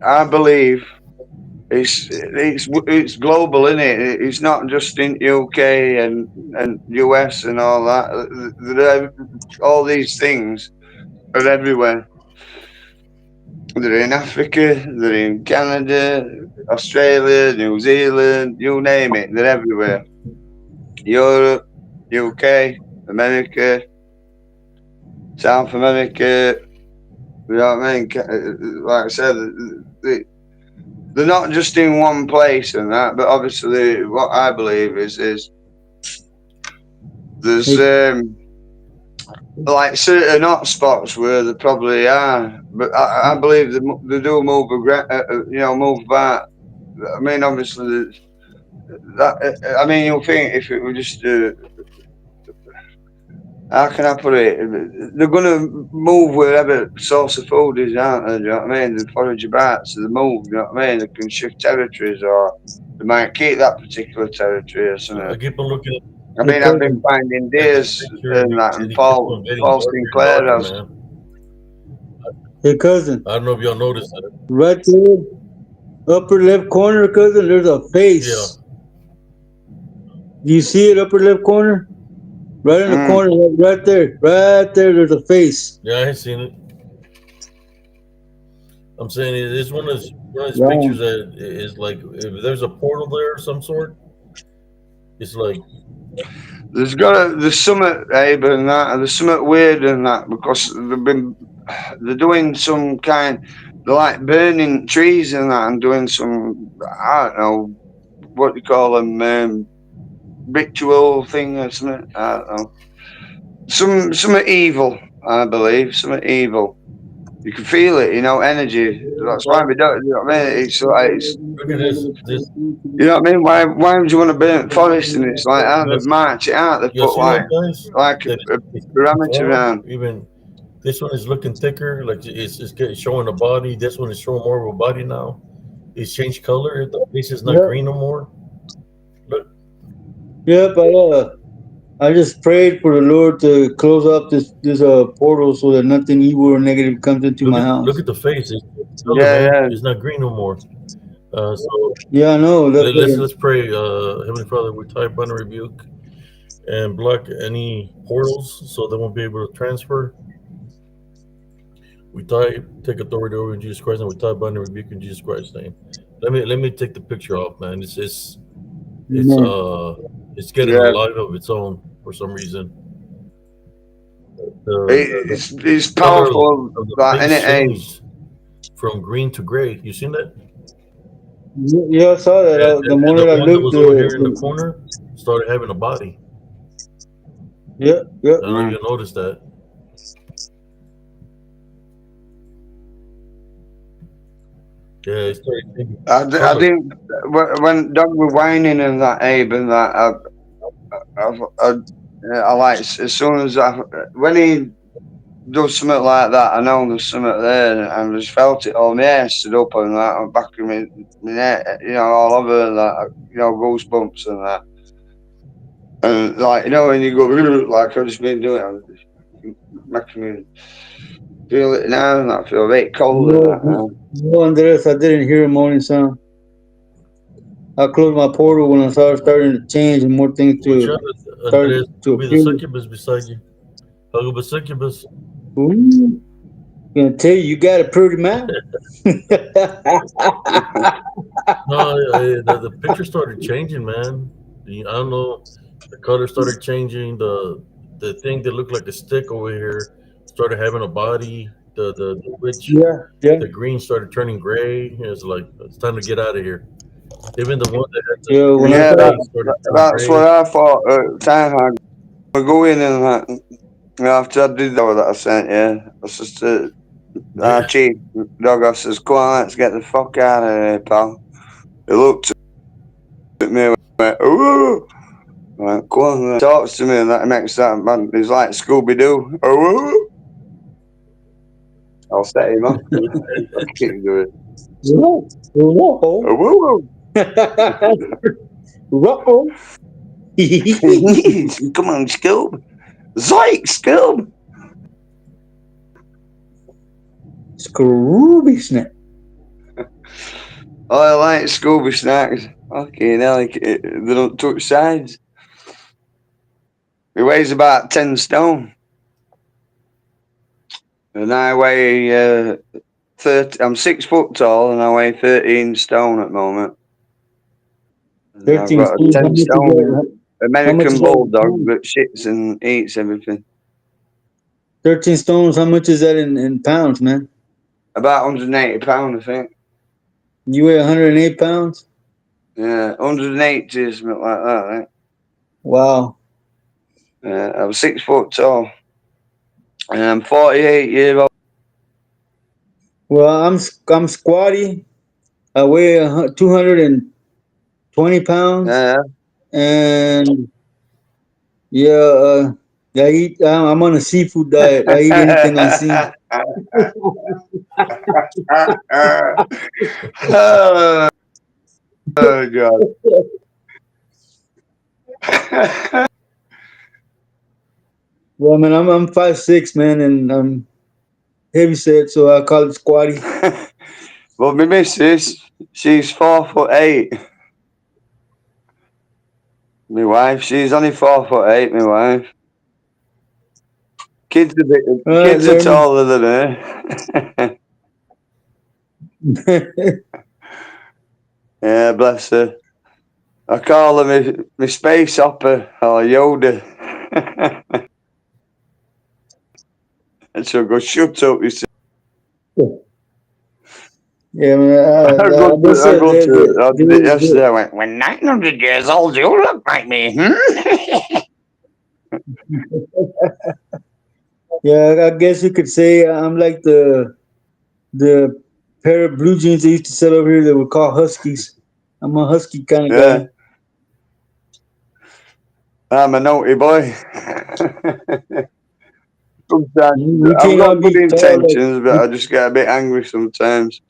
I believe it's global, isn't it? It's not just in UK and US and all that. All these things are everywhere. They're in Africa, they're in Canada, Australia, New Zealand, you name it, they're everywhere. Europe, UK, America, South America, you know what I mean? Like I said, they're not just in one place and that, but obviously what I believe is there's Hey, like certain hot spots where they probably are, but I believe they do move, move about. I mean, obviously, I mean, you'll think if it were just, how can I put it? They're going to move wherever source of food is, aren't they? Do you know what I mean? They forage about, so they move. You know what I mean? They can shift territories, or they might keep that particular territory or something. I keep on looking I hey, mean, I've been cousin. finding at this deers picture, and that, and and it keeps on getting Paul darker and Sinclair darker, has. man. Hey, cousin. I don't know if y'all noticed that. Right there, upper left corner, cousin, there's a Yeah, face. Do you see it, upper left corner? Right in the Mm. corner, right there. Right there, there's a face. yeah, I ain't seen it. I'm saying it's one of those pictures Wow. that is like if there's a portal there of some sort. It's like There's something, Abe, and that, and there's something weird in that because they're doing some kind, they're like burning trees and that, and doing some, I don't know, what do you call them, ritual thing or something. I don't know. Something evil, I believe, something evil. You can feel it, energy. That's why we don't. You know what I mean? It's like Look at this. This you know what I mean. Why would you want to burn forest? And it's like how they march it out. They you put see that, guys? like That a it's parameter deformed. around. Even this one is looking thicker. Like it's showing the body. This one is showing more of a body now. It's changed color. The face is not Yep. green no more. Look, Yep. I just prayed for the Lord to close up this portal so that nothing evil or negative comes into my look house. at the face. It's color, Yeah, man. yeah. It's not green no more. So Yeah, I know. That's let's pray. Heavenly Father, we type on a rebuke and block any portals so they won't be able to transfer. We take authority over in Jesus Christ, and we type on the rebuke in Jesus Christ's name. Let me take the picture off, man. It's amen. it's getting a Yeah. life of its own for some reason. The It's color powerful, of the like face anything. changed from green to gray. You seen that? Yeah, I saw that. The And more the that I one that looked, was over here in the corner started having a body. yeah, yeah. I don't know if you noticed that. Yeah, it started changing I color. think when dog were whining and that, Abe, and that, I like as soon as when he does something like that, I know there's something there, and I just felt it all my hair stood up and that, on the back of my neck, all over and that, goosebumps and that. And like, when you go, like I've just been doing, I'm just making me feel it now, and I feel a bit cold and that No, now. no, Andres, I didn't hear a moaning sound. I closed my portal when I started starting to change and more things Watch to out, start Andres. to Could be the appear. succubus beside you. Hugable succubus. Ooh, gonna tell you, you got a pretty mouth. No, the picture started changing, man. I don't know. The color started changing. The thing that looked like a stick over here started having a body. The witch, Yeah, yeah, the green started turning gray. It's like it's time to get out of here. Even the one that had yeah. the When I green Yeah, started, face started turning that's what gray. I thought at the time. I go in and that. After I did that I sent you, I says to Yeah, Chief Dog, I says, "Come on, let's get the fuck out of here, pal." He looked at me and went, "Oh." Right, go on, talks to me, and that makes that man. He's like Scooby Doo. Oh, I'll set him off. I keep doing. whoa, whoa, Oh, whoa. come on, Scoob. Zoik, Scoob. Scrooby snap. Oh, I like Scooby snacks. Okay, now they don't touch sides. He weighs about 10 stone. And I weigh 30. I'm 6 foot tall and I weigh 13 stone at the moment. And I've 13 got a spoons. 10 stone How much American is that in bulldog pounds? that shits and eats everything. 13 stones. How much is that in pounds, man? About 180 pounds, I think. You weigh 108 pounds? Yeah, 180 or something like that, right? Wow. I'm 6 foot tall. And I'm 48 years old. Well, I'm squatty. I weigh 220 pounds, Yeah. and yeah, I eat. I'm on a seafood diet. I eat anything I see. Oh, God. Well, man, I'm 5'6", man, and I'm heavy set, so I call it squatty. Well, my missus, she's 4'8". My wife, she's only 4'8". My wife. Kids are Learning. taller than her. Yeah, bless her. I call her my space hopper or Yoda. And she'll go, "Shut up, you." Yeah, man. They said I did it yesterday. I went, "When 900 years old, you look like me." yeah, I guess you could say I'm like the the pair of blue jeans they used to sell over here that were called Huskies. I'm a Husky kind of Yeah, guy. I'm a naughty boy. Sometimes We I've can't all got good be tall like intentions, but I just get a bit angry sometimes.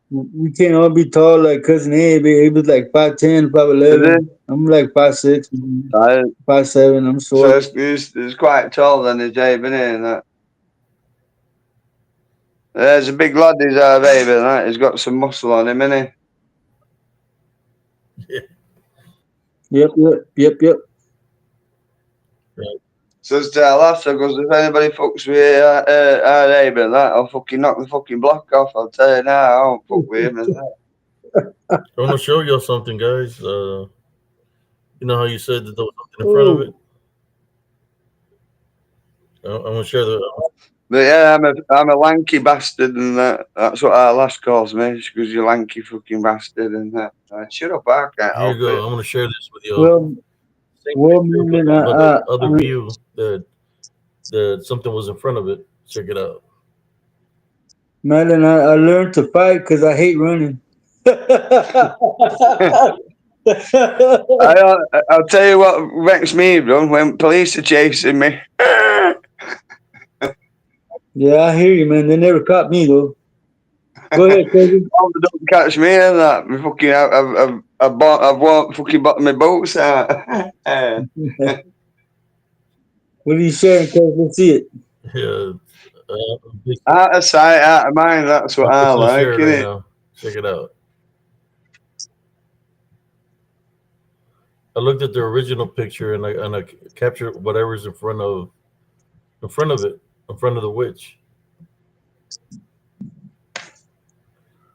we can't all be tall like cousin Abe. Abe was like 5'10", Is it? 5'11". I'm like 5'6", Right. 5'7". I'm So short. it's quite tall then, is Abe, isn't it? And that. There's a big lad, he's our Abe, and that. He's got some muscle on him, isn't Yeah. Yep. Right. Says to our lass, I goes, if anybody fucks with our Abe and that, I'll fucking knock the fucking block off. I'll tell you now, I won't fuck with him and that. I want to show y'all something, guys. You know how you said that there was something in front of Oh, it? I'm going to share the. But yeah, I'm a lanky bastard, and that's what our lass calls me. She goes, you lanky fucking bastard, and that. Shut up, I can't Here you help go. it. I'm going to share this with y'all. well, Same well, picture, man, but the other view that something was in front of it. Check it out. Madeline, I learned to fight because I hate running. I'll tell you what makes me run when police are chasing me. Yeah, I hear you, man. They never caught me though. Go ahead, cousin. Oh, they don't catch me in that. Me fucking, I've walked fucking bottom my boots out. What are you sharing, cousin? Let's see it. Yeah. This, Out of sight, out of mind. That's what I'm I fixing to like, share it right innit? now. Check it out. I looked at the original picture and I captured whatever's in front of it, in front of the witch.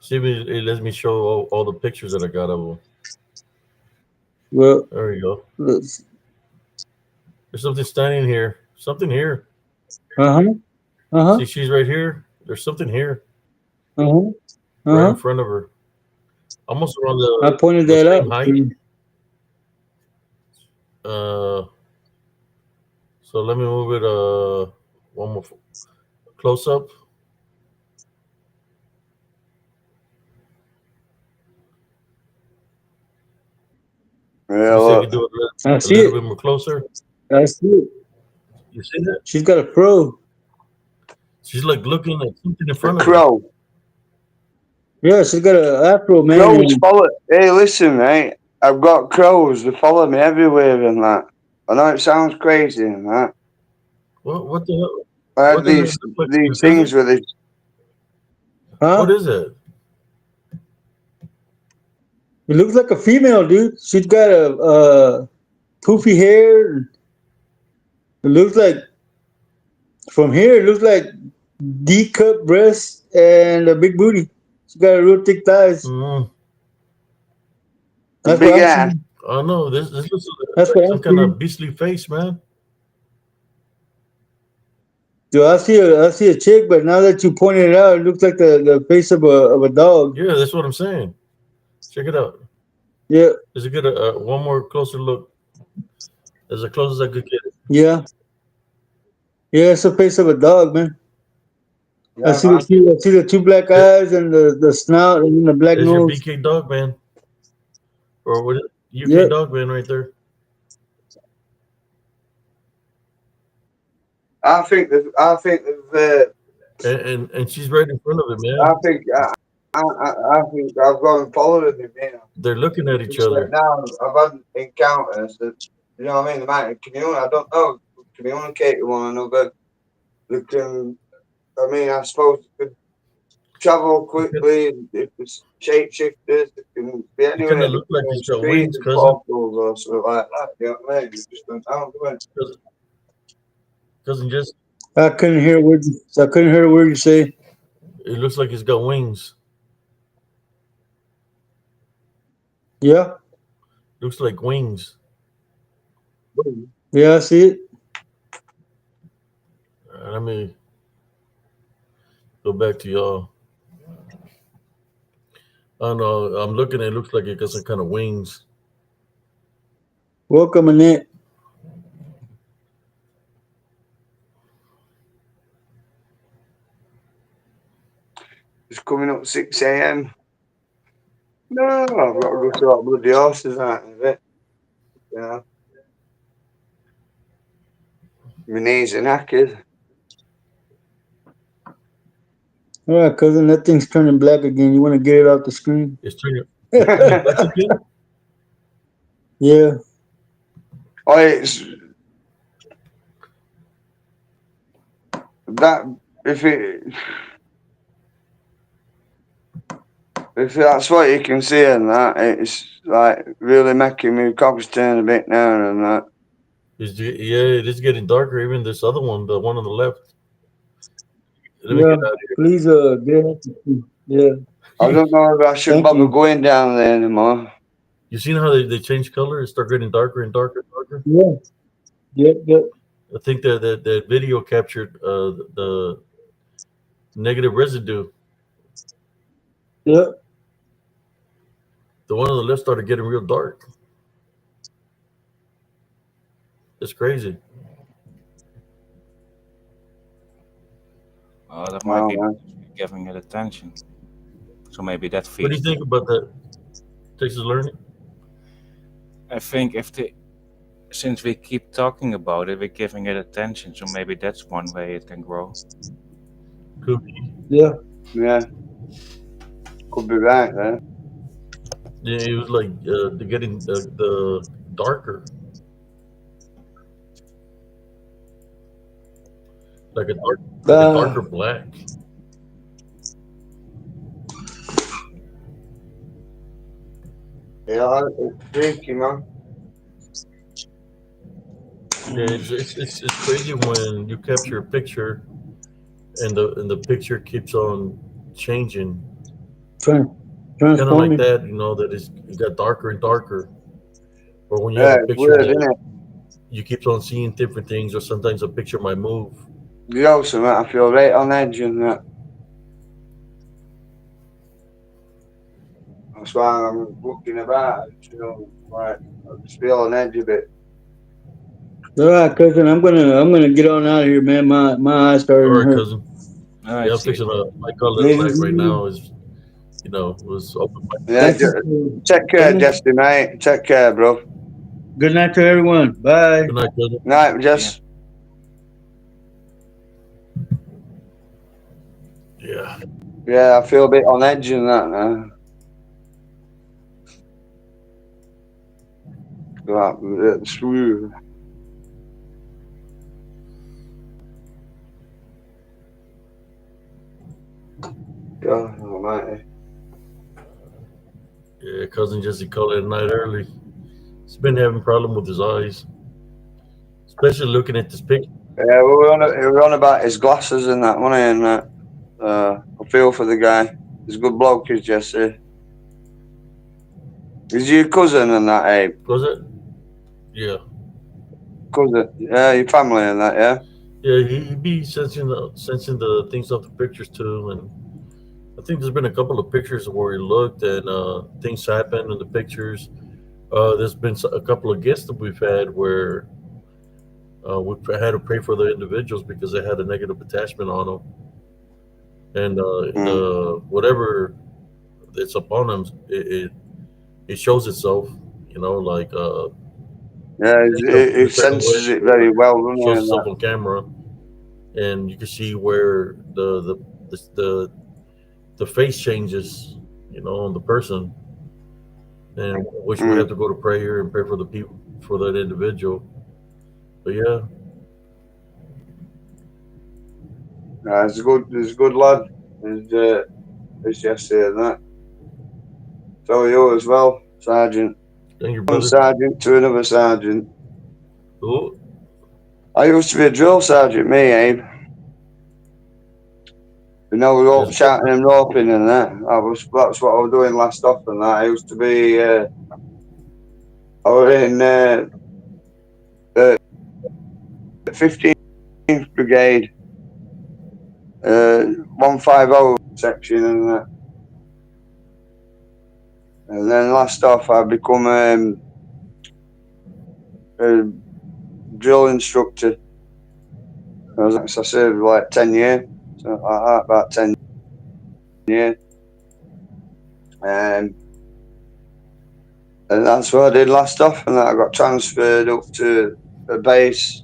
See, it lets me show all the pictures that I got of them. Well, There you go. let's. There's something standing here. Something here. Uh huh. Uh huh. See, she's right here. There's something here, Uh huh. Uh right in huh. front of her, almost around I pointed the that same out. height. Uh, so let me move it. One more close up. Let Yeah, me see if I can look. do it I a see little it. bit more closer. I see it. You see that? She's got a pro. She's like looking at something in A front of her. crow. Yeah, she's got a afro, man. Crows And follow. Hey, listen, mate. I've got crows. They follow me everywhere and that. I know it sounds crazy and that. What the hell? I What had the hell does it look like to you, these things cousin? with this. What huh? is it? It looks like a female, dude. She's got a poofy hair. It looks like from here. It looks like D cup breasts and a big booty. She got a real thick thighs. Mm, A That's big what I ass. see. I don't know. This looks That's like what I some kind see. of beastly face, man. Dude, I see a chick, but now that you pointed it out, it looks like the face of a dog. Yeah, that's what I'm saying. Check it out. Yeah, Is it good? One more closer look, as close as I could get. yeah, yeah. It's the face of a dog, man. I Yeah, see man. I see the two black There- eyes and the snout and the black There's your nose. BK dog man, or what? UK Yep. dog man right there. I think that And she's right in front of it, I man. think I think I've gone following him here. They're looking at each Just like other. now, I've had encounters that you know what I mean. They might communicate. I don't know. Communicate with one another. They can. I mean, I suppose they could travel quickly. If it's shapeshifters, they can be He kind anywhere. of They look can like go on he's got screens wings, and cousin. portals or something like that. You know what I mean? You just don't know, do it? Cousin, cousin just I couldn't hear a word you say. it looks like he's got wings. Yeah, Looks like wings. yeah, I see it. Let me go back to y'all. I don't know. I'm looking. It looks like it got some kind of wings. Welcome, Annette. coming up 6 a.m. No, I've got to go to that bloody horses, aren't I? A bit, you know. My knees are knackered. All right, cousin, that thing's turning black again. You want to get it off the screen? it's turning black again. Yeah. Oh, it's that if that's what you can see in that, it's like really making me cogs turn a bit now and that. Yeah, it is getting darker. Even this other one, the one on the left. Let me Yeah. get out of Please, get it off the screen. Yeah. I here. don't know if I should Thank bother you. going down there anymore. You seen how they change color? It start getting darker and darker and darker. Yeah. Yep. Yep. I think that video captured the negative residue. Yep. The one on the left started getting real dark. It's crazy. That might Wow, be man. giving it attention. So maybe that What do you feeds. think about that? Texas Learning? I think if the since we keep talking about it, we're giving it attention. So maybe that's one way it can grow. Could be. Yeah. Yeah, could be right there. Yeah, it was like the getting the darker, like a Uh, darker black. Yeah, it's freaky, man. Yeah, it's crazy when you capture a picture and the picture keeps on changing, tran- kind of like transforming. that. That it got darker and darker. Or when you have Yeah, a it's picture weird, that isn't it? you keep on seeing different things, or sometimes a picture might move. You know something, I feel right on edge and that. That's why I'm looking about, like, I just feel on edge a bit. All right, cousin. I'm gonna get on out of here, man. My eyes All starting to right, hurt. cousin. I Yeah, I'm see. fixing my color Ladies and light right gentlemen, now is was open. Yeah, thank you for take care, coming. Dusty, mate. Take care, bro. Good night to everyone. Bye. Good night, cousin. Night, Yeah. just, Yeah. yeah, I feel a bit on edge and that now. It's weird. God almighty. Yeah, cousin Jesse called it a night early. He's been having problem with his eyes, especially looking at this picture. Yeah, we were on about his glasses and that, wasn't he? And that. I feel for the guy. He's a good bloke, is Jesse. Is your cousin and that, Abe? Was it? Yeah. Cousin. Yeah, your family and that, yeah? Yeah, he be sensing the things off the pictures too, and I think there's been a couple of pictures where he looked and things happened in the pictures. There's been a couple of guests that we've had where we've had to pray for the individuals because they had a negative attachment on them, and Mm. the whatever it's upon them, it shows itself. Like Yeah, things he in a certain way, senses it or very well, doesn't he? shows And itself that. on camera, and you can see where the face changes, on the person, and which we have Mm. to go to prayer and pray for the people for that individual. But yeah, He's a good lad. He's Jesse and that. So you as well, Sergeant. thank you, One brother. sergeant to another sergeant. Oh, I used to be a drill sergeant, me, Abe. We were all it's good. shouting and roping and that. That's what I was doing last off and that. I used to be I was in uh, 15th Brigade, 150 section and that. And then last off I become a drill instructor. I served like 10 years. So about 10 year. Um, and that's what I did last off, and I got transferred up to a base.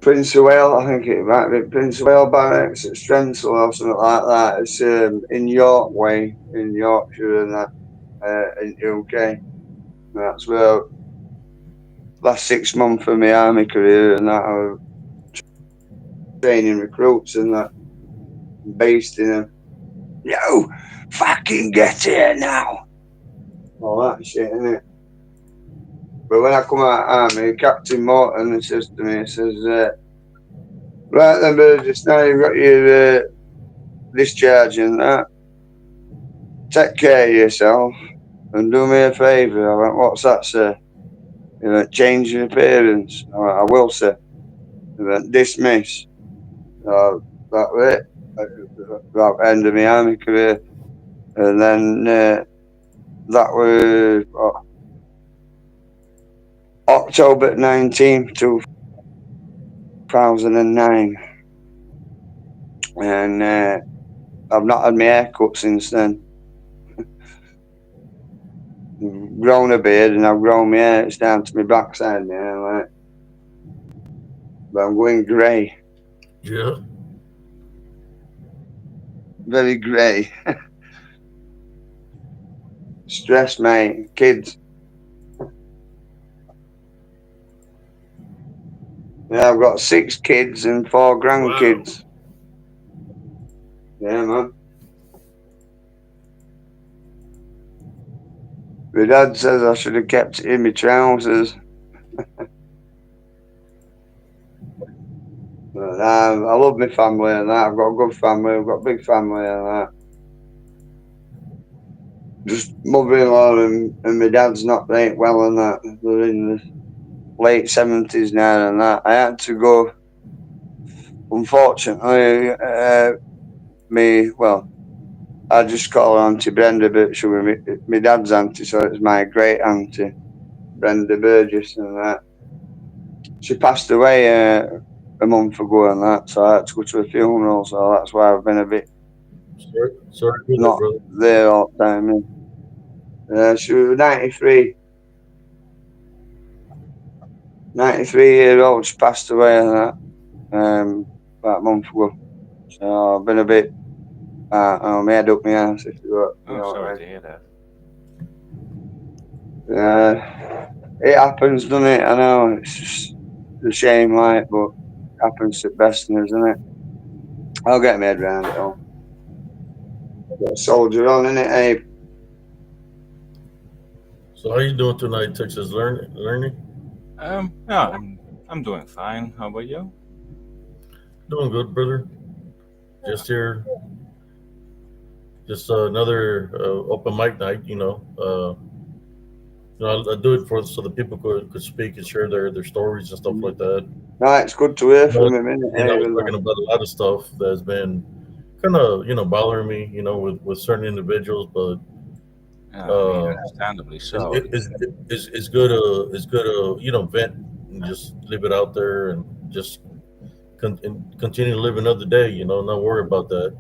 Prince of Wales, I think it might be Prince of Wales Barracks at Strensall or something like that. It's in York Way, in Yorkshire, and that in UK. That's where last 6 months of my army career, and that I was training recruits and that, based in a yo, fucking get here now, all that shit, innit? But when I come out of army, Captain Morton, he says to me, he says, right then, Burgess, now you've got your discharge and that. Take care of yourself and do me a favour. I went, what's that, sir? He went, change your appearance. I went, I will, sir. He went, dismiss. That was it. That end of my army career. And then that was October 19th, 2009. And I've not had my hair cut since then. I've grown a beard and I've grown my hair. It's down to my backside now, like. But I'm going grey. Yeah. Very grey. Stress, mate. Kids. Yeah, I've got 6 kids and 4 grandkids. Wow. Yeah, man. My dad says I should have kept it in my trousers. But, I love my family and that. I've got a good family. I've got a big family and that. Just mother-in-law and my dad's not right well and that. They're in the late 70s now and that. I had to go, unfortunately, I just call her Auntie Brenda, but she was my dad's auntie, so it's my great auntie, Brenda Burgess and that. She passed away a month ago and that, so I had to go to a funeral, so that's why I've been a bit Sorry to hear that, not brother. there all the time. She was 93. 93-year-old, she passed away and that about a month ago. So I've been a bit my head up my ass, if you know what I sorry mean. to hear that. It happens, doesn't it? I know, it's just a shame, like, but it happens to the best of us, isn't it? I'll get my head round it all. Got a soldier on, innit, Abe? So how you doing tonight, Texas? Learning? Yeah, I'm doing fine. How about you? Doing good, brother. Just here. Just another open mic night, I do it so the people could speak and share their stories and stuff like that. No, it's good to hear But, from him, innit, I Abe? was talking about a lot of stuff that's been kind of, bothering me, with certain individuals. But Yeah, I mean, uh, understandably it's, so. it, it's, it's good vent and just leave it out there and just and continue to live another day. Not worry about that.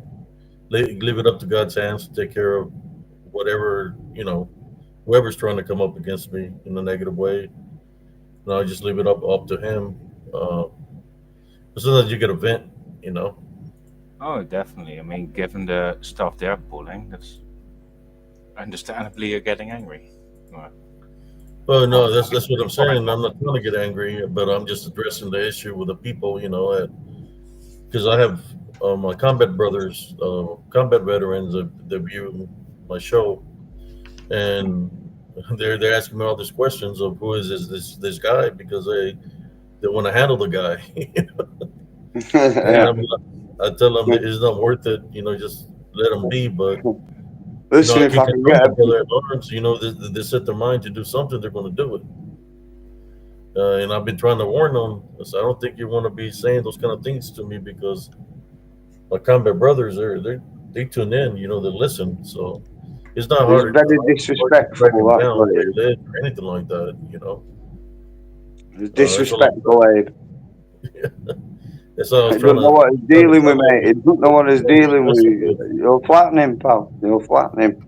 Leave it up to God's hands to take care of whatever whoever's trying to come up against me in a negative way. I just leave it up to Him. But sometimes you get a vent, you know. Oh, definitely. I mean, given the stuff they're pulling, that's understandably you're getting angry. Well, Well, no, or, that's what I'm saying. I'm not trying to get angry, but I'm just addressing the issue with the people, because I have my combat brothers, combat veterans that view my show, and they're asking me all these questions of who is this guy, because they want to handle the guy. And Yeah. I tell them that it's not worth it, just let them be. But Listen, I if can I can control get my brother at arms. They set their mind to do something, they're going to do it. And I've been trying to warn them. So I don't think you want to be saying those kind of things to me, because my combat brothers, they tune in, they listen. So it's not it's hard, very hard to break disrespectful, them that's what down, it break is. legs or anything like that. It's That's all I'm disrespectful, Abe. saying. That's what I was He don't know what he's trying to dealing with, tell mate. him. He don't know what he's What he's dealing messing with. with. You'll flatten him, pal. You'll flatten him.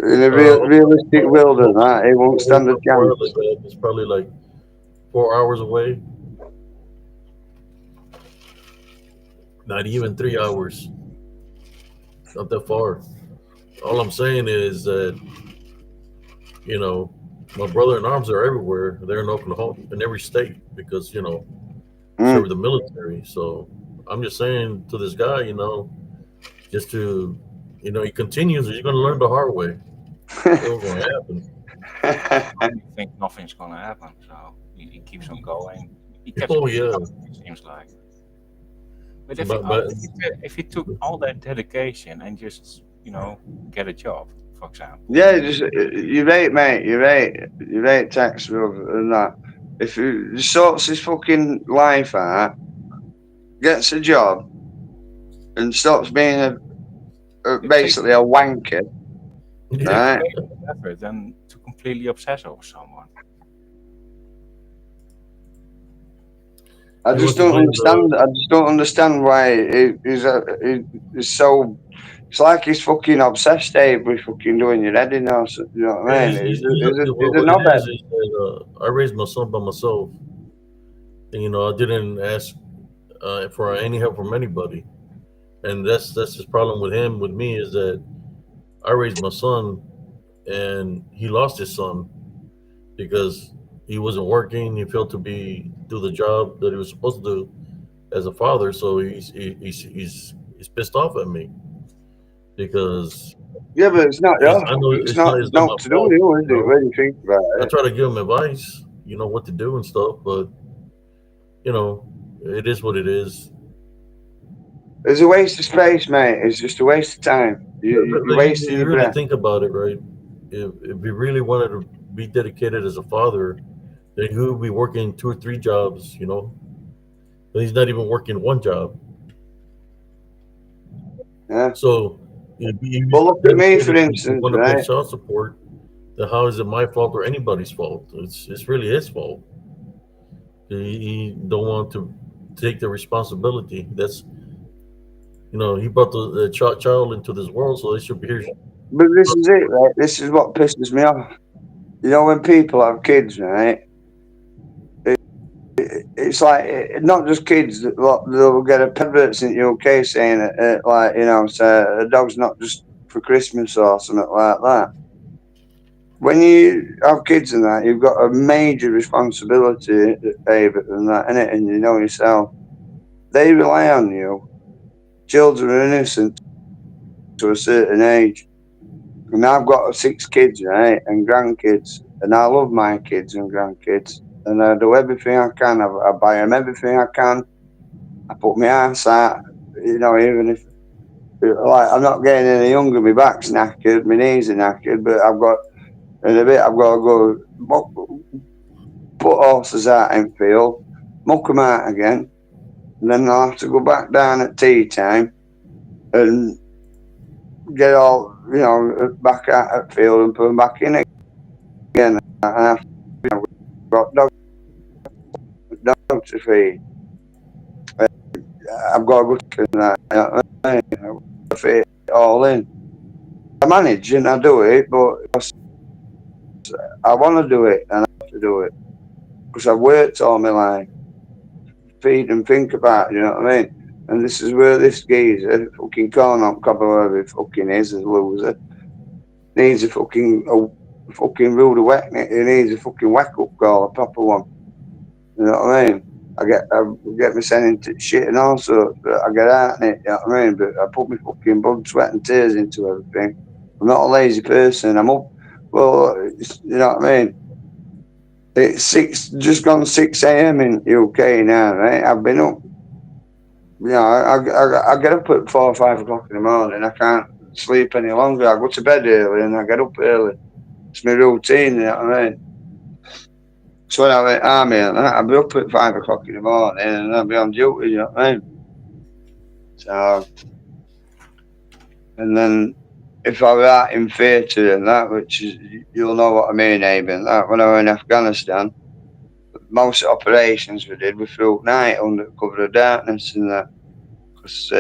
In a realistic world and that, he won't stand a Where I chance. live at, it's probably like 4 hours away. Not even 3 hours. Not that far. All I'm saying is that you know my brother in arms are everywhere. They're in Oklahoma, in every state, because Mm. serve the military. So I'm just saying to this guy, just to, he continues. He's going to learn the hard way. It was going to happen. You think nothing's gonna happen, so he keeps on going. He keeps Oh giving yeah, up, it seems like. But but if he took all that dedication and just get a job, for example. Yeah, just you're right, mate. You're right. You're right, tax and that. If he sorts his fucking life out, gets a job, and stops being It takes basically a wanker, it yeah. takes right? way more effort than to completely obsess over someone. I He just wants to don't blame understand. the. I just don't understand why he's so. It's like he's fucking obsessed, Dave, with fucking doing your head in or something. You know what I mean? He's a What it knobhead. is that I raised my son by myself. And, I didn't ask for any help from anybody. And that's his problem with him. With me is that I raised my son, and he lost his son because he wasn't working. He failed to do the job that he was supposed to do as a father. So he's pissed off at me because Yeah, but it's not your. I know It's not it's not my not to do with fault. you, is it? When you think about I it, try to give him advice, what to do and stuff, but you know, it is what it is. it's a waste of space, mate. It's just a waste of time. You're wasting You your really breath. think about it, right? If he really wanted to be dedicated as a father, then he would be working two or three jobs. But he's not even working one job. Yeah. So if he Well, was look at me, for dedicated to instance, want to pay right? child support, then how is it my fault or anybody's fault? It's really his fault. He don't want to take the responsibility. He brought the child into this world, so they should be here. But this is it, right? This is what pisses me off. You know, when people have kids, right? It's like not just kids. They'll get a perverts in the UK saying like so a dog's not just for Christmas or something like that. When you have kids and that, you've got a major responsibility, Abe, and that, innit? And you know yourself. They rely on you. Children are innocent to a certain age. And I've got 6 kids, right? And grandkids. And I love my kids and grandkids. And I do everything I can. I buy them everything I can. I put my ass out, even if, like, I'm not getting any younger. My back's knackered, my knees are knackered, but in a bit, I've got to put horses out in field, muck them out again, and then I'll have to go back down at tea time and get all, back out at field and put them back in again. And I have got dogs to feed. I've got to go to that. I've got to fit it all in. I manage and I do it, but I want to do it and I have to do it because I've worked all my life, feed and think about, you know what I mean? And this is where this geezer, fucking corn on cob, whoever he fucking is, a loser, needs a fucking rude awakening. He needs a fucking wake up call, a proper one. You know what I mean? I get me sent into shit and all sorts, but I get out in it, you know what I mean? But I put my fucking blood, sweat and tears into everything. I'm not a lazy person. I'm up, well, you know what I mean? It's just gone 6 a.m. in UK now, right? I've been up, I get up at 4 or 5 o'clock in the morning. I can't sleep any longer. I go to bed early and I get up early. It's my routine, you know what I mean? So when I went army and that, I'd be up at 5 o'clock in the morning and I'd be on duty, you know what I mean? So, and then if I were out in theatre and that, which is, you'll know what I mean, Abe, and that, when I were in Afghanistan, most operations we did were through night under cover of darkness and that. Because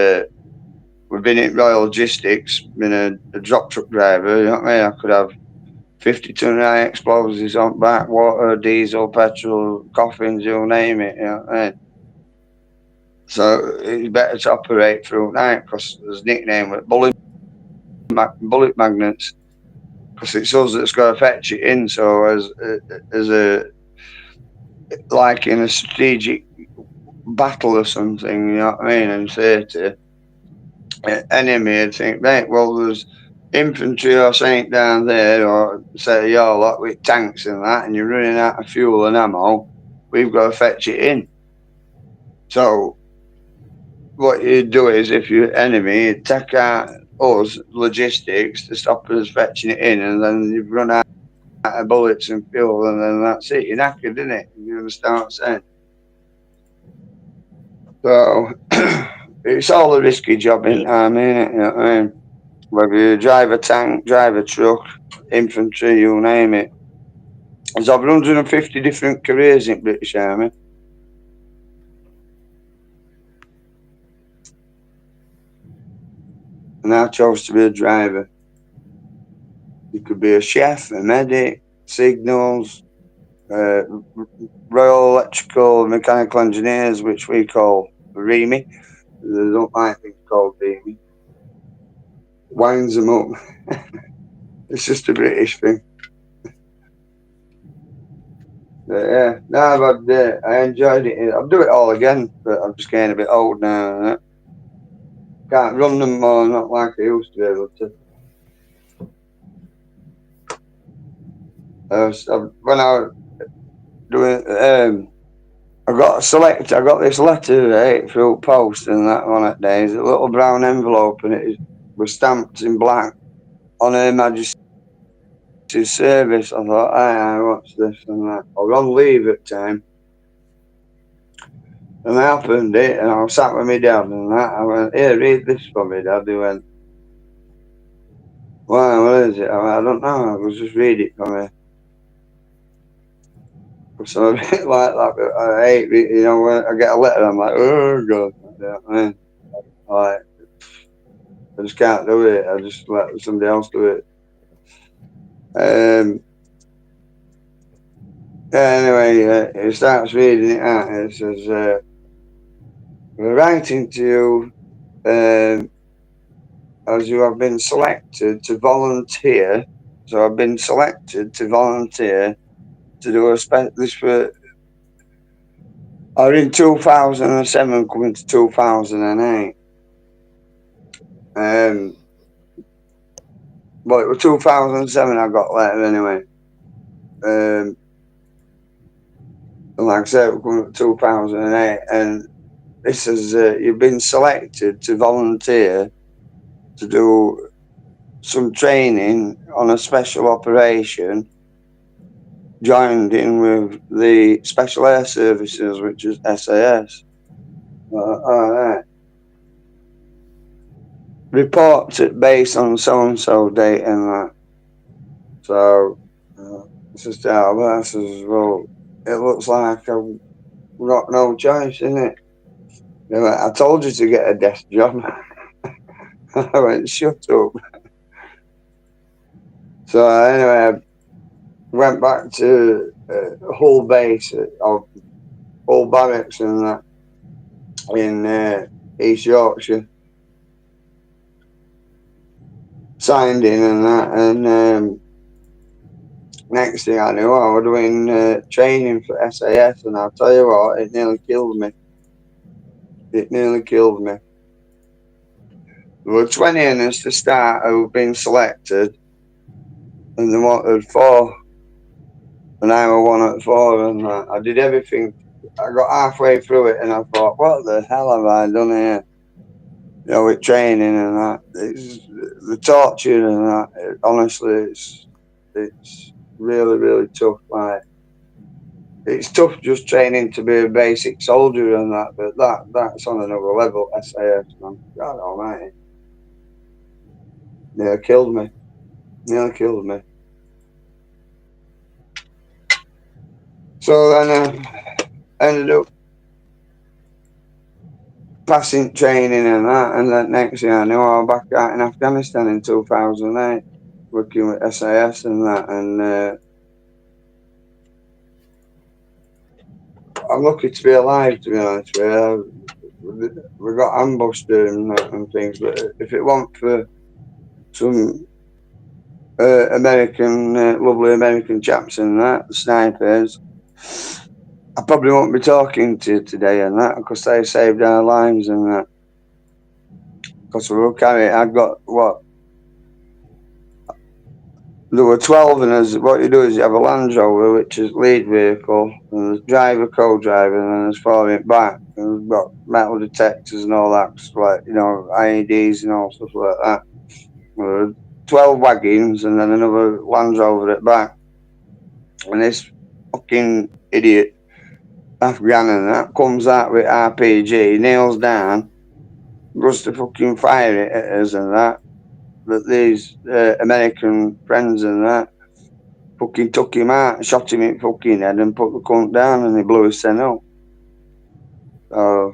we've been in Royal Logistics, been a drop truck driver, you know what I mean? I could have 50-ton high explosives on back, water, diesel, petrol, coffins, you name it, you know what I mean? So it's better to operate through night because there's a nickname with bullet magnets because it's us that's got to fetch it in. So as a like in a strategic battle or something, you know what I mean, in theatre, enemy would think, right, well, there's infantry or something down there, or say you're lot with tanks and that, and you're running out of fuel and ammo, we've got to fetch it in. So what you do is, if your enemy, you take out us logistics to stop us fetching it in, and then you've run out of bullets and fuel, and then that's it. You're knackered, isn't it? You understand what I'm saying? So it's all a risky job in time, innit? You know what I mean? Whether you drive a tank, drive a truck, infantry, you name it. There's over 150 different careers in British Army. And I chose to be a driver. You could be a chef, a medic, signals, Royal Electrical Mechanical Engineers, which we call REME. They don't like things called REME. Winds them up. It's just a British thing. But yeah, no, but I enjoyed it. I'll do it all again, but I'm just getting a bit old now. Can't run them more, not like I used to be able to. When I was doing, I got selected. I got this letter, right, through post and that one at days. A little brown envelope, and it was stamped in black on Her Majesty's service. I thought, aye, what's this and that? I was on leave at the time, and I opened it, and I was sat with my dad and that. I went, here, read this for me, Dad. He went, why, what is it? I went, I don't know. I was just read it for me. So a bit like that. I hate, you know, when I get a letter, I'm like, oh god, you know what I mean? Like, I just can't do it. I just let somebody else do it. Anyway, it starts reading it out. It says, we're writing to you as you have been selected to volunteer. So I've been selected to volunteer to do this for. Or in 2007, coming to 2008. Well, it was 2007 I got letter anyway. And like I said, we're coming to 2008, and this is you've been selected to volunteer to do some training on a special operation, joined in with the Special Air Services, which is SAS. All right. Report it based on so-and-so date and that. So, it's just out of that. Says, well, it looks like I've got no choice, innit? They went, I told you to get a desk job. I went, shut up. So anyway, I went back to Hull base of Hull Barracks and that in East Yorkshire. Signed in and that, and next thing I knew, I was doing training for SAS, and I'll tell you what, it nearly killed me. It nearly killed me. There were 20 in us to start who've been selected, and they wanted 4, and I was one at 4, and I did everything. I got halfway through it, and I thought, what the hell have I done here? You know, with training and that. It's the torture and that. Honestly, it's really, really tough. Like, it's tough just training to be a basic soldier and that, but that's on another level. SAS, man, God Almighty, nearly killed me. Nearly killed me. So then ended up passing training and that, and then next thing I knew, I was back out in Afghanistan in 2008, working with SAS and that, and I'm lucky to be alive, to be honest with you. We got ambushed and that and things, but if it weren't for some American, lovely American chaps and that, snipers, I probably won't be talking to you today and that, because they saved our lives and that. Because we were carrying, I'd got what? There were 12 in us. What you do is you have a Land Rover, which is lead vehicle, and there's driver, co-driver, and then there's four in back. And we've got metal detectors and all that, like, IEDs and all stuff like that. There were 12 wagons and then another Land Rover at back. And this fucking idiot Afghan and that comes out with RPG, nails down, goes to fucking fire it at us and that. But these American friends and that fucking took him out and shot him in the fucking head and put the cunt down and he blew his son up. So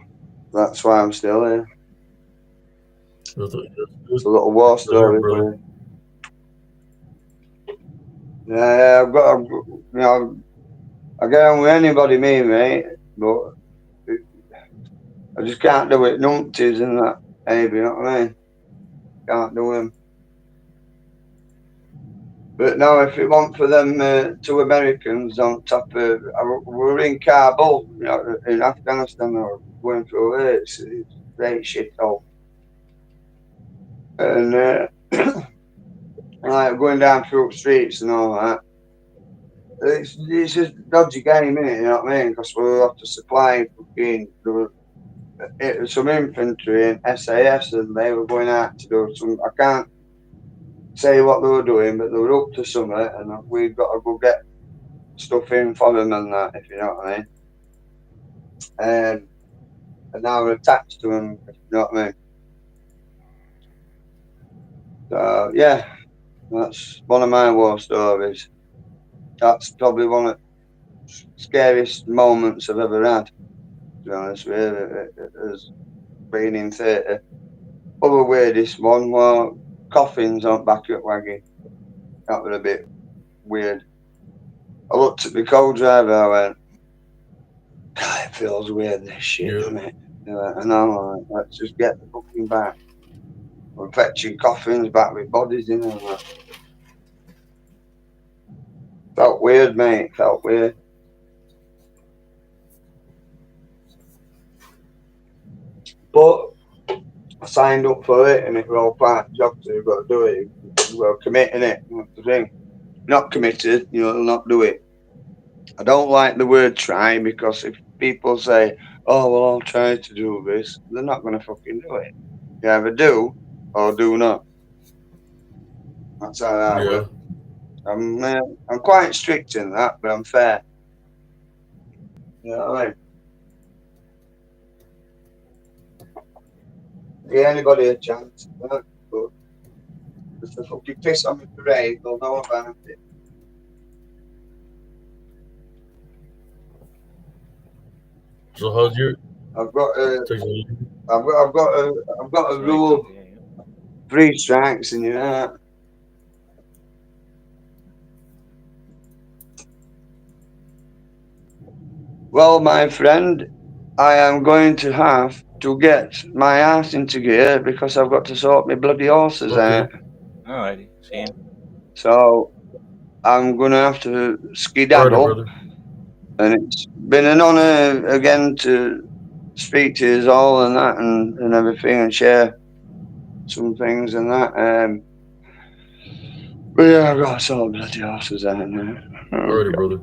that's why I'm still here. That's good. It's a little war Good to hear, story for brother. you. Yeah, I get on with anybody, me, mate, but I just can't do it. Numpties and that, maybe, you know what I mean? Can't do them. But no, if it weren't for them two Americans on top of, we were in Kabul, in Afghanistan, or going through it. It's great shit hole. And like going down through streets and all that. It's just dodgy game, innit? You know what I mean? Because we have to supply fucking some infantry and SAS, and they were going out to do some. I can't say what they were doing, but they were up to something, and we've got to go get stuff in for them and that, if you know what I mean. And now we're attached to them, if you know what I mean. So yeah, that's one of my war stories. That's probably one of the scariest moments I've ever had. To be honest with you, it has been in theatre. Other weirdest one was coffins on back at wagon. That was a bit weird. I looked at the co-driver, I went, God, it feels weird, this shit, Yeah. doesn't it? And I'm like, let's just get the fucking back. We're fetching coffins back with bodies in and that. Felt weird, mate. Felt weird. But I signed up for it and it was all part of the job, so you've got to do it. You were committing it. That's the thing. Not committed, you'll not do it. I don't like the word try, because if people say, oh, well, I'll try to do this, they're not going to fucking do it. You either do or do not. That's how I Yeah. work. I'm quite strict in that, but I'm fair. You know what I mean? Give anybody a chance. But if they fucking piss on the parade, they'll know about it. So how's your I've got a, technology? I've got a Sorry, rule: continue. 3 strikes and you're out. Well, my friend, I am going to have to get my ass into gear because I've got to sort my bloody horses Okay. out. Alrighty, see you. So I'm gonna have to Alrighty, skedaddle, brother. and it's been an honour again to speak to you all and that and everything and share some things and that. But yeah, I've got to sort bloody horses out now. Oh, Alrighty, God. brother.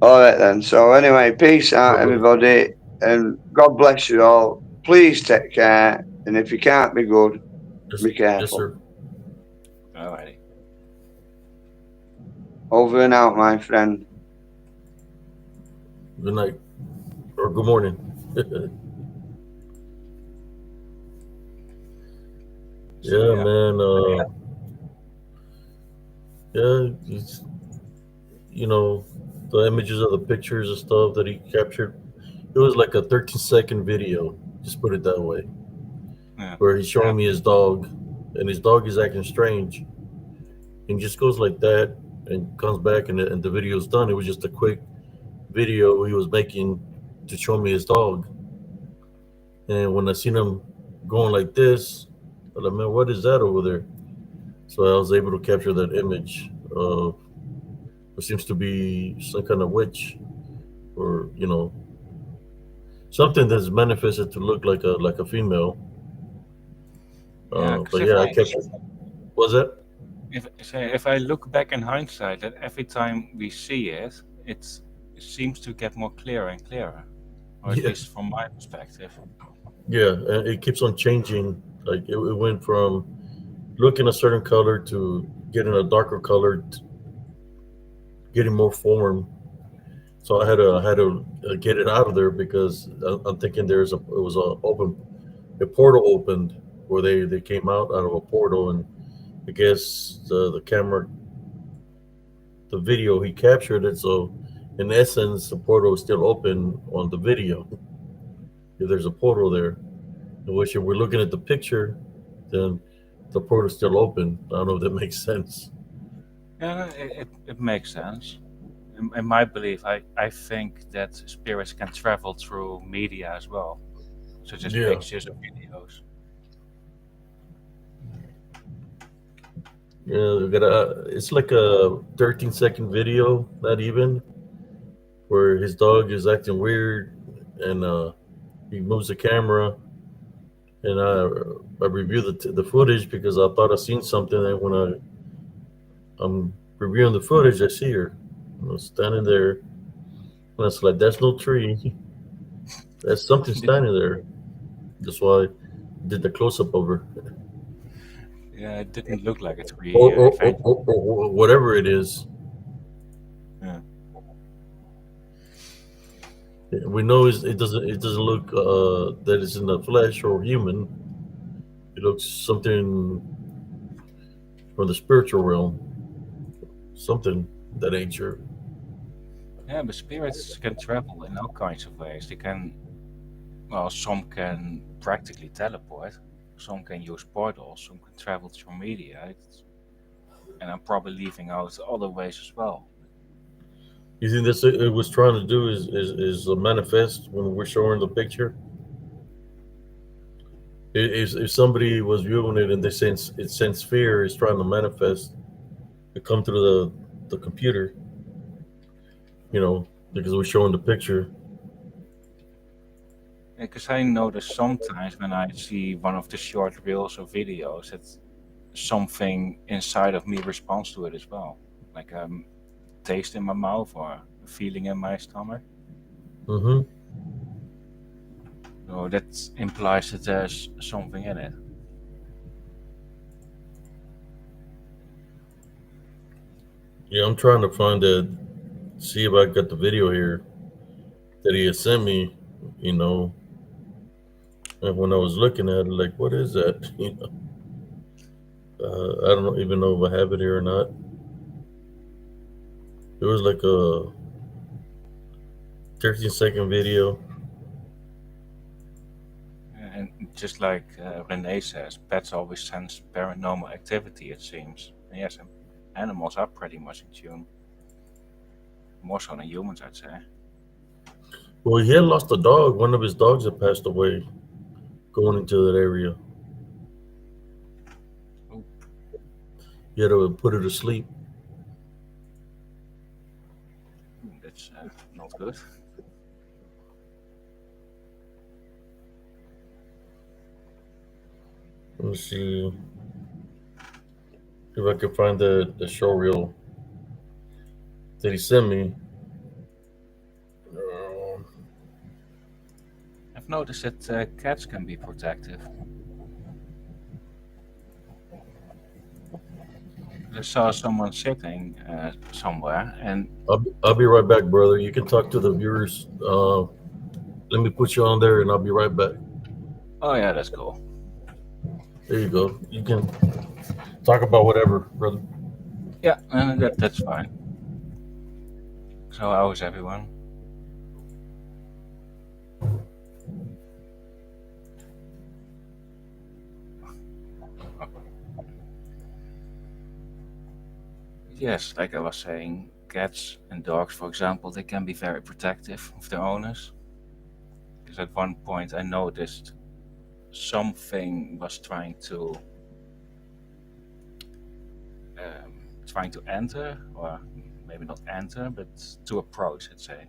All right then. So anyway, peace All out, right, brother. everybody, and God bless you all. Please take care, and if you can't be good, Yes, be yes, careful. sir. Alrighty. Over and out, my friend. Good night or good morning. So Yeah, yeah, man. Yeah, it's, you know, the images of the pictures and stuff that he captured. It was like a 13-second video. Just put it that way, Yeah. where he's showing me his dog, and his dog is acting strange, and just goes like that, and comes back, and the video's done. It was just a quick video he was making to show me his dog. And when I seen him going like this, I like, man, what is that over there? So I was able to capture that image of what seems to be some kind of witch, or something that's manifested to look like a female. Yeah, because But yeah, I kept. Was that? if I look back in hindsight, that every time we see it, it seems to get more clearer and clearer, or at Yeah, least from my perspective. yeah, and it keeps on changing. Like it went from looking a certain color to getting a darker color, getting more form. So I had to get it out of there because I'm thinking it was a portal opened where they came out of a portal, and I guess the camera, the video he captured it, so in essence the portal is still open on the video. If there's a portal there, in which if we're looking at the picture, then the portal is still open. I don't know if that makes sense. Yeah, it makes sense. In my belief, I think that spirits can travel through media as well, such as Yeah, pictures or videos. yeah. It's like a 13-second video, not even, where his dog is acting weird, and he moves the camera, and I reviewed the footage because I thought I seen something, and when I'm reviewing the footage, I see her, standing there, and I was like, "That's no tree. That's something standing there." That's why I did the close up of her, Yeah, it didn't look like a or tree or, or, eventually. or, or whatever it is. Yeah. We know it doesn't look that it's in the flesh or human. It looks something from the spiritual realm, something that ain't nature. Yeah, but spirits can travel in all kinds of ways. They can, well, some can practically teleport, some can use portals, some can travel through media, and I'm probably leaving out other ways as well. You think that's it was trying to do is manifest when we're showing the picture? If somebody was viewing it and they sense fear is trying to manifest to come through the computer, because we're showing the picture. Because I notice sometimes when I see one of the short reels or videos that something inside of me responds to it as well. Like taste in my mouth or a feeling in my stomach. Hmm. So that implies that there's something in it. Yeah, I'm trying to find that. See if I got the video here that he had sent me. You know, and when I was looking at it, like, what is that? I don't even know if I have it here or not. It was like a 13-second video. And just like Renee says, pets always sense paranormal activity, it seems. And yes, animals are pretty much in tune. More so than humans, I'd say. Well, he had lost a dog. One of his dogs had passed away going into that area. Oh, He had to put her to sleep. that's not good. Let me see if I can find the show reel that he sent me. Um, I've noticed that cats can be protective. I saw someone sitting somewhere, and I'll be right back, brother. You can talk to the viewers. Let me put you on there, and I'll be right back. oh yeah, that's cool. There you go. You can talk about whatever, brother. Yeah, that's fine. So how is everyone? Yes, like I was saying, cats and dogs, for example, they can be very protective of their owners. Because at one point I noticed something was trying to enter, or maybe not enter, but to approach, let's say.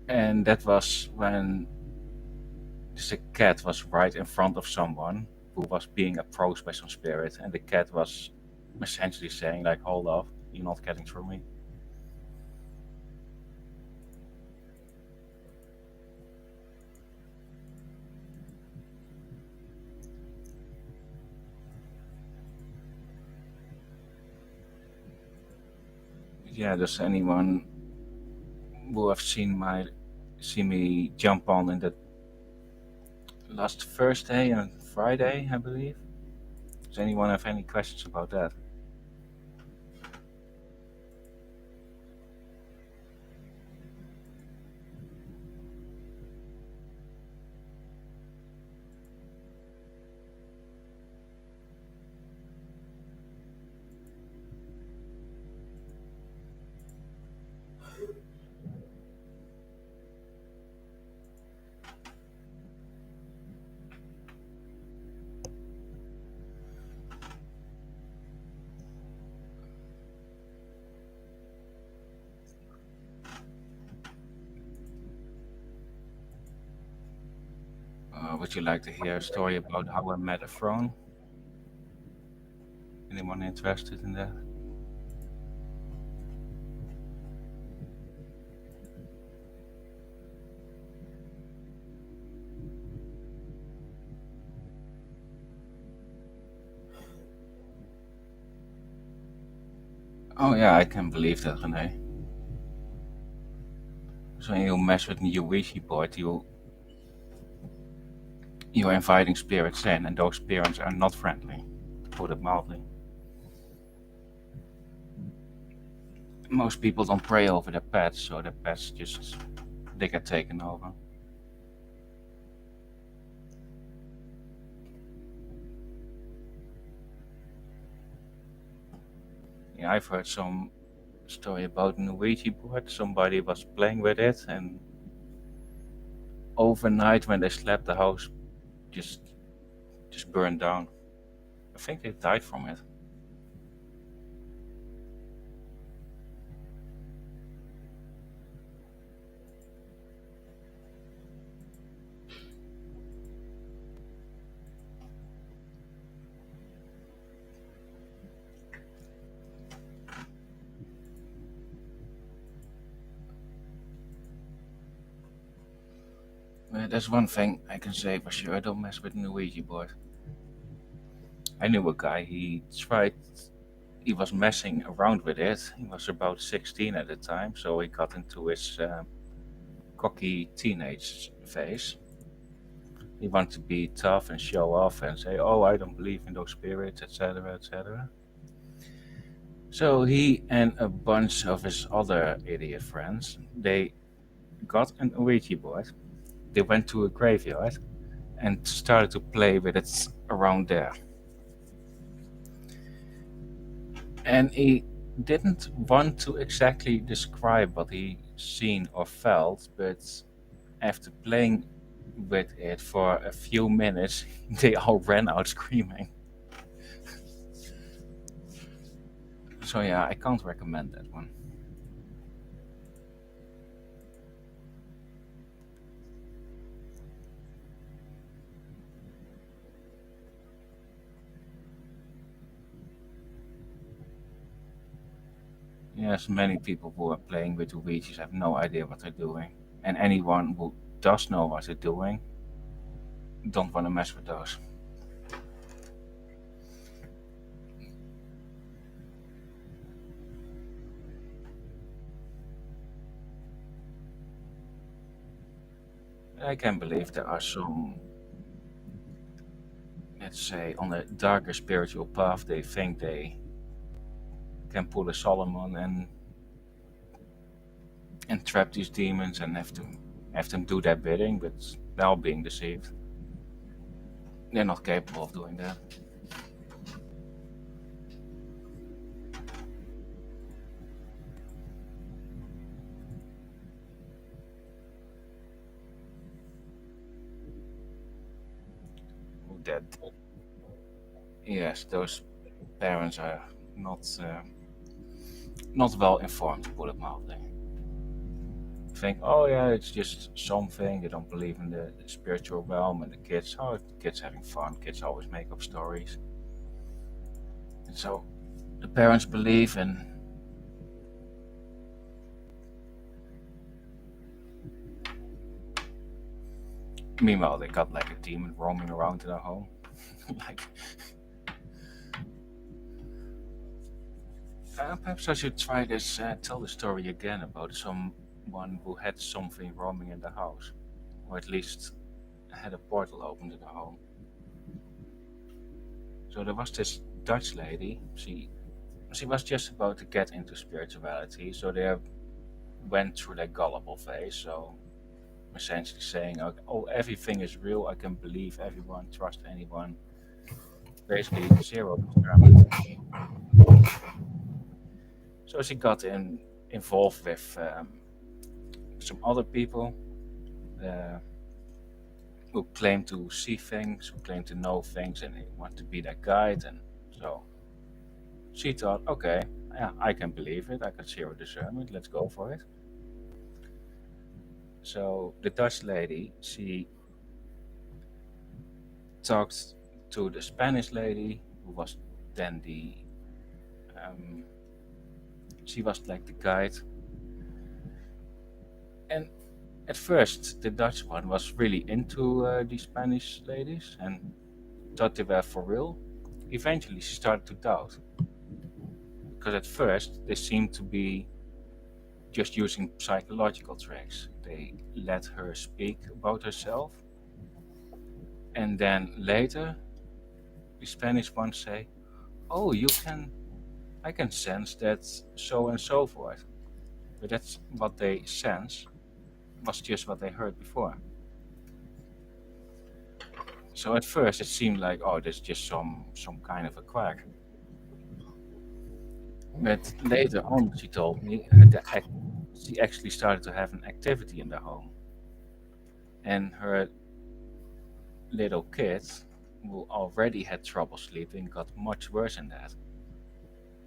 And that was when the cat was right in front of someone who was being approached by some spirit, and the cat was essentially saying like, "Hold off, you're not getting through me." Yeah, does anyone who have seen me jump on in that last Thursday and Friday, I believe? Does anyone have any questions about that? Would you like to hear a story about how I met a throne? Anyone interested in that? Oh yeah, I can believe that, Renee. So when you mess with your Ouija board, you're inviting spirits in, and those spirits are not friendly, to put it mildly. Most people don't pray over their pets, so their pets just they get taken over. Yeah, I've heard some story about an Ouija board. Somebody was playing with it, and overnight when they slept, the house just just burned down. I think they died from it. There's one thing I can say for sure: don't mess with an Ouija board. I knew a guy. He was messing around with it. He was about 16 at the time, so he got into his cocky teenage phase. He wanted to be tough and show off and say, "Oh, I don't believe in those spirits, etc., etc." So he and a bunch of his other idiot friends, they got an Ouija board. They went to a graveyard and started to play with it around there. And he didn't want to exactly describe what he seen or felt, but after playing with it for a few minutes, they all ran out screaming. So yeah, I can't recommend that one. Yes, many people who are playing with the Ouijas have no idea what they're doing, and anyone who does know what they're doing don't want to mess with those. I can believe there are some, let's say, on a darker spiritual path, they think they can pull a Solomon and and trap these demons and have them do their bidding, but they're all being deceived. They're not capable of doing that. That yes, those parents are not well informed, to put it mildly. Think, oh yeah, it's just something. They don't believe in the spiritual realm, and the kids having fun. Kids always make up stories, and so the parents believe, and meanwhile they got like a demon roaming around in their home. Like, perhaps I should try this. Tell the story again about someone who had something roaming in the house, or at least had a portal opened in the home. So there was this Dutch lady. She was just about to get into spirituality, so they went through that gullible phase. So essentially saying, "Oh, everything is real. I can believe everyone, trust anyone." Basically, zero discernment. So she got involved with some other people uh, who claim to see things, who claim to know things, and they want to be their guide. And so she thought, okay, yeah, I can believe it. I got zero discernment. Let's go for it. So the Dutch lady, she talked to the Spanish lady, who was then um, she was like the guide. And at first, the Dutch one was really into the Spanish ladies and thought they were for real. Eventually, she started to doubt, because at first they seemed to be just using psychological tricks. They let her speak about herself, and then later, the Spanish ones say, "Oh, I can sense that so and so forth." But that's what they sense was just what they heard before. So at first it seemed like, oh, there's just some kind of a quack. But later on, she told me she actually started to have an activity in the home, and her little kid, who already had trouble sleeping, got much worse in that.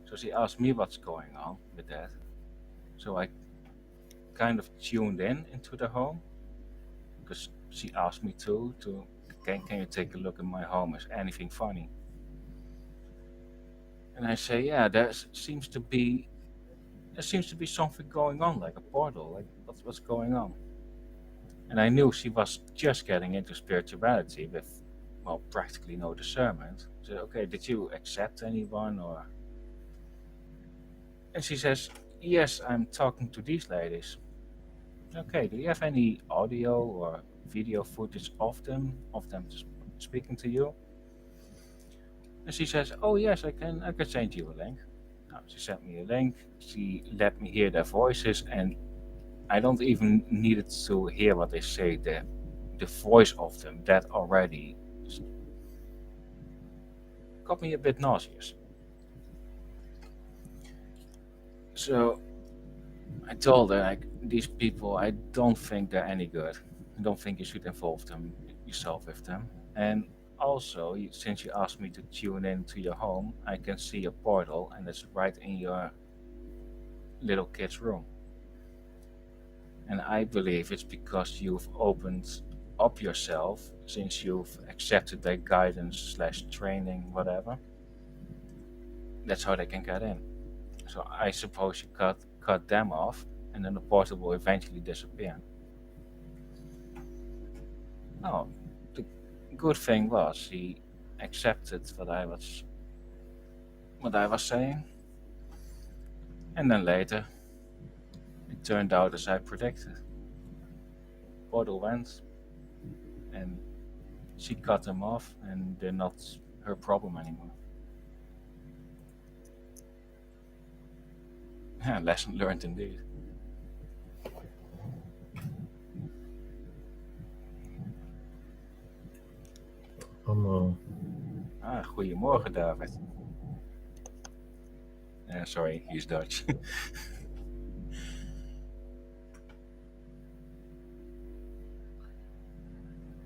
So she asked me what's going on with that. So I kind of tuned in into the home, because she asked me to can you take a look in my home? Is anything funny? And I say, yeah, there seems to be something going on, like a portal. Like what's going on? And I knew she was just getting into spirituality with, well, practically no discernment. I said, okay, did you accept anyone or? And she says, yes, I'm talking to these ladies. Okay, do you have any audio or video footage of them speaking to you? And she says, oh yes, I can send you a link. Now, she sent me a link. She let me hear their voices, and I don't even needed to hear what they say. The voice of them, that already got me a bit nauseous. So I told her, like, these people, I don't think they're any good. I don't think you should involve yourself with them. And also, since you asked me to tune in to your home, I can see a portal, and it's right in your little kid's room. And I believe it's because you've opened up yourself, since you've accepted their guidance slash training, whatever. That's how they can get in. So I suppose you cut them off, and then the portal will eventually disappear. Oh, the good thing was he accepted what I was saying, and then later it turned out as I predicted. Portal went, and she cut them off, and they're not her problem anymore. Yeah, lesson learned indeed. I'm Ah, goedemorgen, David. Sorry, he's Dutch.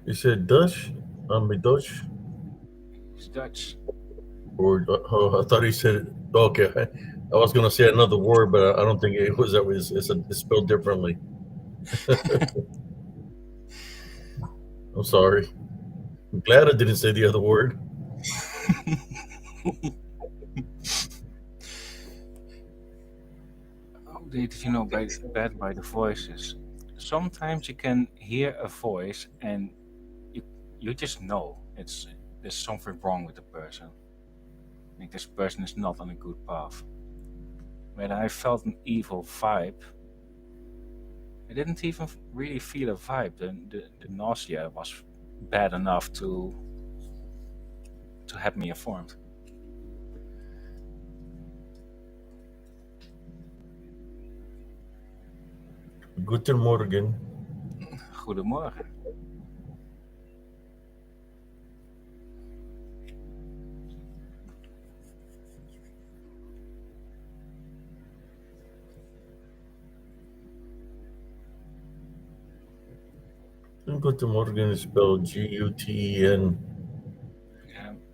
You said Dutch? I'm a Dutch? He's Dutch. Or oh, I thought he said okay. I was gonna say another word, but I don't think it was that way. It's spelled differently. I'm sorry. I'm glad I didn't say the other word. Oh, did you know by the voices? Sometimes you can hear a voice and you you just know there's something wrong with the person. Like this person is not on a good path. When I felt an evil vibe, I didn't even really feel a vibe. The nausea was bad enough to have me informed. Guten Morgen. Goedemorgen. Guten Morgen is spelled Guten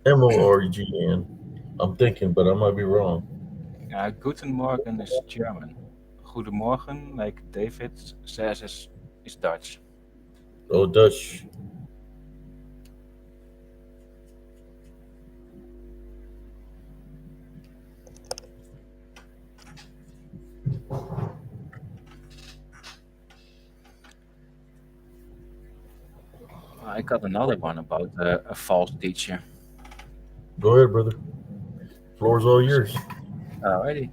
Yeah, Morgen. I'm thinking, but I might be wrong. Guten Morgen is German. Goedemorgen, like David says, is Dutch. Oh, Dutch. I got another one about a false teacher. Go ahead, brother. Floor's all yours. Alrighty.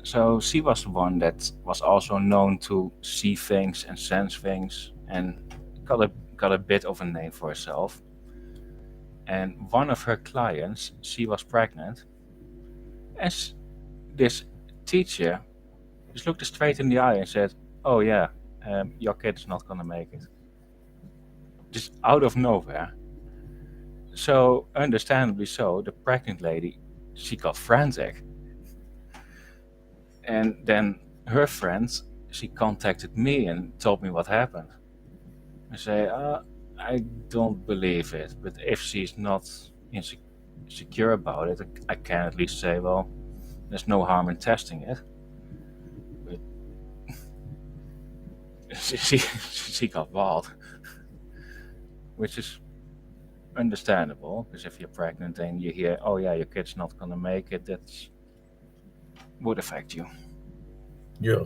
So she was the one that was also known to see things and sense things and got a bit of a name for herself. And one of her clients, she was pregnant, and this teacher just looked her straight in the eye and said, "Oh yeah, your kid is not gonna make it." Just out of nowhere. So understandably so, the pregnant lady, she got frantic, and then her friends, she contacted me and told me what happened. I say, I don't believe it, but if she's not insecure about it, I can at least say, well, there's no harm in testing it. But she got wild, which is understandable because if you're pregnant and you hear, oh yeah, your kid's not gonna make it, that would affect you. Yeah.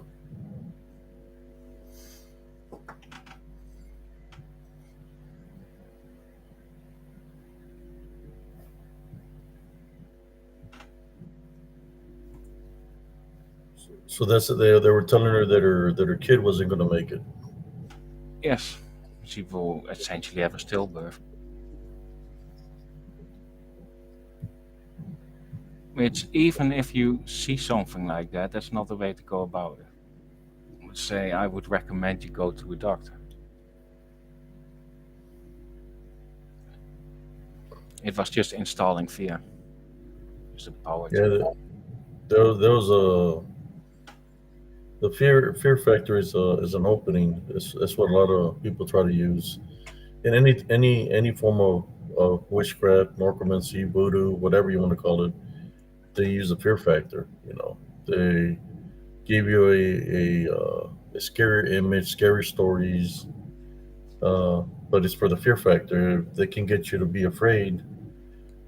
So that's they were telling her that her kid wasn't gonna make it. Yes, she will essentially have a stillbirth. Which, even if you see something like that, that's not the way to go about it. I would say I would recommend you go to a doctor. It was just installing fear. Just a power Yeah. trip. There was a the fear factor is an opening. That's what a lot of people try to use in any form of witchcraft, necromancy, voodoo, whatever you want to call it. They use the fear factor. They give you a scary image, scary stories, but it's for the fear factor. If they can get you to be afraid,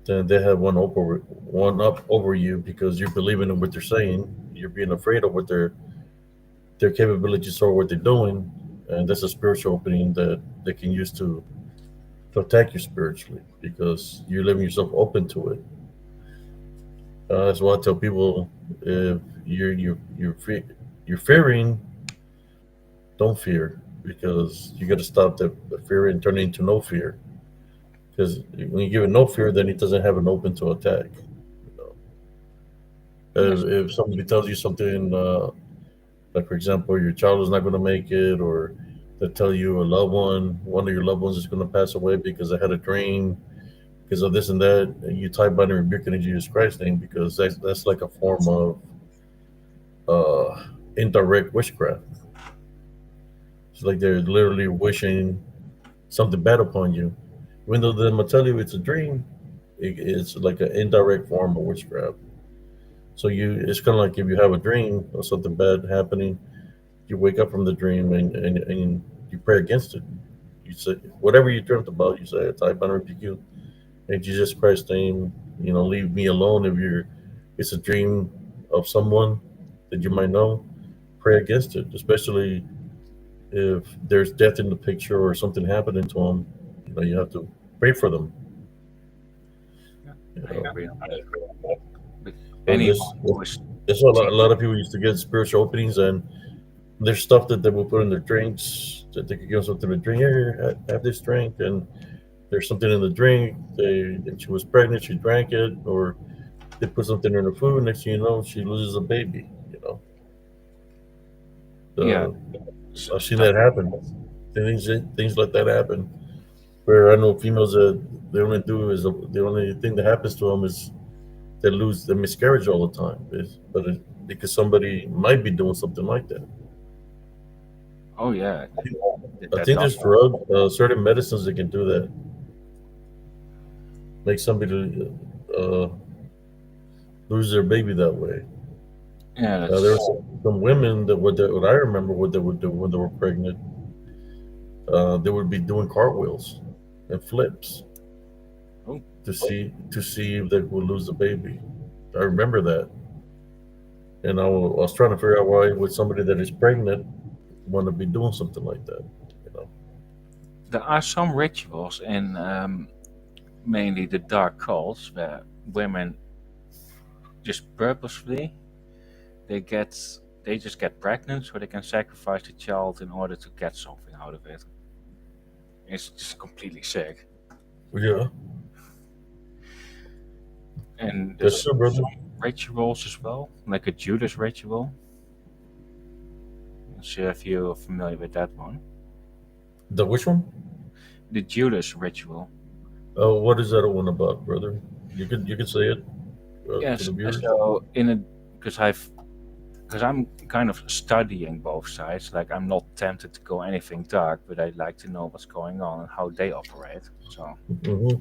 then they have one up over you because you're believing in what they're saying. You're being afraid of what their capabilities or what they're doing, and that's a spiritual opening that they can use to attack you spiritually because you're leaving yourself open to it. That's why I tell people if you're fearing, don't fear because you got to stop the fear and turn it into no fear. Because when you give it no fear, then it doesn't have an open to attack. You know? Yes. If somebody tells you something, like for example, your child is not going to make it, or they tell you one of your loved ones is going to pass away because they had a dream, because of this and that. And you type out and rebuke it in Jesus Christ's name because that's like a form of uh, indirect witchcraft. It's like they're literally wishing something bad upon you, even though them will tell you it's a dream. It's like an indirect form of witchcraft. So it's kind of like if you have a dream of something bad happening, you wake up from the dream and you pray against it. You say whatever you dreamt about. You say, "I bind and rebuke you in Jesus Christ's name." Leave me alone. If it's a dream of someone that you might know, pray against it. Especially if there's death in the picture or something happening to them, you have to pray for them. Yeah, You I know, agree on that. But but anyone this who is That's what a deep, lot of people used to get spiritual openings, and there's stuff that they will put in their drinks that they could give something to drink. Here, have this drink, and there's something in the drink. And she was pregnant, she drank it, or they put something in her food. Next thing you know, she loses a baby. yeah, Uh, I've seen stuff that like happen. that. Things like that happen. Where I know females that they only do is the only thing that happens to them is they lose the miscarriage all the time. Because somebody might be doing something like that. Oh yeah, I that think does there's happen. certain medicines that can do that, make somebody lose their baby that way. Yeah, There were that's some women that what I remember what they would do when they were pregnant. They would be doing cartwheels and flips oh to see if they would lose the baby. I remember that, and I was trying to figure out why would somebody that is pregnant want to be doing something like that. You know, there are some rituals in mainly the dark cults where women just purposefully they get they just get pregnant so they can sacrifice the child in order to get something out of it. It's just completely sick. yeah, And that's there's true, brother. some rituals as well, like a Judas ritual. Not sure if you're familiar with that one. The which one? The Judas ritual. What is that one about, brother? You could say it to Yes. the viewers. So in a because I'm kind of studying both sides. Like I'm not tempted to go anything dark, but I'd like to know what's going on and how they operate. So Hmm.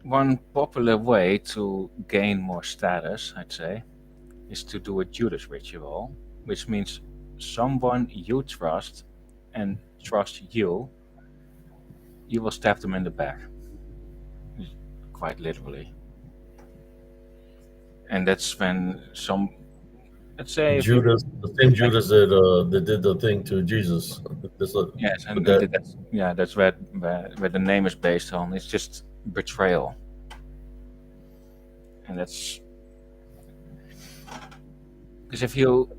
one popular way to gain more status, I'd say, is to do a Judas ritual, which means someone you trust and trust you, you will stab them in the back, quite literally. And that's when some, let's say, if you Judas, the same like, Judas that did the thing to Jesus. This, yes, but and that that's yeah, that's where the name is based on. It's just betrayal, and that's because if you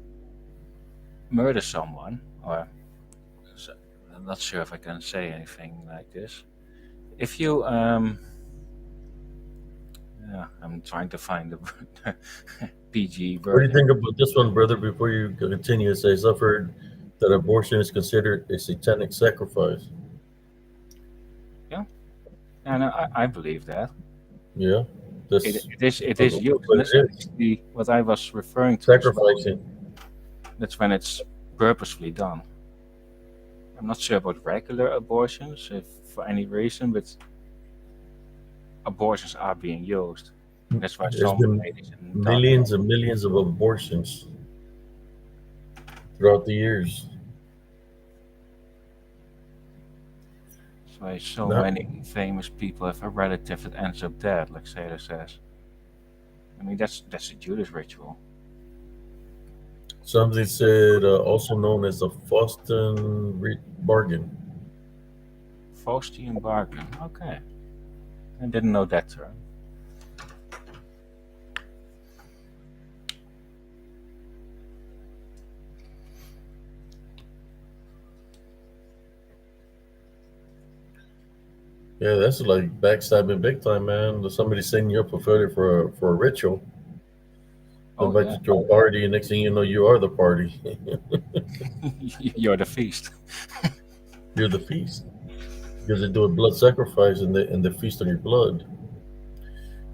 murder someone, or so- I'm not sure if I can say anything like this. If you yeah, I'm trying to find the PG what do you word. think about this one, brother? Before you continue, it says I've heard that abortion is considered a satanic sacrifice. Yeah, and I believe that Yeah, that's it is used, what and it that's is. actually what I was referring to as well. Sacrificing. That's when it's purposefully done. I'm not sure about regular abortions, if for any reason, but abortions are being used. That's why There's some been ladies in dark millions clothes. and millions of abortions throughout the years. That's why so Now, many famous people have a relative that ends up dead, like Sailor says. I mean, that's a Judas ritual. something said also known as the Faustian bargain. Faustian bargain. Okay, I didn't know that term. Yeah, that's like backstabbing big time, man. Somebody setting you up for failure for a ritual. They Oh invite yeah, you to a party, and next thing you know, you are the party. you're the feast. You're the feast. because they do a blood sacrifice and they feast on your blood.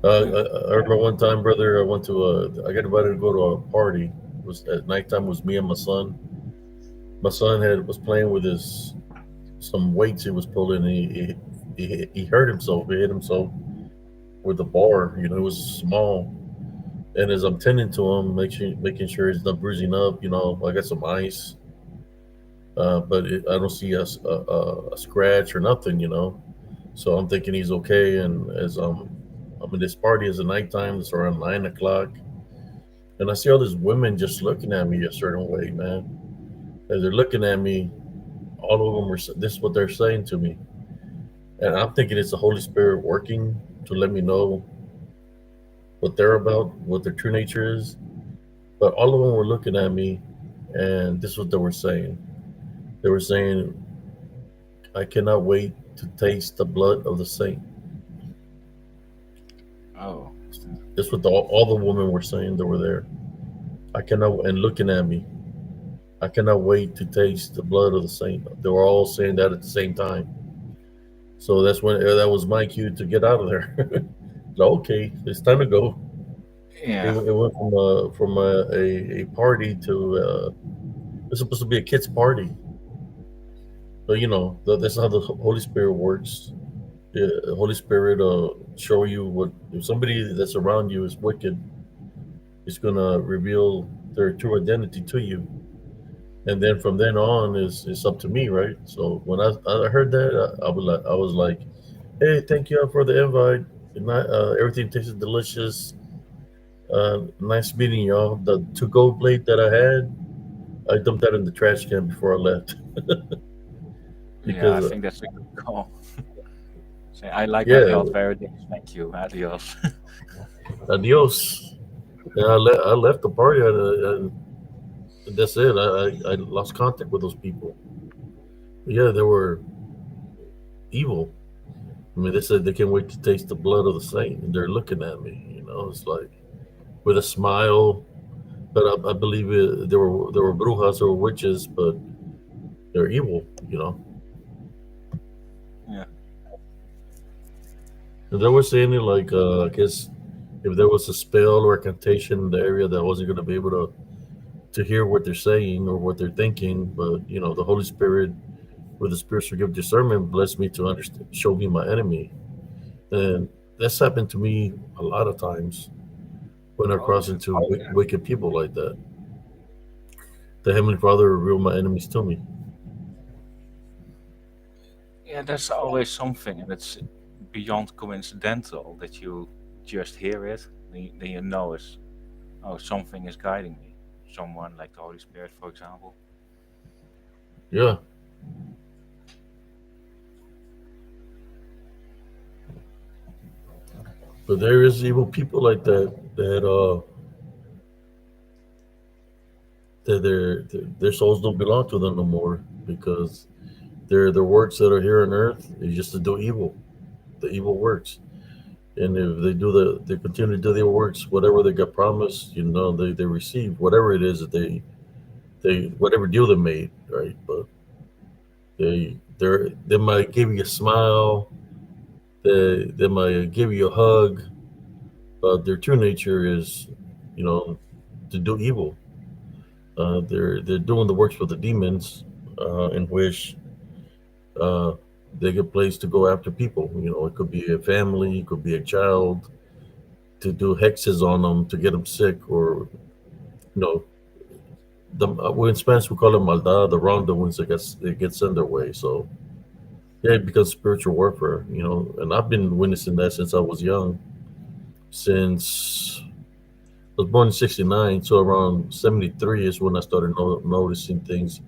Yeah. I remember one time, brother, I got invited to go to a party. It was at nighttime. It was me and my son. My son had was playing with his some weights he was pulling. And he hurt himself. He hit himself with the bar. You know, it was small. And as I'm tending to him, making sure he's not bruising up. You know, I got some ice, I don't see a scratch or nothing. You know, so I'm thinking he's okay. And as I'm in this party, it's a nighttime. It's around 9 o'clock, and I see all these women just looking at me a certain way, man. As they're looking at me, all of them are. This is what they're saying to me, and I'm thinking it's the Holy Spirit working to let me know what they're about, what their true nature is. But all of them were looking at me, and this is what they were saying. They were saying, "I cannot wait to taste the blood of the saint." Oh, This is what all the women were saying that were there. I cannot, and looking at me, I cannot wait to taste the blood of the saint. They were all saying that at the same time. So that's when that was my cue to get out of there. So, okay, it's time to go. yeah, It went from a party to it's supposed to be a kids party. But you know that's how the Holy Spirit works. The Holy Spirit show you what if somebody that's around you is wicked, it's gonna reveal their true identity to you, and then from then on is it's up to me, right? So when I heard that, I was like, hey, thank you for the invite. Everything tasted delicious. Nice meeting y'all. The to go plate that I had, I dumped that in the trash can before I left yeah. I because think that's a good call. Say, I like my yeah, health very much. Thank you. Adios. adios. Yeah, I left the party and that's it. I lost contact with those people. Yeah, they were evil. I mean, they said they can't wait to taste the blood of the saint, and they're looking at me. You know, it's like with a smile. But I believe there were brujas or witches, but they're evil. You know, Yeah. and they were saying it like I guess if there was a spell or a contation in the area that I wasn't going to be able to hear what they're saying or what they're thinking, but you know, the Holy Spirit with the spiritual gift discernment blessed me to understand, show me my enemy, and that's happened to me a lot of times when I Oh, cross is it? into wicked people like that. The Heavenly Father revealed my enemies to me. Yeah, there's always something, and it's beyond coincidental that you just hear it. Then you know it's, oh, something is guiding me. Someone like the Holy Spirit, for example. Yeah, but there is evil people like that that their souls don't belong to them no more because their works that are here on earth is just to do evil, the evil works. And if they continue to do their works, whatever they got promised, you know, they receive whatever it is that they whatever deal they made, right? But they might give you a smile, they might give you a hug, but their true nature is, you know, to do evil. They're doing the works for the demons, in which uh, they get placed to go after people. You know, it could be a family, it could be a child, to do hexes on them to get them sick, or you know, we in Spanish we call them maldad, the wrongdoings that gets in their way. So yeah, it becomes spiritual warfare. You know, and I've been witnessing that since I was young. Since I was born in '69, so around '73 is when I started noticing things.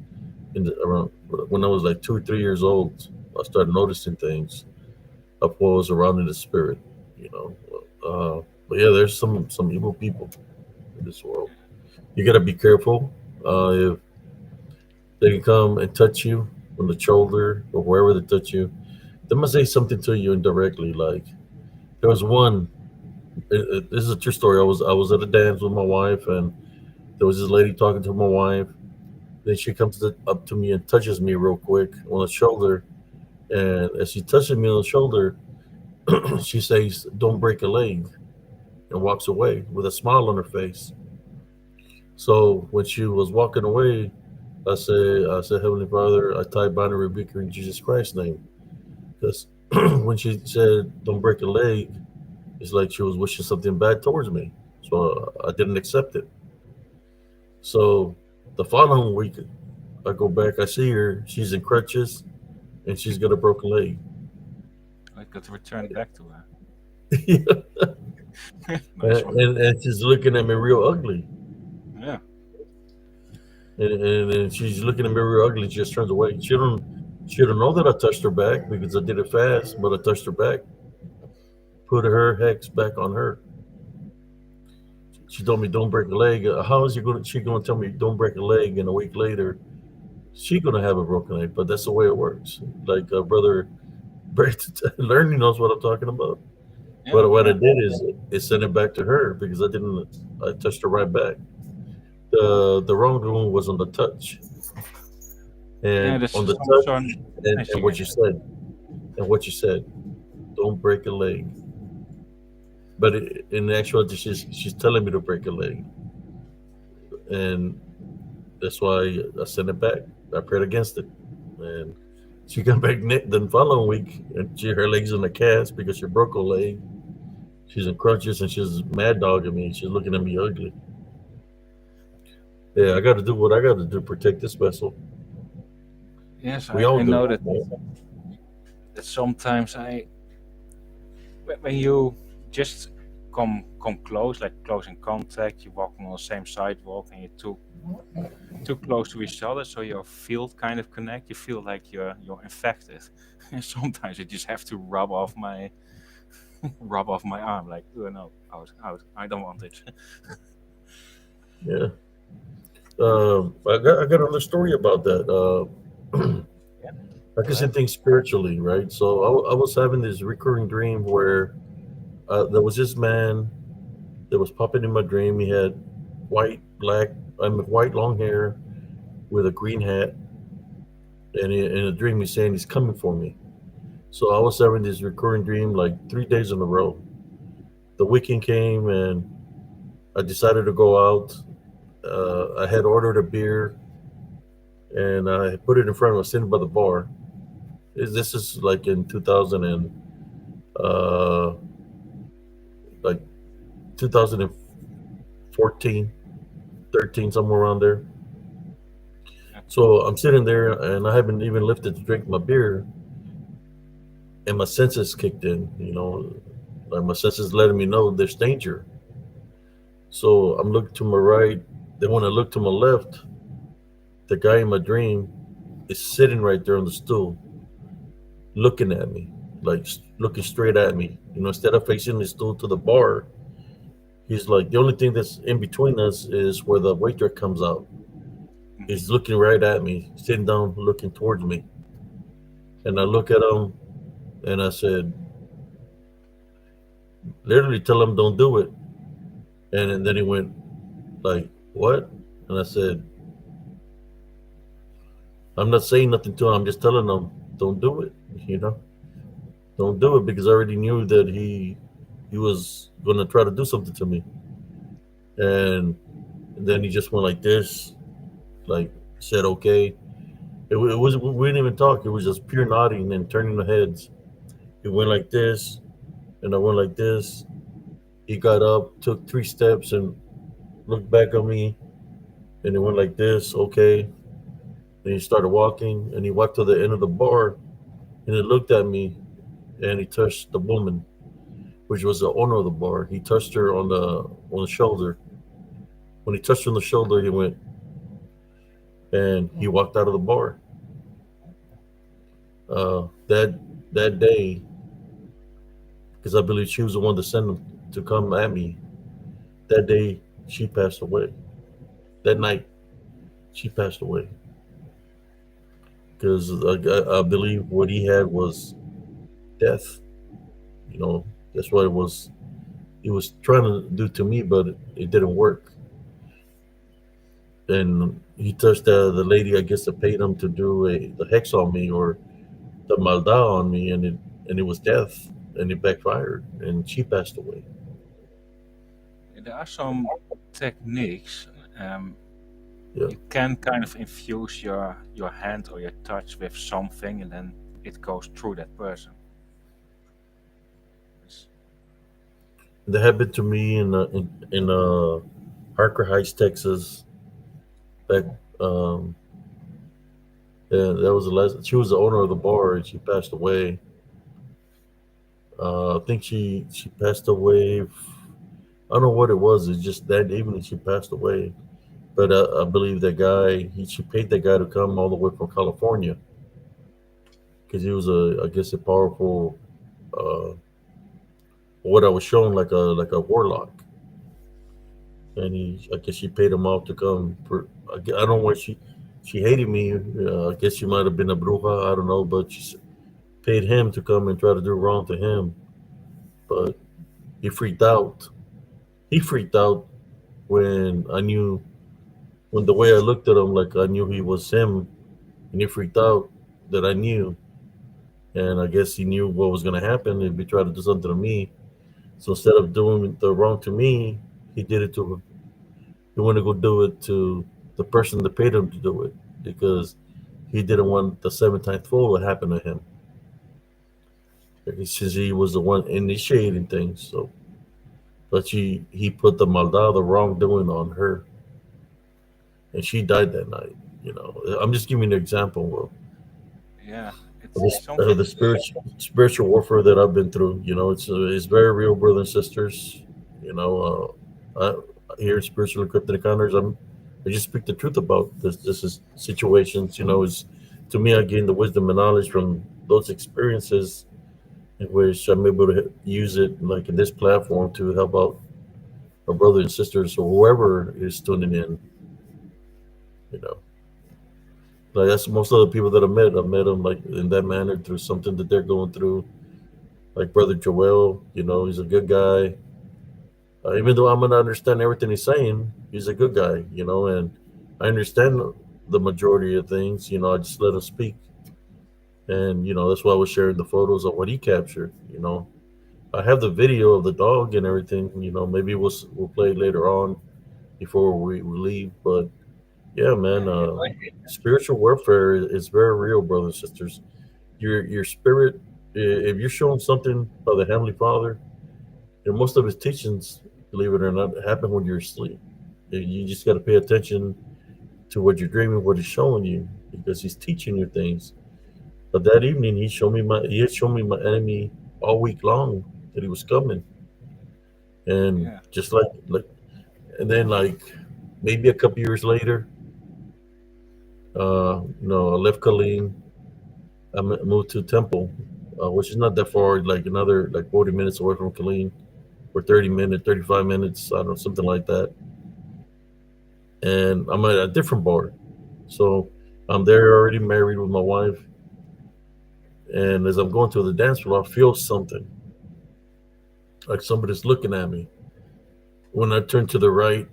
Around when I was like 2 or 3 years old, I started noticing things of what was around in the spirit. You know, but yeah, there's some evil people in this world. You gotta be careful. If they can come and touch you on the shoulder or wherever they touch you, they must say something to you indirectly. Like there was one. This is a true story. I was at a dance with my wife, and there was this lady talking to my wife. Then she comes up to me and touches me real quick on the shoulder, And as she touches me on the shoulder, she says, "Don't break a leg," and walks away with a smile on her face. So when she was walking away, I said, Heavenly Father, I tie, bind, and rebuke her in Jesus Christ's name. Because when she said, "Don't break a leg," it's like she was wishing something bad towards me. So I didn't accept it. So the following week, I go back, I see her, she's in crutches, and she's got a broken leg. I could return back to her. and, Nice one. and she's looking at me real ugly. Yeah. And she's looking at me real ugly. She just turns away. She don't know that I touched her back because I did it fast, but I touched her back, put her hex back on her. She told me don't break a leg. How is she gonna tell me don't break a leg, and a week later she gonna have a broken leg? But that's the way it works. Like brother Brett learning knows what I'm talking about. Yeah. But what I Yeah. did is send it back to her because I touched her right back. The wrong one was on the touch, Yeah. and That's on the some touch, sort and finishing what it. you said, and what you said, don't break a leg. But in actuality, she's telling me to break a leg, and that's why I sent it back. I prayed against it, and she got back the following week, and her legs in a cast because she broke her leg. She's in crutches, and she's mad dogging me. She's looking at me ugly. Yeah, I got to do what I got to do to protect this vessel. Yes, We I all know do. that sometimes when you just come close, like close in contact, you're walking on the same sidewalk and you're too close to each other, so your field kind of connect. You feel like you're infected. And sometimes I just have to rub off my arm, like, oh no, out. I don't want it. Yeah. I got another story about that. Yeah, I go can see ahead. things spiritually, right? So I was having this recurring dream where there was this man that was popping in my dream. He had white long hair with a green hat, and in a dream he's saying he's coming for me. So I was having this recurring dream like 3 days in a row. The weekend came, and I decided to go out. I had ordered a beer, and I put it in front of. I was sitting by the bar. This is like in 2000 and like 2014, 13, somewhere around there. Yeah. So I'm sitting there, and I haven't even lifted to drink my beer, and my senses kicked in. Like my senses letting me know there's danger. So I'm looking to my right. Then when I look to my left, the guy in my dream is sitting right there on the stool, looking at me, like looking straight at me. Instead of facing the stool to the bar, he's like the only thing that's in between us is where the waiter comes out. Mhm. He's looking right at me, sitting down, looking towards me. And I look at him, and I said, literally tell him don't do it. And then he went like, what? And I said, I'm not saying nothing to him. I'm just telling him don't do it. You know, don't do it because I already knew that he was going to try to do something to me. And then he just went like this, like said okay. It was we didn't even talk. It was just pure nodding and turning the heads. He went like this, and I went like this. He got up, took 3 steps, and looked back at me, and he went like this, okay. Then he started walking, and he walked to the end of the bar, and he looked at me, and he touched the woman, which was the owner of the bar. He touched her on the shoulder. When he touched her on the shoulder, he went, and he walked out of the bar. That day, because I believe she was the one that sent him to come at me. That day, she passed away. That night, she passed away because I believe what he had was death. That's what it was. He was trying to do to me, but it didn't work. And he touched the lady, I guess, that paid him to do the hex on me, or the maldad on me, and it was death, and it backfired, and she passed away. There are some techniques. Um, Yeah, you can kind of infuse your hand or your touch with something, and then it goes through that person. It's, that happened to me in Harker Heights, Texas. Back, um, yeah, that was the last. She was the owner of the bar, and she passed away. I think she passed away. I don't know what it was. It's just that evening she passed away. But I believe that guy. She paid that guy to come all the way from California because he was I guess, a powerful. Uh, what I was shown, like a warlock, and I guess she paid him off to come. I don't know why she hated me. I guess she might have been a bruja. I don't know, but paid him to come and try to do wrong to him. But he freaked out. He freaked out when I knew when the way I looked at him, like I knew he was him, and he freaked out that I knew. And I guess he knew what was going to happen if he tried to do something to me. So instead of doing the wrong to me, he did it to he wanted to go do it to the person that paid him to do it because he didn't want the 17th fool to happen to him since he was the one initiating things. So, but he put the maldad, the wrongdoing, on her, and she died that night. I'm just giving you an example yeah, of it's something. the spiritual warfare that I've been through. It's very real, brothers and sisters. You know, here in Spiritual and Cryptid Encounters, I just speak the truth about this is situations. Is to me I gain the wisdom and knowledge from those experiences in which I'm able to use it, like in this platform, to help out our brothers and sisters or whoever is tuning in. You know, like that's most of the people that I've met them like in that manner through something that they're going through. Like Brother Joel, he's a good guy. Even though I'm gonna understand everything he's saying, he's a good guy. And I understand the majority of things. I just let him speak, and that's why I was sharing the photos of what he captured. I have the video of the dog and everything. Maybe we'll play it later on before we leave. But yeah, man, Yeah, spiritual warfare is very real, brothers and sisters. Your spirit, if you're showing something by the Heavenly Father, and most of his teachings, believe it or not, happen when you're asleep. You just got to pay attention to what you're dreaming, what he's showing you, because he's teaching you things. But that evening, he had shown me my enemy all week long that he was coming, and yeah, just and then maybe a couple years later, I left Colleen. Moved to Temple, which is not that far, like another 40 minutes away from Colleen, or 30 minutes, 35 minutes, I don't know, something like that. And I'm at a different bar. So I'm there already married with my wife. And as I'm going to the dance floor, I feel something like somebody's looking at me. When I turn to the right,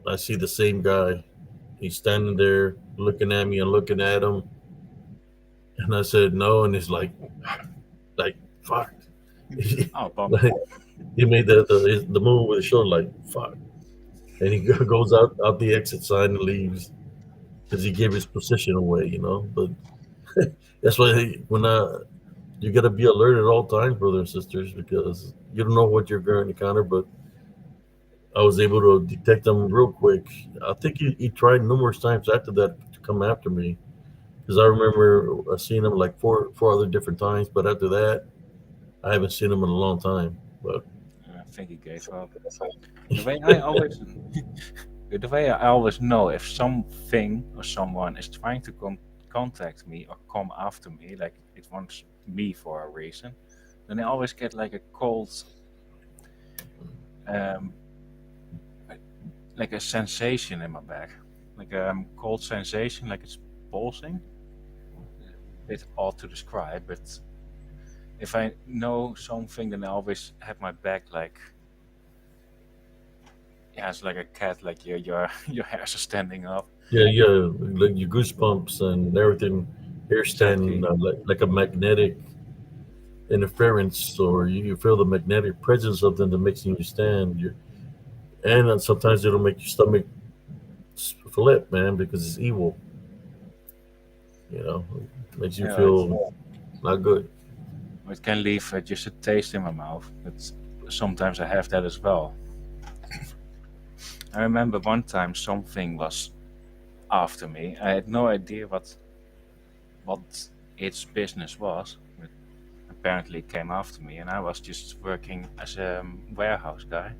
I see the same guy. He's standing there looking at me and looking at him. And I said no. And he's like, fuck. oh, bump. Like, he made the move with his shoulder, like, fuck. And he goes out the exit sign and leaves because he gave his position away. But that's why you got to be alert at all times, brothers and sisters, because you don't know what you're going to encounter. But I was able to detect them real quick. I think he tried numerous times after that to come after me because I remember seeing him like four other different times. But after that, I haven't seen him in a long time. But I think he gave up. The way I always, the way I always know if something or someone is trying to contact me or come after me, like it wants me for a reason, then I always get like a cold, um, like a sensation in my back, like a cold sensation, like it's pulsing. A bit odd to describe, but if I know something, then I always have my back like, yeah, it's like a cat, like your your hairs are standing up. yeah, yeah, like your goosebumps and everything. hair standing exactly. like a magnetic interference, or you feel the magnetic presence of them that makes you stand. And sometimes it'll make your stomach flip, man, because it's evil. It makes you Yeah, it, feel not good. it can leave just a taste in my mouth, but sometimes I have that as well. I remember one time something was after me. I had no idea what its business was, but apparently it came after me, and I was just working as a warehouse guy.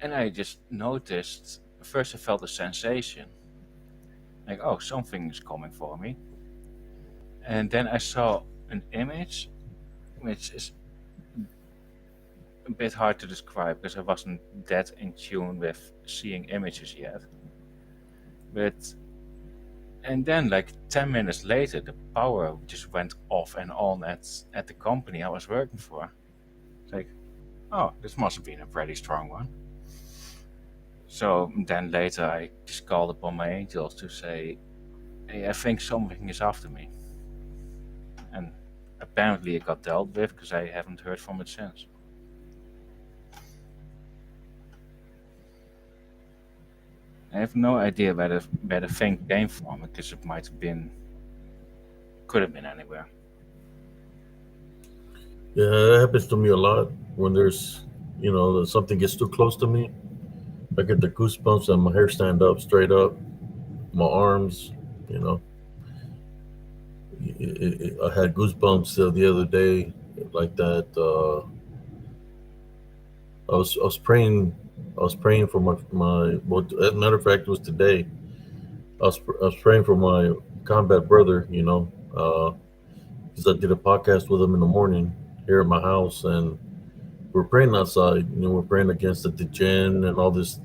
And I just noticed, first I felt a sensation, like, oh, something is coming for me. And then I saw an image, which is a bit hard to describe because I wasn't that in tune with seeing images yet. But and then like 10 minutes later the power just went off and on at the company I was working for. It's like, oh, this must have been a pretty strong one. So then later I just called upon my angels to say, hey, I think something is after me. And apparently it got dealt with because I haven't heard from it since. I have no idea where the thing came from because it might have been, could have been anywhere. Yeah, that happens to me a lot when something gets too close to me. I get the goosebumps and my hair stand up straight up, my arms. You know, I had goosebumps the other day like that. I was praying. I was praying for my. Well, as a matter of fact, it was today. I was praying for my combat brother. Because I did a podcast with him in the morning here at my house, and we're praying outside. We're praying against the djinn and all this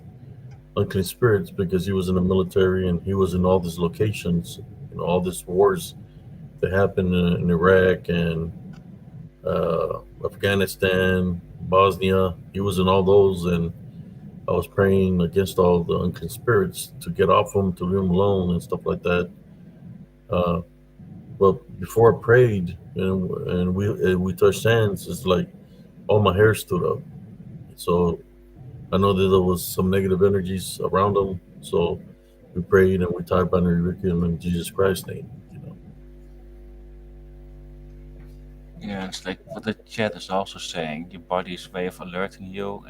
unclean spirits because he was in the military and he was in all these locations. All these wars that happened in Iraq and Afghanistan, Bosnia. He was in all those, and I was praying against all the unclean spirits to get off him, to leave him alone, and stuff like that. Uh, well, before I prayed and we touched hands, it's like all my hair stood up. So I know that there was some negative energies around him. So we prayed and we tied by and rebuked him in Jesus Christ's name. Yeah, it's like what the chat is also saying. Your body's way of alerting you,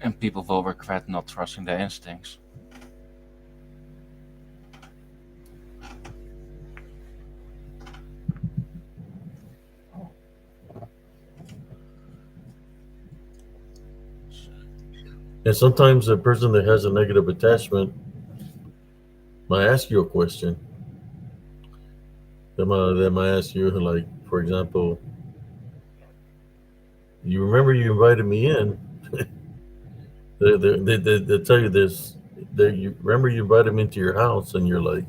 and people will regret not trusting their instincts. And sometimes a person that has a negative attachment might ask you a question. They might ask you, like, for example, you remember you invited me in. They tell you this. You remember you invited me into your house, and you're like,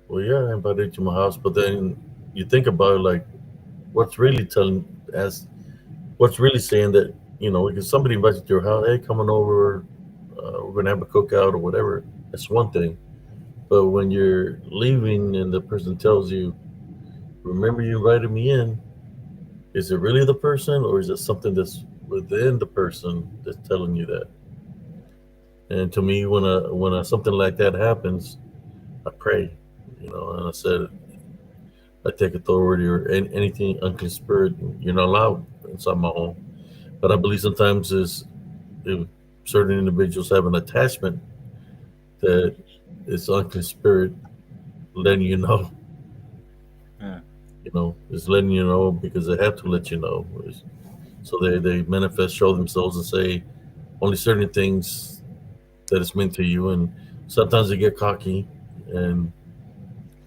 well, yeah, I invited you to my house. But then you think about it, like, what's really telling, as what's really saying that, because somebody invites you to your house, hey, coming over, we're gonna have a cookout or whatever. That's one thing. But when you're leaving and the person tells you, remember you invited me in, is it really the person or is it something that's within the person that's telling you that? And to me, when something like that happens, I pray, and I said, I take authority or anything unclean spirit, you're not allowed inside my home. But I believe sometimes is if certain individuals have an attachment that it's unclean spirit letting you know, Yeah. it's letting you know because they have to let you know. So they manifest, show themselves, and say only certain things that it's meant to you. And sometimes they get cocky and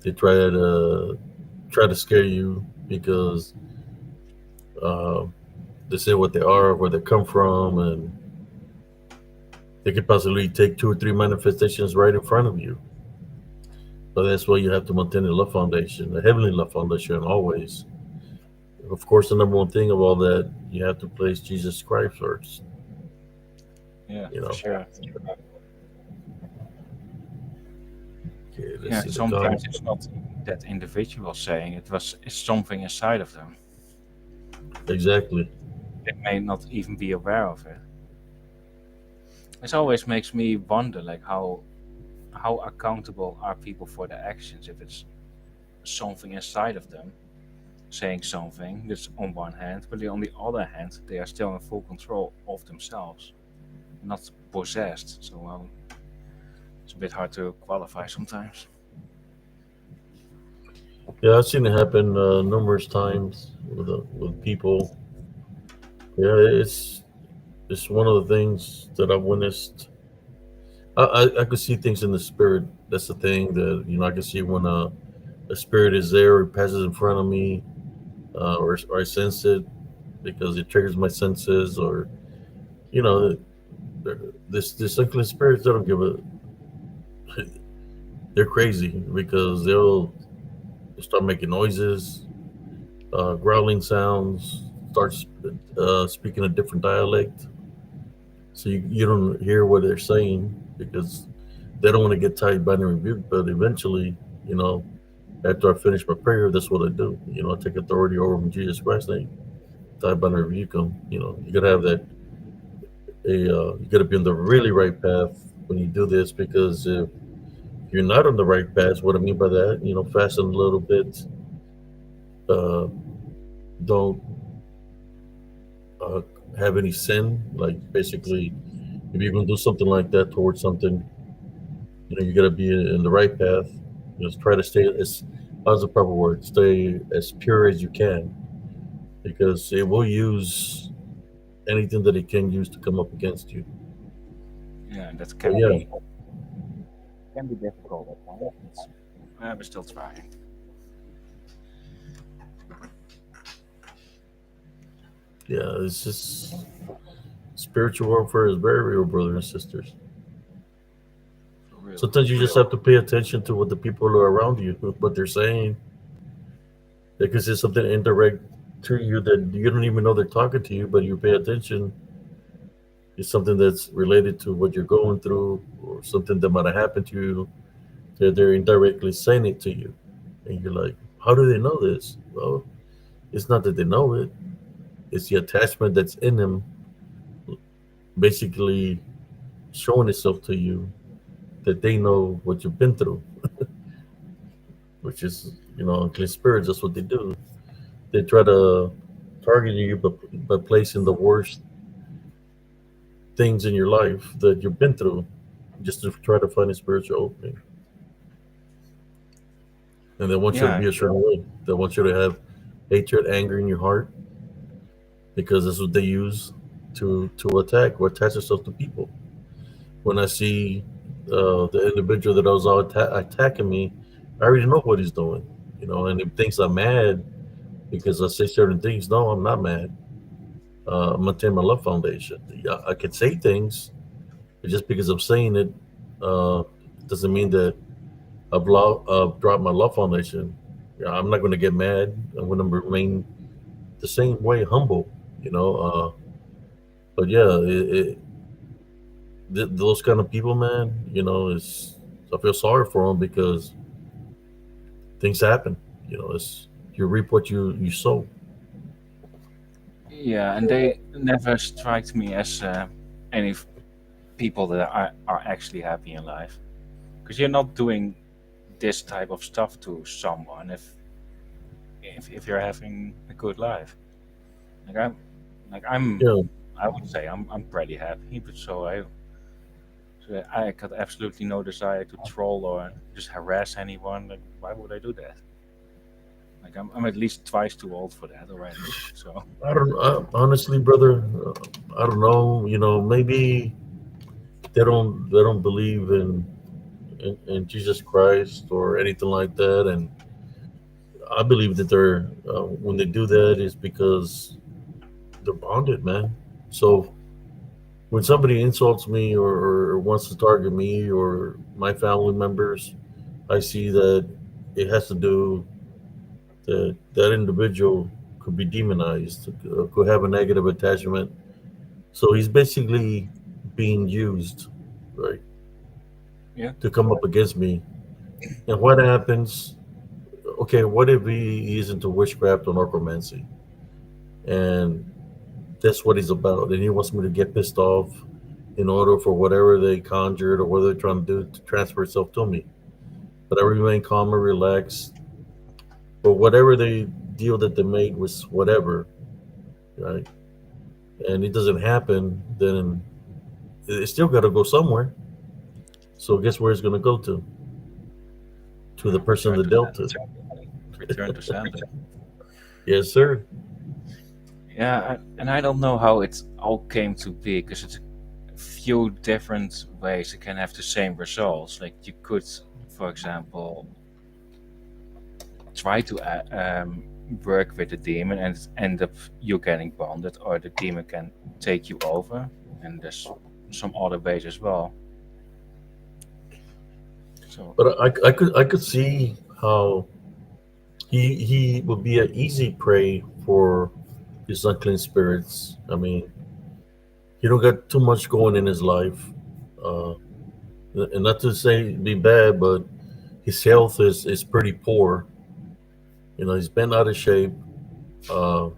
they try to scare you because uh, they say what they are, where they come from, and they could possibly take two or three manifestations right in front of you. But that's why you have to maintain the love foundation, the heavenly love foundation, always. Of course, the number one thing of all that, you have to place Jesus Christ first. Yeah, You for know, sure. Okay, let's Yeah, see the sometimes comment. it's not that individual saying it's something inside of them. Exactly. They may not even be aware of it. This always makes me wonder, like how accountable are people for their actions if it's something inside of them saying something that's on one hand, but on the other hand they are still in full control of themselves, not possessed. So it's a bit hard to qualify sometimes. Yeah, I've seen it happen numerous times with people. Yeah, it's one of the things that I've witnessed. I could see things in the spirit. That's the thing that I can see when a spirit is there or passes in front of me, or I sense it because it triggers my senses, or you know, this unclean spirits. They don't give a. They're crazy because they'll start making noises, growling sounds, start speaking a different dialect, so you don't hear what they're saying because they don't want to get tied by the rebuke. But eventually, you know, after I finish my prayer, that's what I do. I take authority over them in Jesus Christ's name. Tied by the rebuke them. You gotta have that. You gotta be on the really right path when you do this, because if you're not on the right path, what I mean by that, fasten a little bit. Uh, don't uh, have any sin. Like basically, if you're gonna do something like that towards something, you got to be in the right path. Just try to stay as, how's the proper word? Stay as pure as you can, because it will use anything that it can use to come up against you. Yeah, that But can yeah, be difficult at times. We're still trying. yeah, it's just spiritual warfare is very real, brothers and sisters. For real. Sometimes you just have to pay attention to what the people are around you, what they're saying. Because it's something indirect to you that you don't even know they're talking to you, but you pay attention. It's something that's related to what you're going through, or something that might have happened to you. They're indirectly saying it to you, and you're like, "How do they know this?" Well, it's not that they know it; it's the attachment that's in them, basically showing itself to you that they know what you've been through, which is, unclean spirits. That's what they do. They try to target you, by placing the worst things in your life that you've been through, just to try to find a spiritual opening. And they want you to Yeah, be a certain way. They want you to have hatred, anger in your heart, because that's what they use to attack or attach themselves to people. When I see the individual that was all attacking me, I already know what he's doing. And if he thinks I'm mad because I say certain things, no, I'm not mad. I'm maintaining my love foundation. Yeah, I can say things, but just because I'm saying it, uh, doesn't mean that I've dropped my love foundation. Yeah, I'm not going to get mad. I'm going to remain the same way, humble. You know, but yeah, those kind of people, man. Is I feel sorry for them because things happen. It's you reap what you sow. yeah, and they never strike me as any people that are actually happy in life, because you're not doing this type of stuff to someone if you're having a good life. Like I'm Yeah, I would say I'm pretty happy, but I got absolutely no desire to troll or just harass anyone. Like, why would I do that? Like I'm at least twice too old for that already. So honestly, brother, I don't know. Maybe they don't believe in Jesus Christ or anything like that, and I believe that they're when they do that is because they're bonded, man. So when somebody insults me, or wants to target me or my family members, I see that it has to do that individual could be demonized, could have a negative attachment. So he's basically being used, right, yeah, to come up against me And what happens? Okay, what if he's into witchcraft or necromancy, and that's what he's about, and he wants me to get pissed off in order for whatever they conjured or what they're trying to do to transfer itself to me. But I remain calm and relaxed. But whatever they deal that they made was whatever, right? And it doesn't happen, then it's still got to go somewhere. So guess where it's going to go to? To the person Return that to dealt sender. to. Return to sender. Yes, sir. Yeah, and I don't know how it all came to be because it's a few different ways it can have the same results. Like you could, for example, try to work with the demon and end up you getting bonded, or the demon can take you over. And there's some other ways as well. So But I could see how he would be an easy prey for these unclean spirits. I mean, he don't got too much going in his life, uh, and not to say be bad, but his health is pretty poor. You know, he's been out of shape. Uh,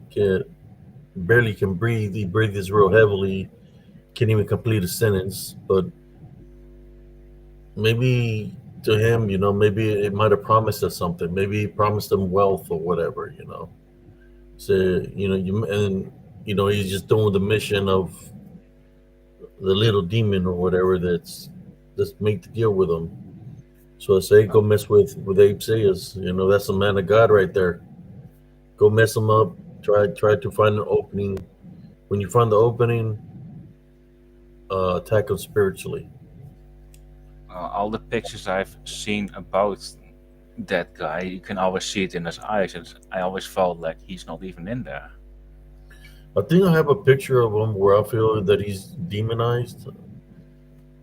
can barely can breathe. He breathes real heavily. Can't even complete a sentence. But maybe to him, maybe it might have promised us something. Maybe he promised him wealth or whatever. So he's just doing the mission of the little demon or whatever that's made to deal with him. So I say, go mess with Abe Sayers. That's a man of God right there. Go mess him up. Try to find an opening. When you find the opening, attack him spiritually. all the pictures I've seen about that guy, you can always see it in his eyes, and I always felt like he's not even in there. I think I have a picture of him where I feel that he's demonized.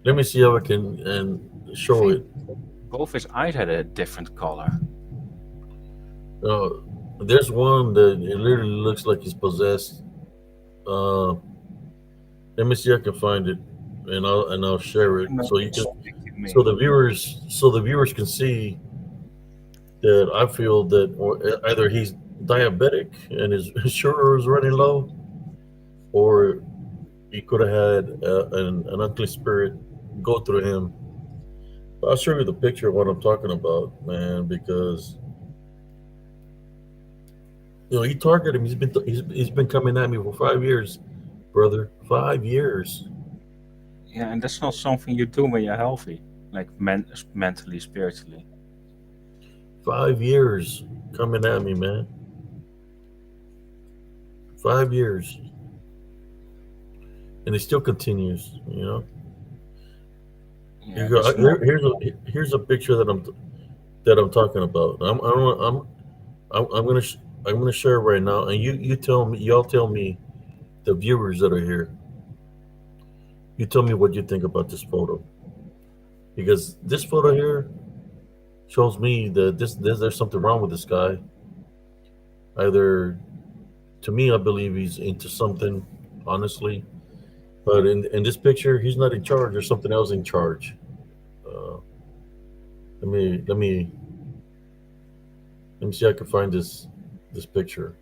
Let me see if I can and I show think it. both his eyes had a different color. Uh, there's one that it literally looks like he's possessed. Uh, let me see if I can find it, and I'll share it No, so you can speak to so me. the viewers can see that I feel that or either he's diabetic and his sugar is running low, or he could have had an unclean spirit go through him. But I'll show you the picture of what I'm talking about, man, because he targeted him. He's been coming at me for 5 years, brother. 5 years. Yeah, and that's not something you do when you're healthy, like mentally, spiritually. 5 years coming at me, man. 5 years, and it still continues. Yeah, You go, there's more. here's a picture that I'm talking about. I'm gonna share it right now, and y'all tell me, the viewers that are here, you tell me what you think about this photo, because this photo here shows me that there's something wrong with this guy. Either, to me, I believe he's into something, honestly, but in this picture, he's not in charge. There's something else in charge. Uh, let me see if I can find this picture.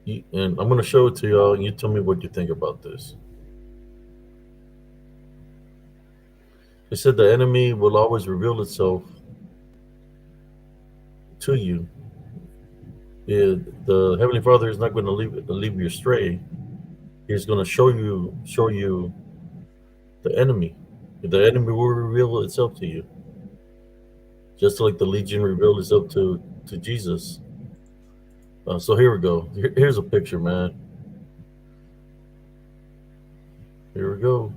And I'm gonna show it to y'all, and you tell me what you think about this. It said the enemy will always reveal itself to you. The Heavenly Father is not going to leave you astray. He's going to show you the enemy. The enemy will reveal itself to you, just like the Legion revealed itself to Jesus. So here we go. Here's a picture, man. Here we go.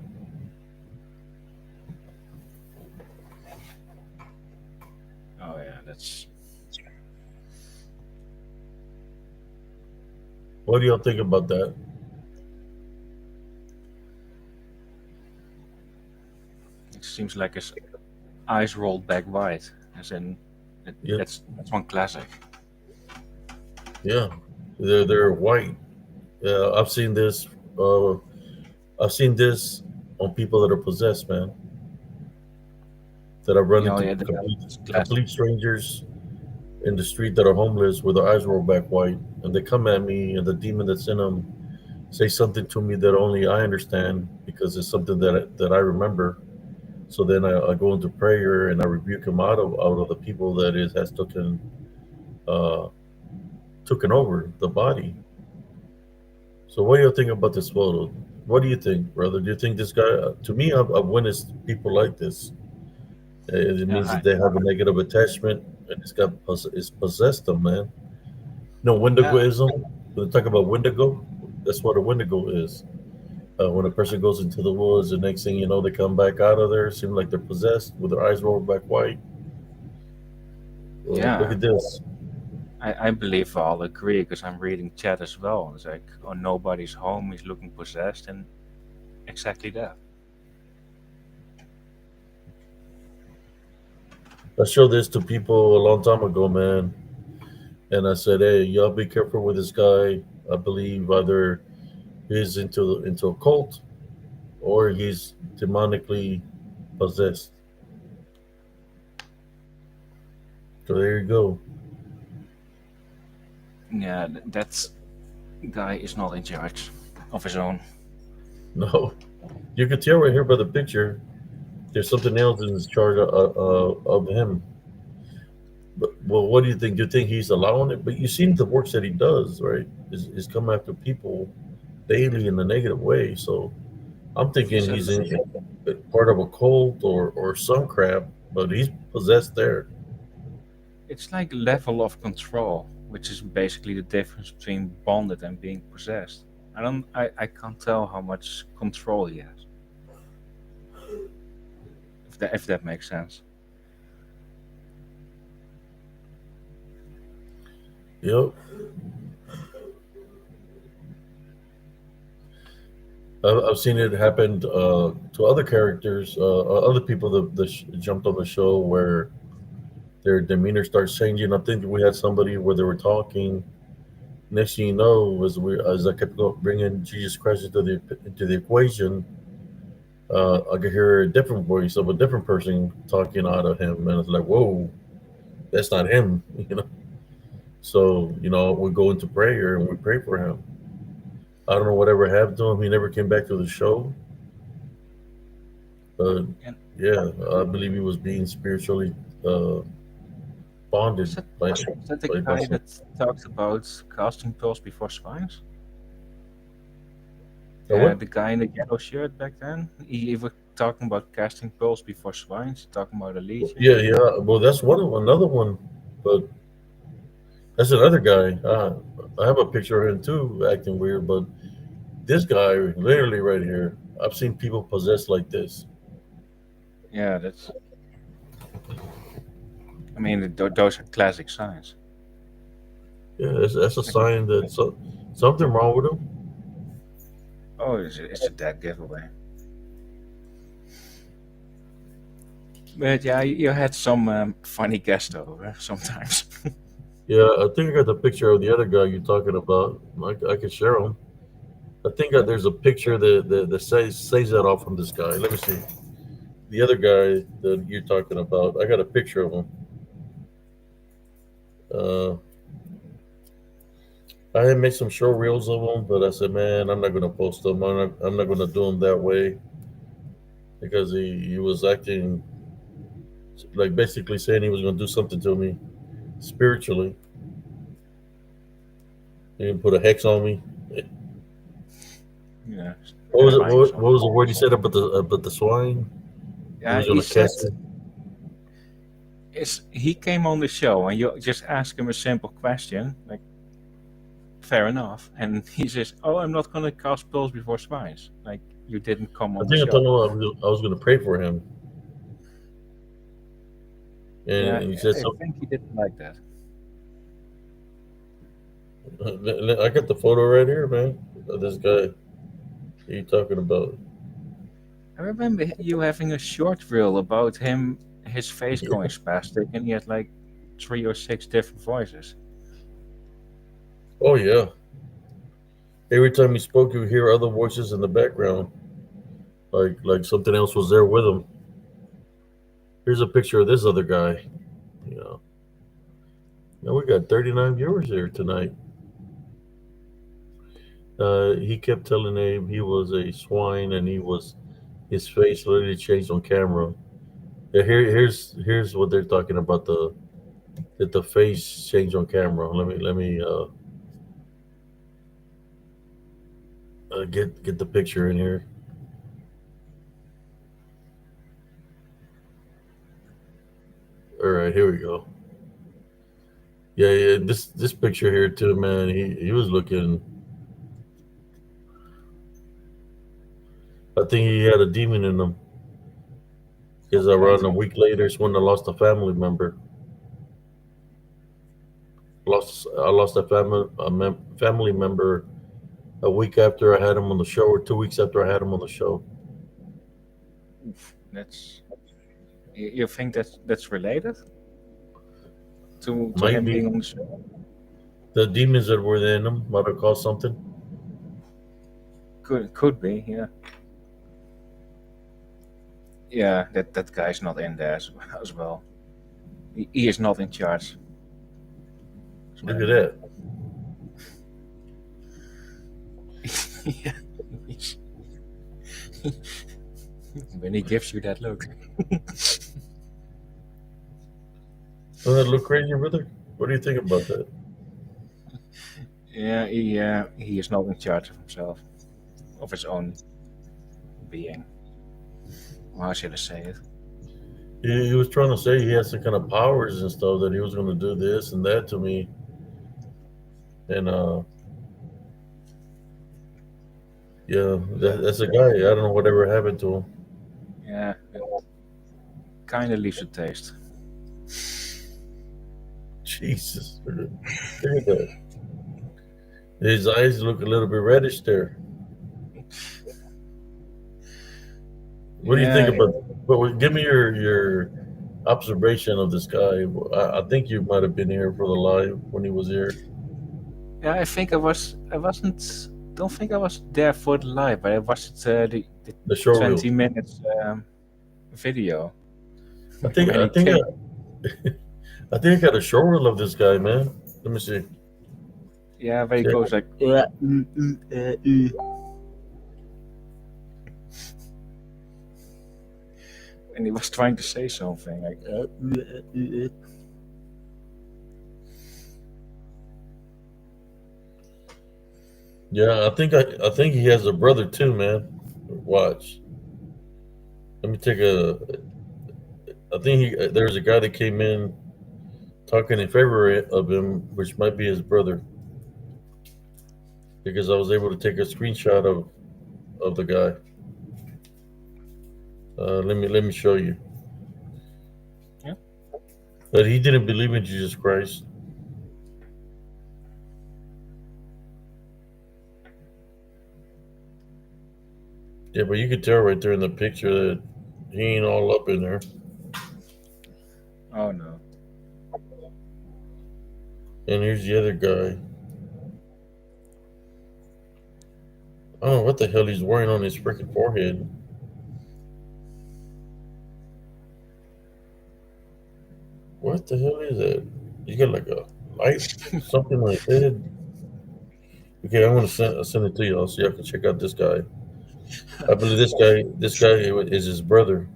Oh yeah, that's. What do y'all think about that? It seems like his eyes rolled back wide, as in, Yeah, that's one classic. yeah. They're white. Yeah, I've seen this. I've seen this on people that are possessed, man. that I run You know, into yeah, that's classic. complete strangers in the street that are homeless with their eyes rolled back white, and they come at me, and the demon that's in them say something to me that only I understand because it's something that I remember. So then I go into prayer and I rebuke him out of the people that is has uh, taken over the body. So what do you think about this photo? What do you think, brother? Do you think this guy? To me, I've witnessed people like this. It Yeah, means that they have a negative attachment, and it's possessed them, man. No, yeah, Wendigoism. When they talk about Wendigo, that's what a Wendigo is. When a person goes into the woods, the next thing you know, they come back out of there, seem like they're possessed, with their eyes rolled back white. Look yeah. at this. I believe I'll agree because I'm reading chat as well. It's like, oh, nobody's home. He's looking possessed, and exactly that. I showed this to people a long time ago, man, and I said, "Hey, y'all be careful with this guy. I believe either he's into a cult or he's demonically possessed." So there you go. Yeah, that's guy is not in charge of his own. No, you can tell right here by the picture. There's something else in charge of him. But well, what do you think? Do you think he's allowing it? But you seen the works that he does, right? Is come after people daily in a negative way. So I'm thinking He's a, he's in part of a cult or some crap, but he's possessed there. it's like level of control, which is basically the difference between bonded and being possessed. I can't tell how much control he has. If that makes sense. Yep, I've seen it happen to other characters, other people that jumped on the show where their demeanor starts changing. I think we had somebody where they were talking. Next thing you know, as I kept bringing Jesus Christ into the equation, I could hear a different voice of a different person talking out of him, and it's like, whoa, that's not him, you know. So we go into prayer and we pray for him. I don't know whatever happened to him. He never came back to the show, but And yeah, I believe he was being spiritually uh, bonded is that by is that the by guy some. that talked about casting pearls before swines? What? The guy in the yellow shirt back then, he was talking about casting pearls before swines, talking about a legion. Yeah, yeah. Well, that's another one, but that's another guy. I have a picture of him too, acting weird. But this guy, literally right here, I've seen people possessed like this. Yeah, I mean, those are classic signs. Yeah, that's a Like, sign that something wrong with him. oh, it's a dead giveaway. But yeah, you had some funny guests over sometimes. Yeah, I think I got the picture of the other guy you're talking about. I can share him. I think Yeah, there's a picture that says that off from this guy. Let me see. The other guy that you're talking about, I got a picture of him. Uh, I had made some show reels of him, but I said, man, I'm not gonna post them. I'm not gonna do them that way because he was acting like basically saying he was gonna do something to me spiritually. He didn't put a hex on me. yeah, What was it? lying What was something. the word he said about the swine? He Yeah, was he gonna said cast it. he came on the show and you just ask him a simple question, like fair enough, and he says, "Oh, I'm not gonna cast pearls before swines." Like you didn't come I on the think I told show. him I was gonna pray for him, Yeah, and he said I something. think he didn't like that. I got the photo right here, man. Of this guy. What are you talking about? I remember you having a short reel about him, his face going spastic, and he had like 3 or 6 different voices. Oh yeah. Every time he spoke, you would hear other voices in the background, like something else was there with him. Here's a picture of this other guy. You know, now we got 39 viewers here tonight. He kept telling Abe he was a swine, and his face literally changed on camera. Yeah, here's what they're talking about, the face change on camera. Let me get the picture in here. All right, here we go. Yeah, yeah. This picture here too, man. He was looking. I think he had a demon in him because around a week later is when I lost a family member. I lost a family member a week after I had him on the show, or 2 weeks after I had him on the show. Oof, that's. You think that's related to him Maybe being on the show? the demons that were in him might have caused something. Could be, yeah. Yeah, that guy's not in there as well. He is not in charge. Look at that. Yeah. When he gives you that look. Doesn't that look crazy, brother? What do you think about that? Yeah, he is not in charge of himself, of his own being. How should I say it? He was trying to say he has some kind of powers and stuff, that he was going to do this and that to me, and yeah, that's a guy. I don't know whatever happened to him. Yeah, it kind of leaves a taste. Jesus, look at that. His eyes look a little bit reddish there. What do you think Yeah, about? But give me your observation of this guy. I think you might have been here for the live when he was here. yeah. I think I wasn't. Don't think I was there for the live, but I watched the The show reel. 20 minutes video I think when I he think came. I think I got a show reel of this guy, man. Let me see. Yeah, where he Check. goes like, and he was trying to say something like, Yeah, I think he has a brother too, man. Watch. Let me take a. I think there's a guy that came in talking in favor of him, which might be his brother, because I was able to take a screenshot of the guy. Let me show you. Yeah. But he didn't believe in Jesus Christ. Yeah, but you could tell right there in the picture that he ain't all up in there. oh no. And here's the other guy. I don't know what the hell he's wearing on his freaking forehead. What the hell is that? You got like a light, something like that. Okay, I'm gonna send it to y'all so y'all can check out this guy. I believe this guy is his brother.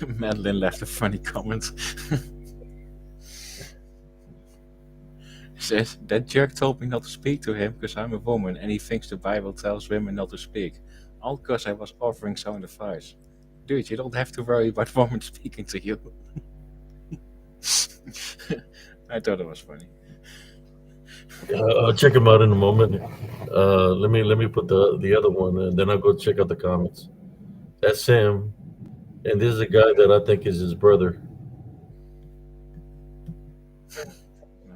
Madeline left a funny comment. Says, that jerk told me not to speak to him because I'm a woman and he thinks the Bible tells women not to speak. All because I was offering sound advice. Dude, you don't have to worry about women speaking to you. I thought it was funny. I'll check him out in a moment. Let me put the other one, and then I'll go check out the comments. That's him, and this is a guy that I think is his brother.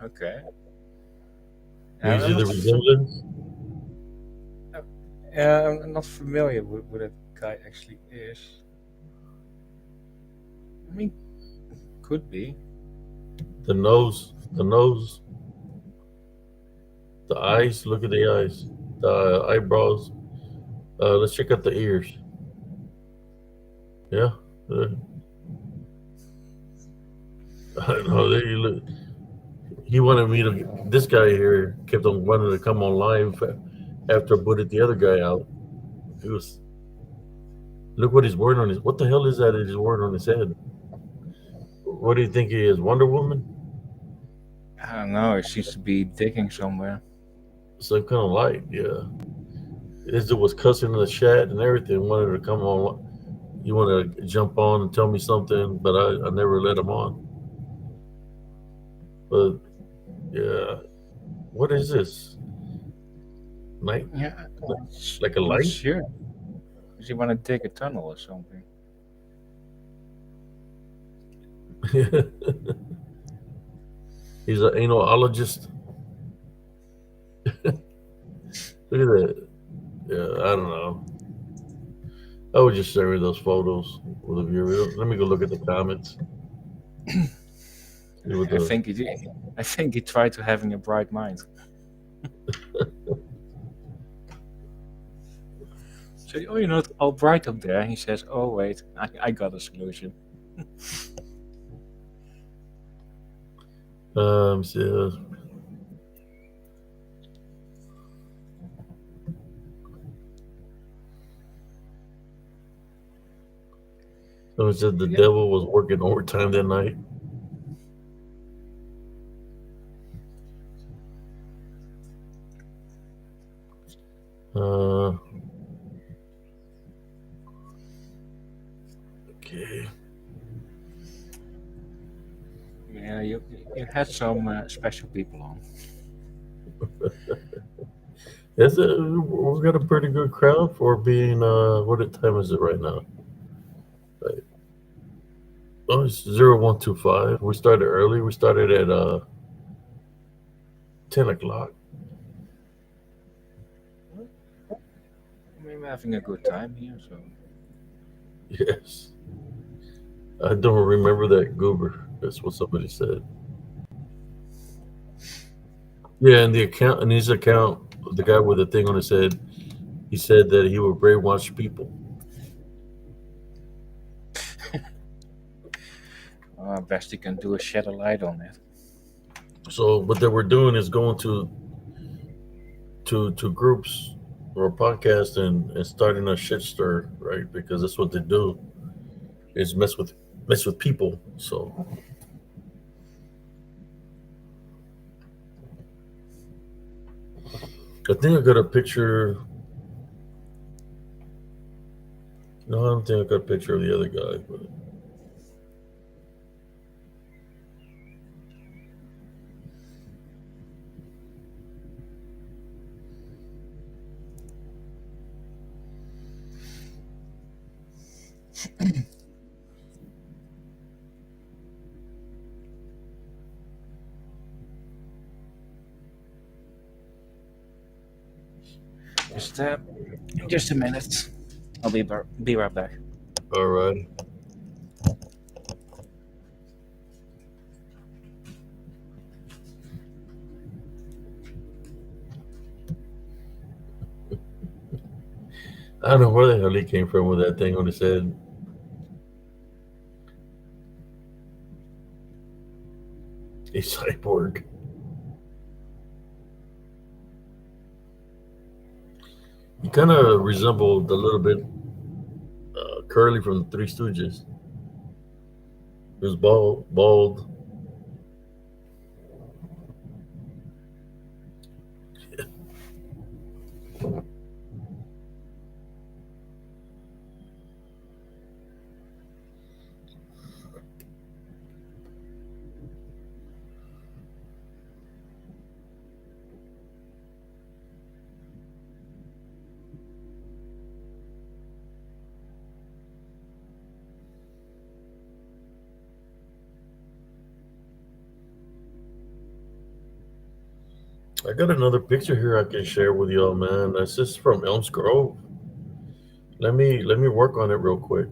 Okay. You see the resemblance? I'm not familiar with what that guy actually is. I mean, could be. The nose, the eyes. Look at the eyes, the eyebrows. Let's check out the ears. Yeah, Uh, I know they look. He wanted me to. This guy here kept on wanting to come on live after I booted the other guy out. He was look what he's wearing on his. What the hell is that? He's wearing on his head. What do you think he is? Wonder Woman? I don't know. It seems to be digging somewhere. Some kind of light. Yeah. This dude was cussing in the chat and everything. Wanted to come on. He wanted to jump on and tell me something, but I never let him on. But yeah, what is this? Night? Yeah, Like a not light? sure. Does he want to dig a tunnel or something? He's an analologist. Look at that. Yeah, I don't know. I would just share those photos with the viewer. Let me go look at the comments. See what I the think he did. I think he tried to having a bright mind. So, oh, you're not all bright up there. He says, oh, wait, I got a solution. see, someone said the Yeah. devil was working overtime that night. Uh, okay. Yeah, you had some special people on. We've got a pretty good crowd for being what time is it right now? Right. Oh, it's 0125. We started early. We started at 10 o'clock. I mean, we're having a good time here, so Yes. I don't remember that goober. That's what somebody said. Yeah, and the account in his account, the guy with the thing on his head, he said that he would brainwash people. best you can do is shed a light on it. So what they were doing is going to groups or podcasts and starting a shit stir, right? Because that's what they do is mess with people. So I think I got a picture. No, I don't think I got a picture of the other guy. But Just, uh, just a minute. I'll be right back. all right. I don't know where the hell he came from with that thing on his head. A cyborg. He kind of resembled a little bit Curly from the Three Stooges. He was bald. I got another picture here I can share with y'all, man. That's just from Elms Grove. Let me work on it real quick.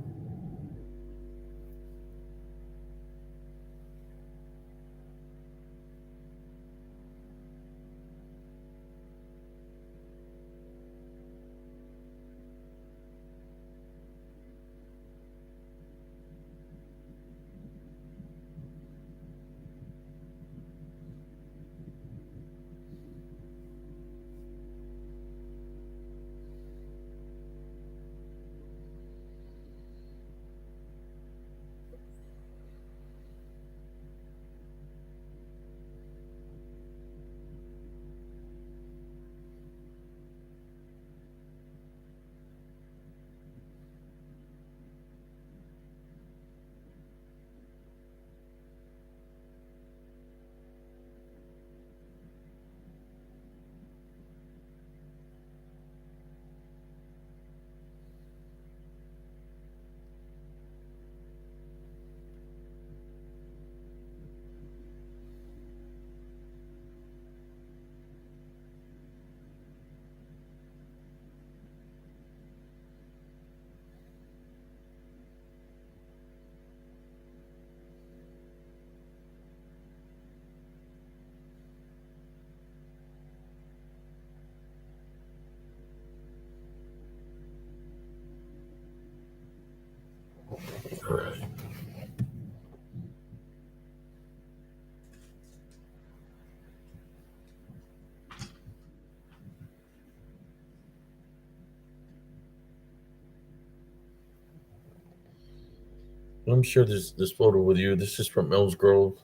Let me share this photo with you. This is from Elms Grove.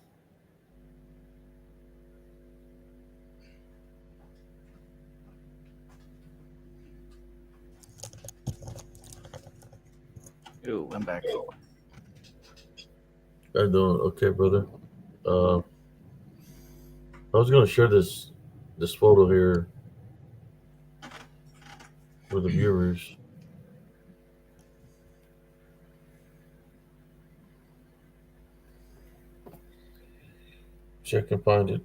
Ew, I'm back. I doing okay, brother. Uh, I was gonna share this photo here with the viewers. See if I can find it.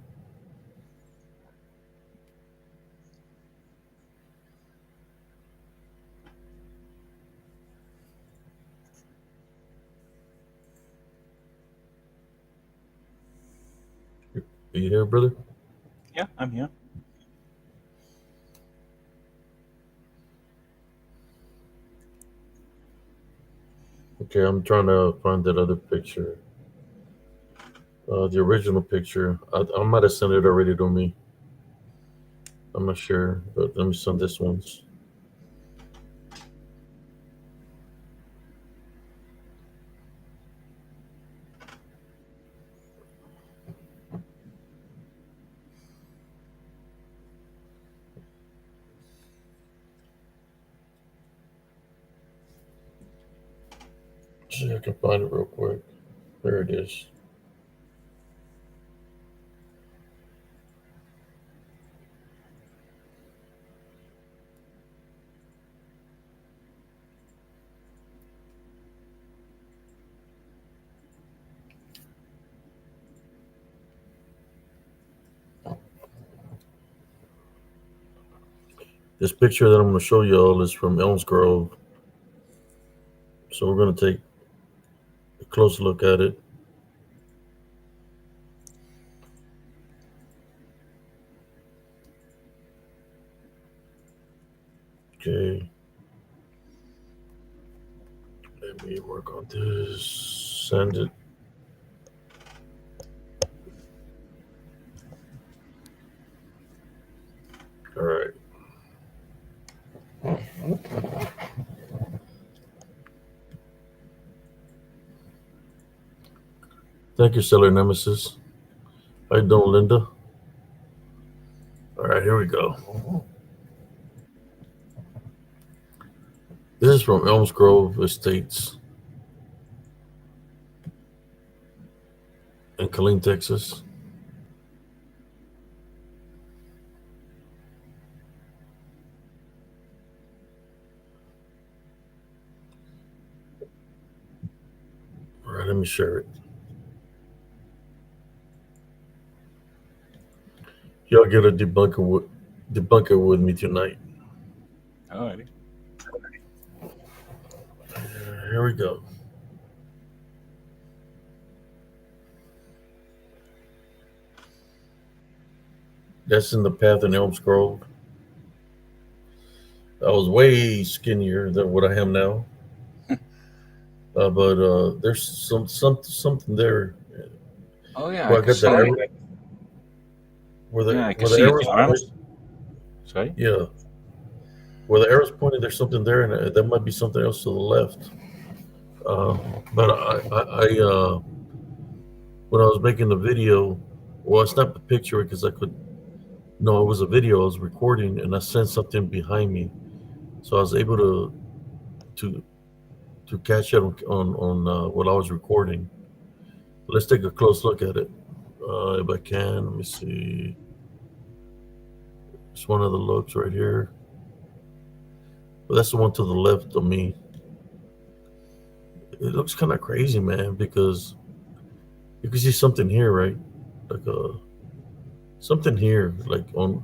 Are you here, brother? Yeah, I'm here. Okay, I'm trying to find that other picture. The original picture. I might have sent it already to me. I'm not sure, but let me send this ones. See if I can find it real quick. There it is. This picture that I'm going to show y'all is from Elms Grove. So we're going to take a close look at it. Okay. Let me work on this. Send it. All right. Thank you, Stellar Nemesis. How you doing, Linda? All right, here we go. This is from Elms Grove Estates in Killeen, Texas. All right, let me share it. Y'all get a debunker with me tonight. Alrighty. Here we go. That's in the path in Elms Grove. I was way skinnier than what I am now. But there's something there. Oh yeah, I Where I can got that see. arrow, Yeah, I can where the see arrows the pointed. arms. Sorry. Yeah, where the arrows pointed, there's something there, and there might be something else to the left. Uh, but when I was making the video, well, I snapped a picture because I could. No, it was a video I was recording, and I sent something behind me, so I was able to to catch it on what I was recording. Let's take a close look at it, if I can. Let me see. It's one of the looks right here. But that's the one to the left of me. It looks kind of crazy, man, because you can see something here, right? Like something here, like on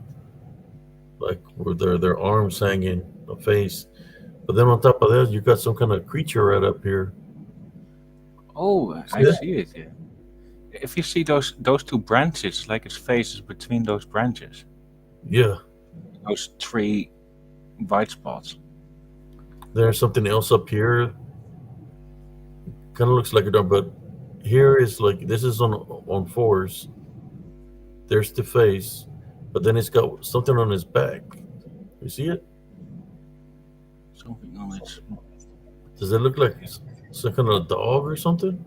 like where their arms hanging, a face. But then on top of that, you got some kind of creature right up here. Oh, See I that? see it. Yeah. If you see those two branches, like his face is between those branches. Yeah. Those three white spots. There's something else up here. Kind of looks like a dog, but here is like this is on fours. There's the face, but then it's got something on his back. You see it? Something on its. Does it look like Second a dog or something.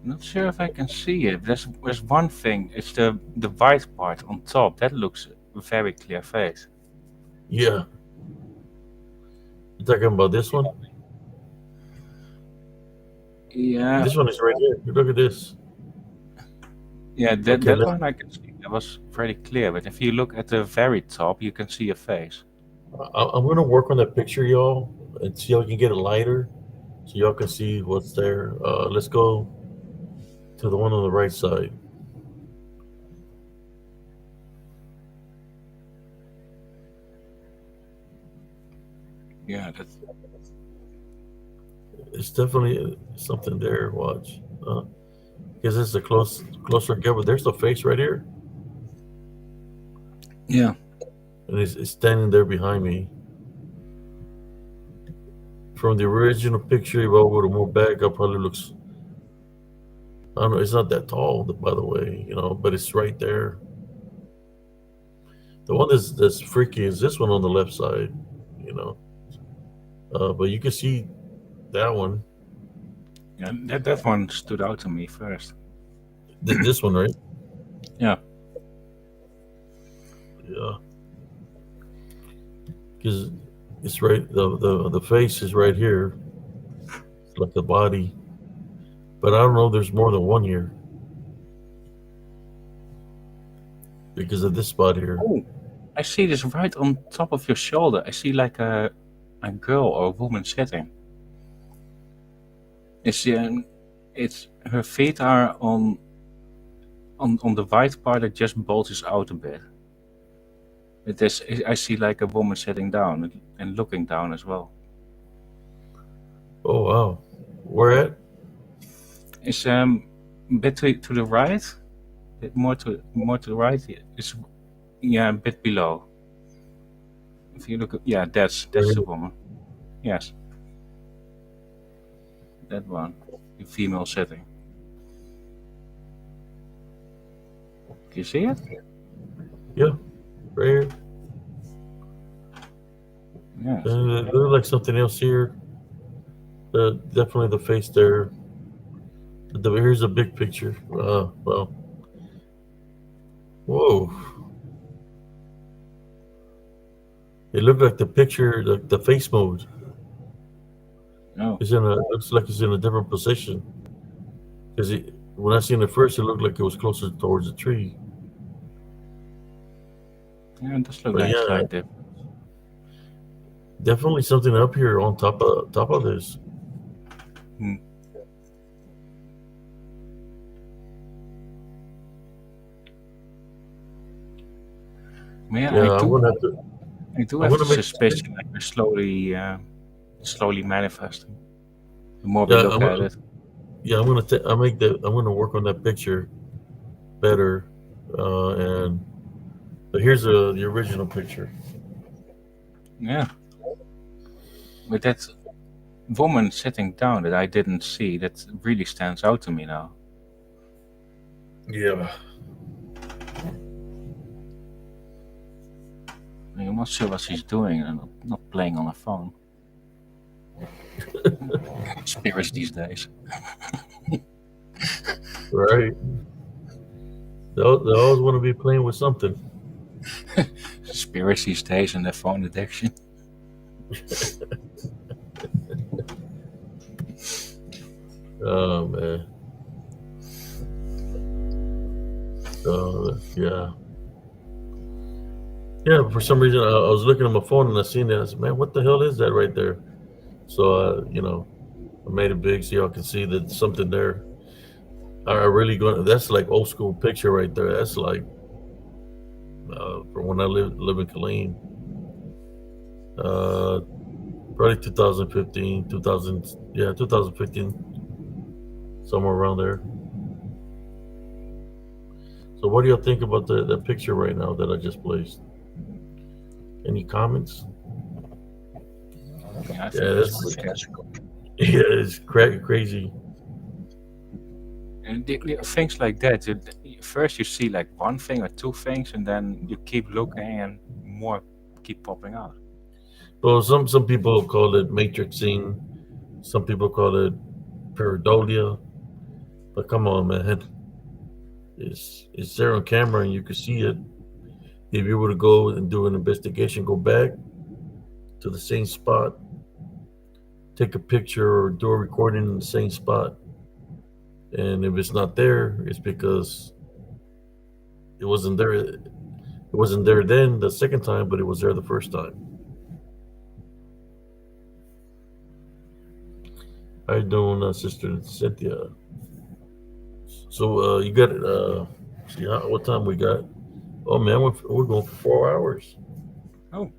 Not sure if I can see it. There's one thing. It's the white part on top. That looks a very clear face. Yeah, you talking about this one? Yeah, This one is right here. Look at this. yeah. That Okay, that let's. one I can see. That was very clear. But if you look at the very top, you can see a face. I'm gonna work on that picture, y'all, and see how I can get it lighter, so y'all can see what's there. Let's go to the one on the right side. Yeah, that's It's definitely something there. Watch, because it's a closer get, but there's the face right here, yeah. and it's standing there behind me. From the original picture, if I were to move back, it probably looks. I don't know. It's not that tall, by the way, but it's right there. The one that's freaky is this one on the left side, you know. But you can see that one, Yeah, that one stood out to me first. this one, right? Yeah, Yeah, because it's right. The face is right here. It's like the body, but I don't know. There's more than one here because of this spot here. oh, I see this right on top of your shoulder. I see like a girl or a woman sitting. It's it's her feet are on the white part that just bulges out a bit. It is. I see like a woman sitting down and looking down as well. Oh wow, where at? It's a bit to the right, bit more to the right. It's yeah, a bit below. If you look, yeah, that's the woman. Yes, that one, the female sitting. Can you see it? Yeah, right here. Yeah. It looks like something else here. Definitely the face there. Here's a big picture. Well, whoa! It looked like the picture, the face mode Oh, is in a looks like it's in a different position. Because when I seen it first, it looked like it was closer towards the tree. yeah, it does look But like a yeah, slight dip. definitely something up here on top of this. Hmm. Yeah, Yeah, I'm gonna have to. I do I'm have the gonna make. suspicion that we're slowly manifesting. The more we Yeah, look at it, I'm gonna. I make that. I'm gonna work on that picture better. And but here's the original picture. yeah. But that woman sitting down that I didn't see, that really stands out to me now. Yeah. I'm not sure what she's doing and not playing on her phone. Spirits these days. Right. They always want to be playing with something. Spirits these days and their phone addiction. Oh man. Yeah. Yeah. For some reason, I was looking at my phone and I seen that. I said, "Man, what the hell is that right there?" So, I made it big so y'all can see that something there. I really going. That's like old school picture right there. That's like from when I live in Killeen. Uh, Probably 2015, 2000. Yeah, 2015, somewhere around there. So, what do y'all think about the picture right now that I just placed? Any comments? Yeah, I Yeah, think that's that's pretty good. yeah, it's crazy. And things like that, first you see like one thing or two things, and then you keep looking, and more keep popping out. Well, some people call it matrixing. Some people call it pareidolia. But come on, man, it's there on camera and you can see it. If you were to go and do an investigation, go back to the same spot, take a picture or do a recording in the same spot, and if it's not there, it's because it wasn't there. It wasn't there then the second time, but it was there the first time. How you doing, Sister Cynthia? So you got see what time we got? Oh man, we're going for 4 hours. Oh,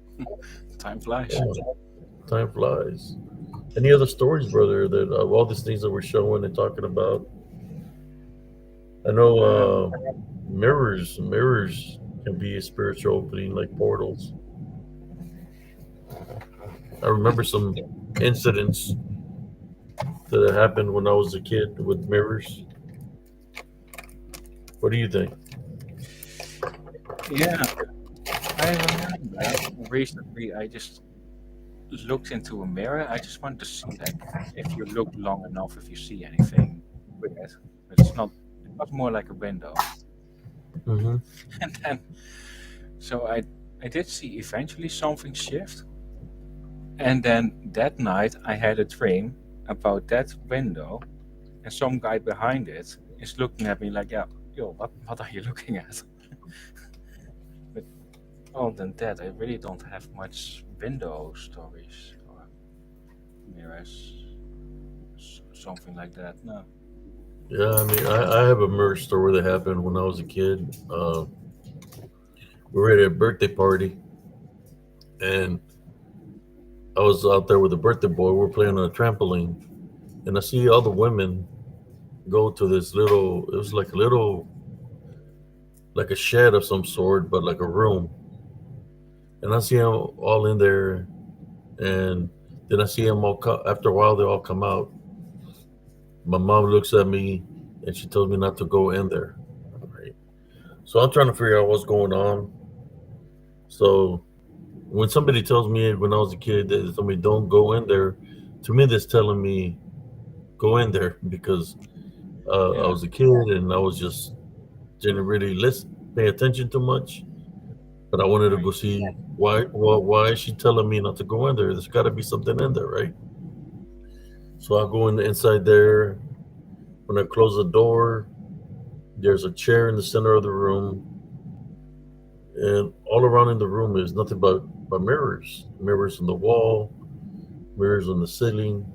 time flies. Yeah, time flies. Any other stories, brother? That of all these things that we're showing and talking about, I know Um, mirrors can be a spiritual opening, like portals. I remember some incidents that happened when I was a kid with mirrors. What do you think? yeah, I remember recently I just looked into a mirror. I just wanted to see like if you look long enough, if you see anything weird. But it's not. It was more like a window, Mm-hmm. and then so I did see eventually something shift, and then that night I had a dream about that window, and some guy behind it is looking at me like, yeah, yo, what are you looking at? But other than that, I really don't have much window stories or mirrors, something like that. No. Yeah, I mean, I have a mirror story that happened when I was a kid. We were at a birthday party, and I was out there with a birthday boy. We were playing on a trampoline, and I see all the women go to this little. It was like a little, like a shed of some sort, but like a room. And I see them all in there, and then I see them all. After a while, they all come out. My mom looks at me, and she tells me not to go in there. Right. So I'm trying to figure out what's going on. So when somebody tells me when I was a kid that somebody don't go in there, to me that's telling me go in there because I Yeah. was a kid and I was just didn't really listen, pay attention too much. But I wanted to go Right. see why is she telling me not to go in there? There's got to be something in there, right? So I go in the inside there. When I close the door, there's a chair in the center of the room, and all around in the room is nothing but mirrors, mirrors on the wall, mirrors on the ceiling,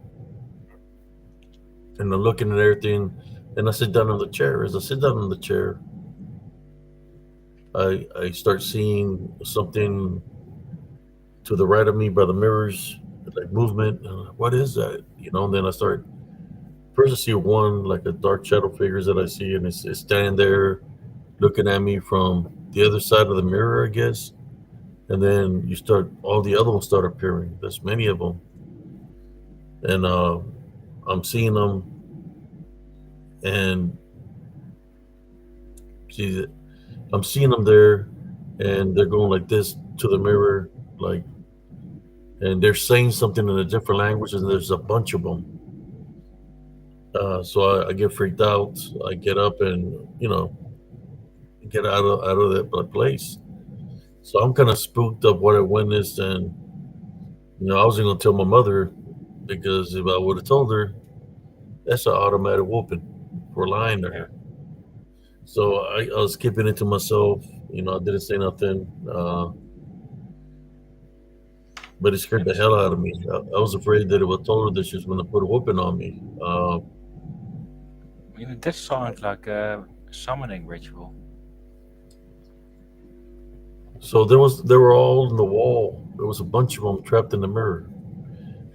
and I'm looking at everything. And I sit down on the chair. As I sit down on the chair, I start seeing something to the right of me by the mirrors, like movement. And I'm like, what is that? And then I start first I see one like a dark shadow figures that I see, and it's standing there looking at me from the other side of the mirror, I guess. And then you start all the other ones start appearing. There's many of them, and I'm seeing them, and see, I'm seeing them there, and they're going like this to the mirror, like, and they're saying something in a different language, and there's a bunch of them. So I get freaked out. I get up and get out of that place. So I'm kind of spooked of what I witnessed, and I wasn't gonna tell my mother because if I would have told her, that's an automatic whooping for lying to Yeah. her. So I was keeping it to myself. I didn't say nothing, but it Yeah. scared the hell out of me. I was afraid that if I told her that she was going to put a whooping on me. I mean, that sounds like a summoning ritual. So they were all in the wall. There was a bunch of them trapped in the mirror.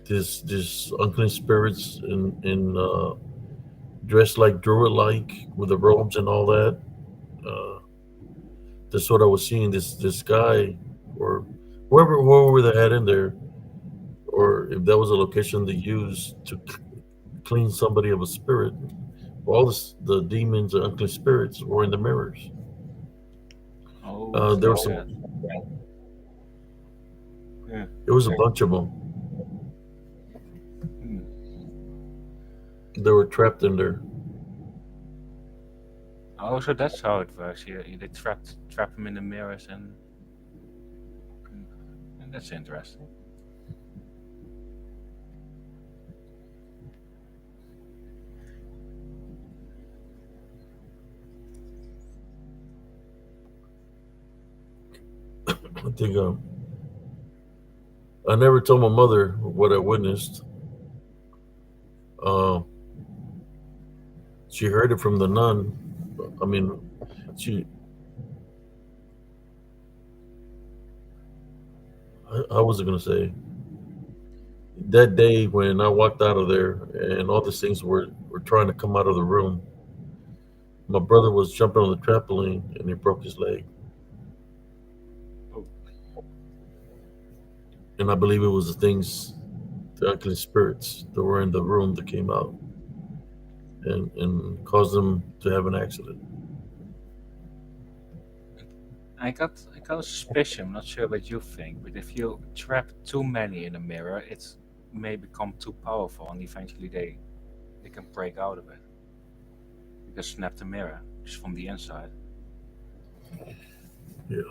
This unclean spirits in dressed like druid like with the robes and all that. Uh, that's what I was seeing. This guy or whoever they had in there, or if that was a location they used to clean somebody of a spirit. All the demons and unclean spirits were in the mirrors. Oh, it's There like was some. that. Yeah. It was a bunch of them. Hmm. They were trapped in there. Oh, so that's how it works. They trap them in the mirrors, and that's interesting. I think I never told my mother what I witnessed. Uh, she heard it from the nun. I mean, she. I was it gonna say that day when I walked out of there and all these things were trying to come out of the room. My brother was jumping on the trampoline and he broke his leg, Oh, and I believe it was the things, the unclean spirits that were in the room that came out and caused them to have an accident. I got a suspicion. I'm not sure what you think, but if you trap too many in a mirror, it may become too powerful, and eventually they can break out of it. You can snap the mirror just from the inside, Yeah,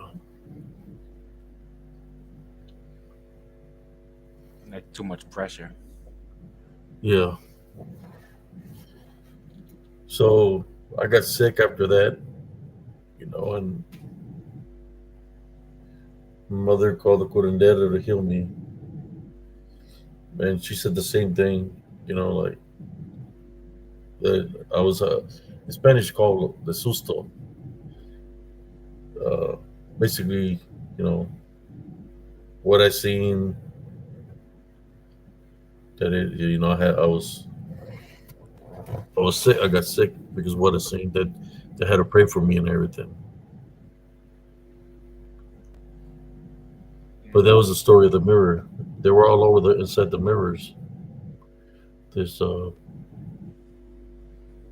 like too much pressure. yeah. So I got sick after that, and my mother called the curandera to heal me, and she said the same thing. Like that I was in Spanish called the susto. Uh, Basically, you know, what I seen that I was sick. I got sick because what I seen that they had to pray for me and everything. But that Yeah. was the story of the mirror. They were all over the inside the mirrors. This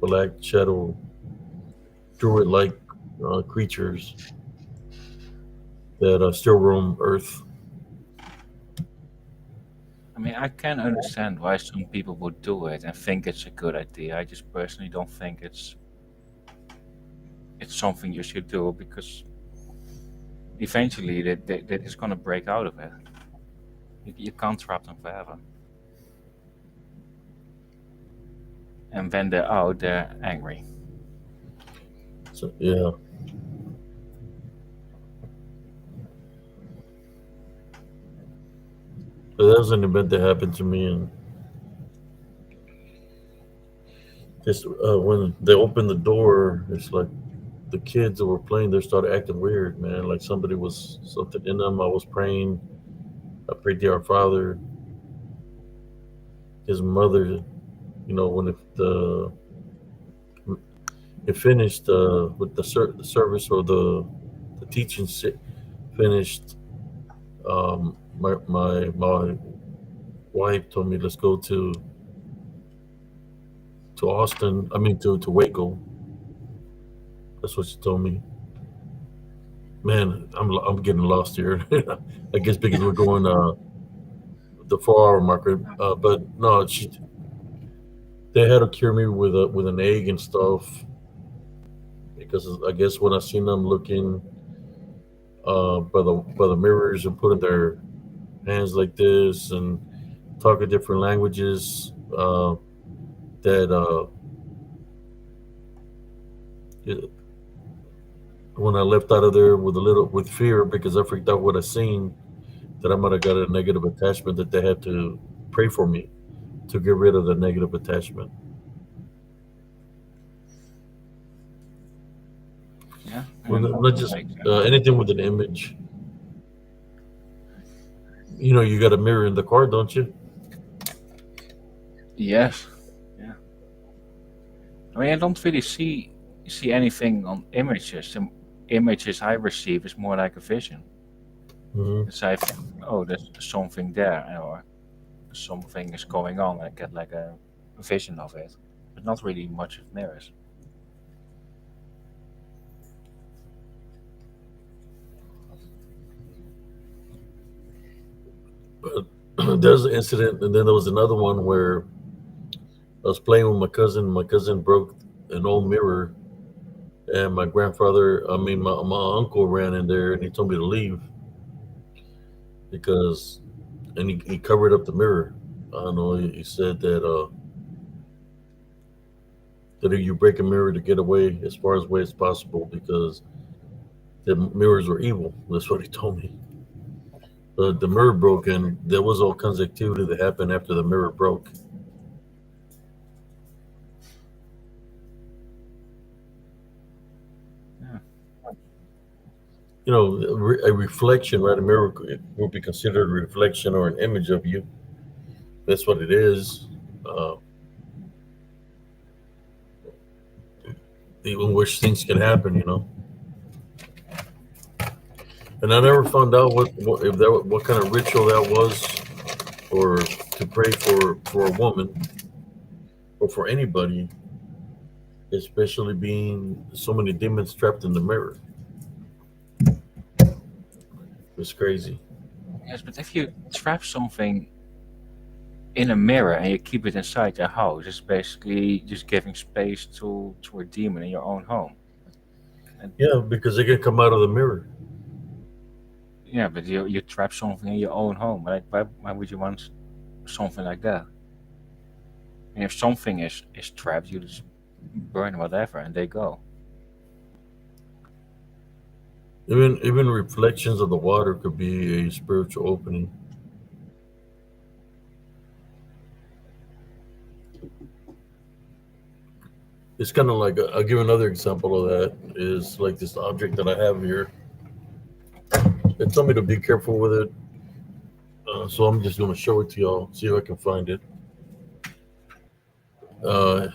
black shadow druid like creatures that still roam Earth. I mean, I can understand why some people would do it and think it's a good idea. I just personally don't think it's something you should do because eventually that is going to break out of it. You can't trap them forever. And when they're out, they're angry. So yeah, but that was an event that happened to me, and just when they opened the door, it's like the kids that were playing there started acting weird, man. Like somebody was something in them. I was praying. I prayed to our Father, his mother. When it finished with the service or the teaching finished, my wife told me let's go to Austin. I mean to Waco. That's what she told me. Man, I'm getting lost here. I guess because we're going the 4 hour marker. But no, they had to cure me with an egg and stuff because I guess when I seen them looking by the mirrors and putting their hands like this and talking different languages, that it- when I left out of there with fear because I freaked out what I seen, that I might have got a negative attachment that they had to pray for me to get rid of the negative attachment. Yeah, Well, and not that just makes sense. anything with an image. You got a mirror in the car, don't you? Yes. Yeah. I mean, I don't really see anything on images. The images I receive is more like a vision. Hmm. It's like, oh, there's something there, or something is going on. I get like a vision of it, but not really much of mirrors. But there's an incident, and then there was another one where I was playing with my cousin. My cousin broke an old mirror, and my grandfather, I mean, my uncle ran in there and he told me to leave because, and he covered up the mirror. I don't know. He said that if you break a mirror to get away as far away as possible because the mirrors were evil. That's what he told me. The mirror broke, and there was all kinds of activity that happened after the mirror broke. Yeah. You know, a reflection, right? A mirror would be considered a reflection or an image of you. That's what it is. Uh, Even which things can happen, you know. And I never found out what if that what kind of ritual that was, or to pray for a woman or for anybody, especially being so many demons trapped in the mirror. It's crazy. Yes, but if you trap something in a mirror and you keep it inside your house, it's basically just giving space to a demon in your own home. And Yeah, because they can come out of the mirror. yeah, but you trap something in your own home. Like why would you want something like that? And if something is trapped, you just burn whatever and they go. Even reflections of the water could be a spiritual opening. It's kind of like I'll give another example of that is like this object that I have here. They told me to be careful with it, so I'm just going to show it to y'all. See if I can find it. Uh,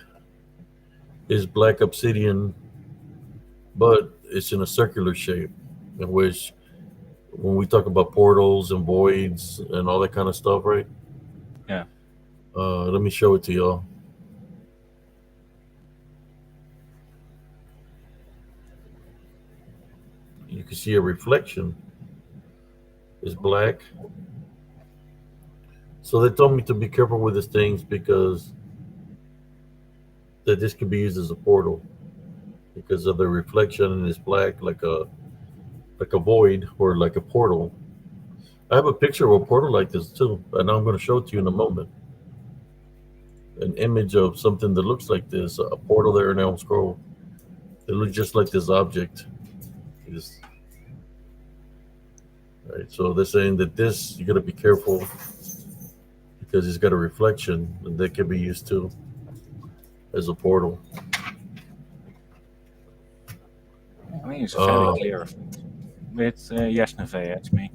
it's black obsidian, but it's in a circular shape, in which when we talk about portals and voids and all that kind of stuff, right? Yeah. Let me show it to y'all. You can see a reflection. It's black. So they told me to be careful with these things because that this could be used as a portal because of the reflection and it's black like a void or like a portal. I have a picture of a portal like this too, and I'm going to show it to you in a moment. An image of something that looks like this, a portal there in Elm Scroll. It looks just like this object. This, right. So they're saying that this you got to be careful because it's got a reflection and that can be used too as a portal. I mean, it's very Uh, clear. With yes, Nevea, it's me.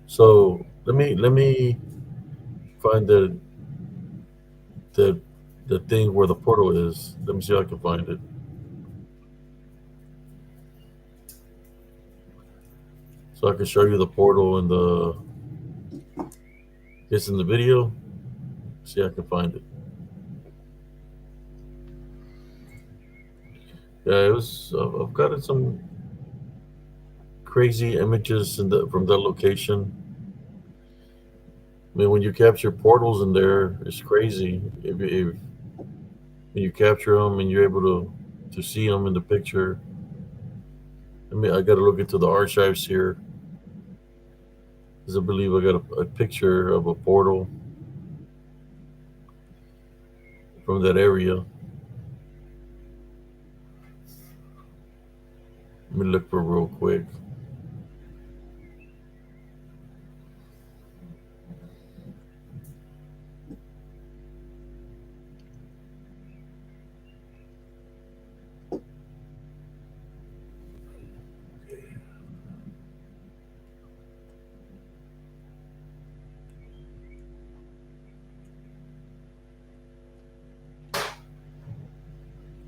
so let me find the the thing where the portal is. Let me see if I can find it. So I can show you the portal and the it's in the video. See if I can find it. Yeah, it was. I've gotten some crazy images from that location. I mean, when you capture portals in there, it's crazy. If when you capture them and you're able to see them in the picture. I mean, I got to look into the archives here because I believe I got a picture of a portal from that area. Let me look for it real quick.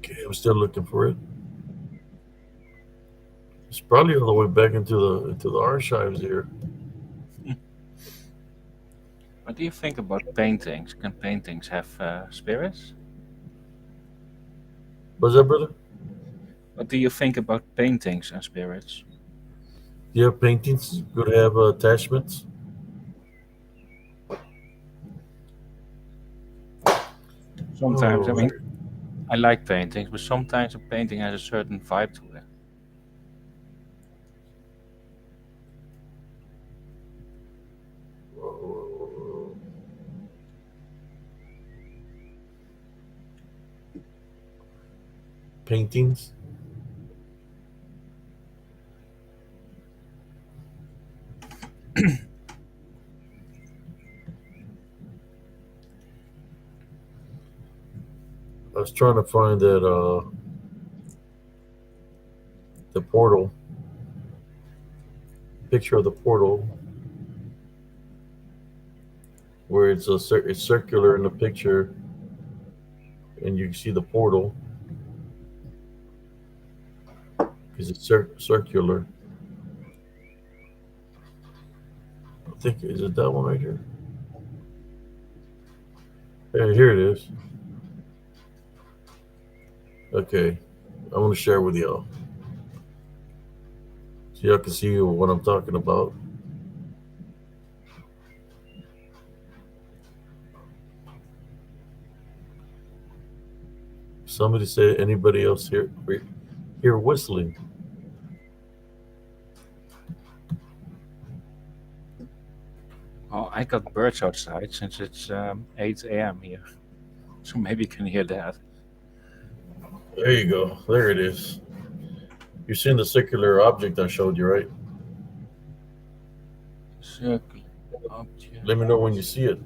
Okay, I'm still looking for it. It's probably all the way back into the archives here. What do you think about paintings? Can paintings have spirits? What's that, brother? What do you think about paintings and spirits? Do you have paintings? Good to have attachments. Sometimes, All I mean, right. I like paintings, but sometimes a painting has a certain vibe to it. Paintings. I was trying to find that the portal picture of the portal where it's circular in the picture, and you can see the portal because it's circular. I think is it that one right here? Hey, here it is. Okay, I want to share with y'all so y'all can see what I'm talking about. Somebody said anybody else hear whistling? Oh, I got birds outside since it's 8 a.m. here, so maybe you can hear that. There you go. There it is. You're seeing the circular object I showed you, right? Circle object. Let me know when you see it.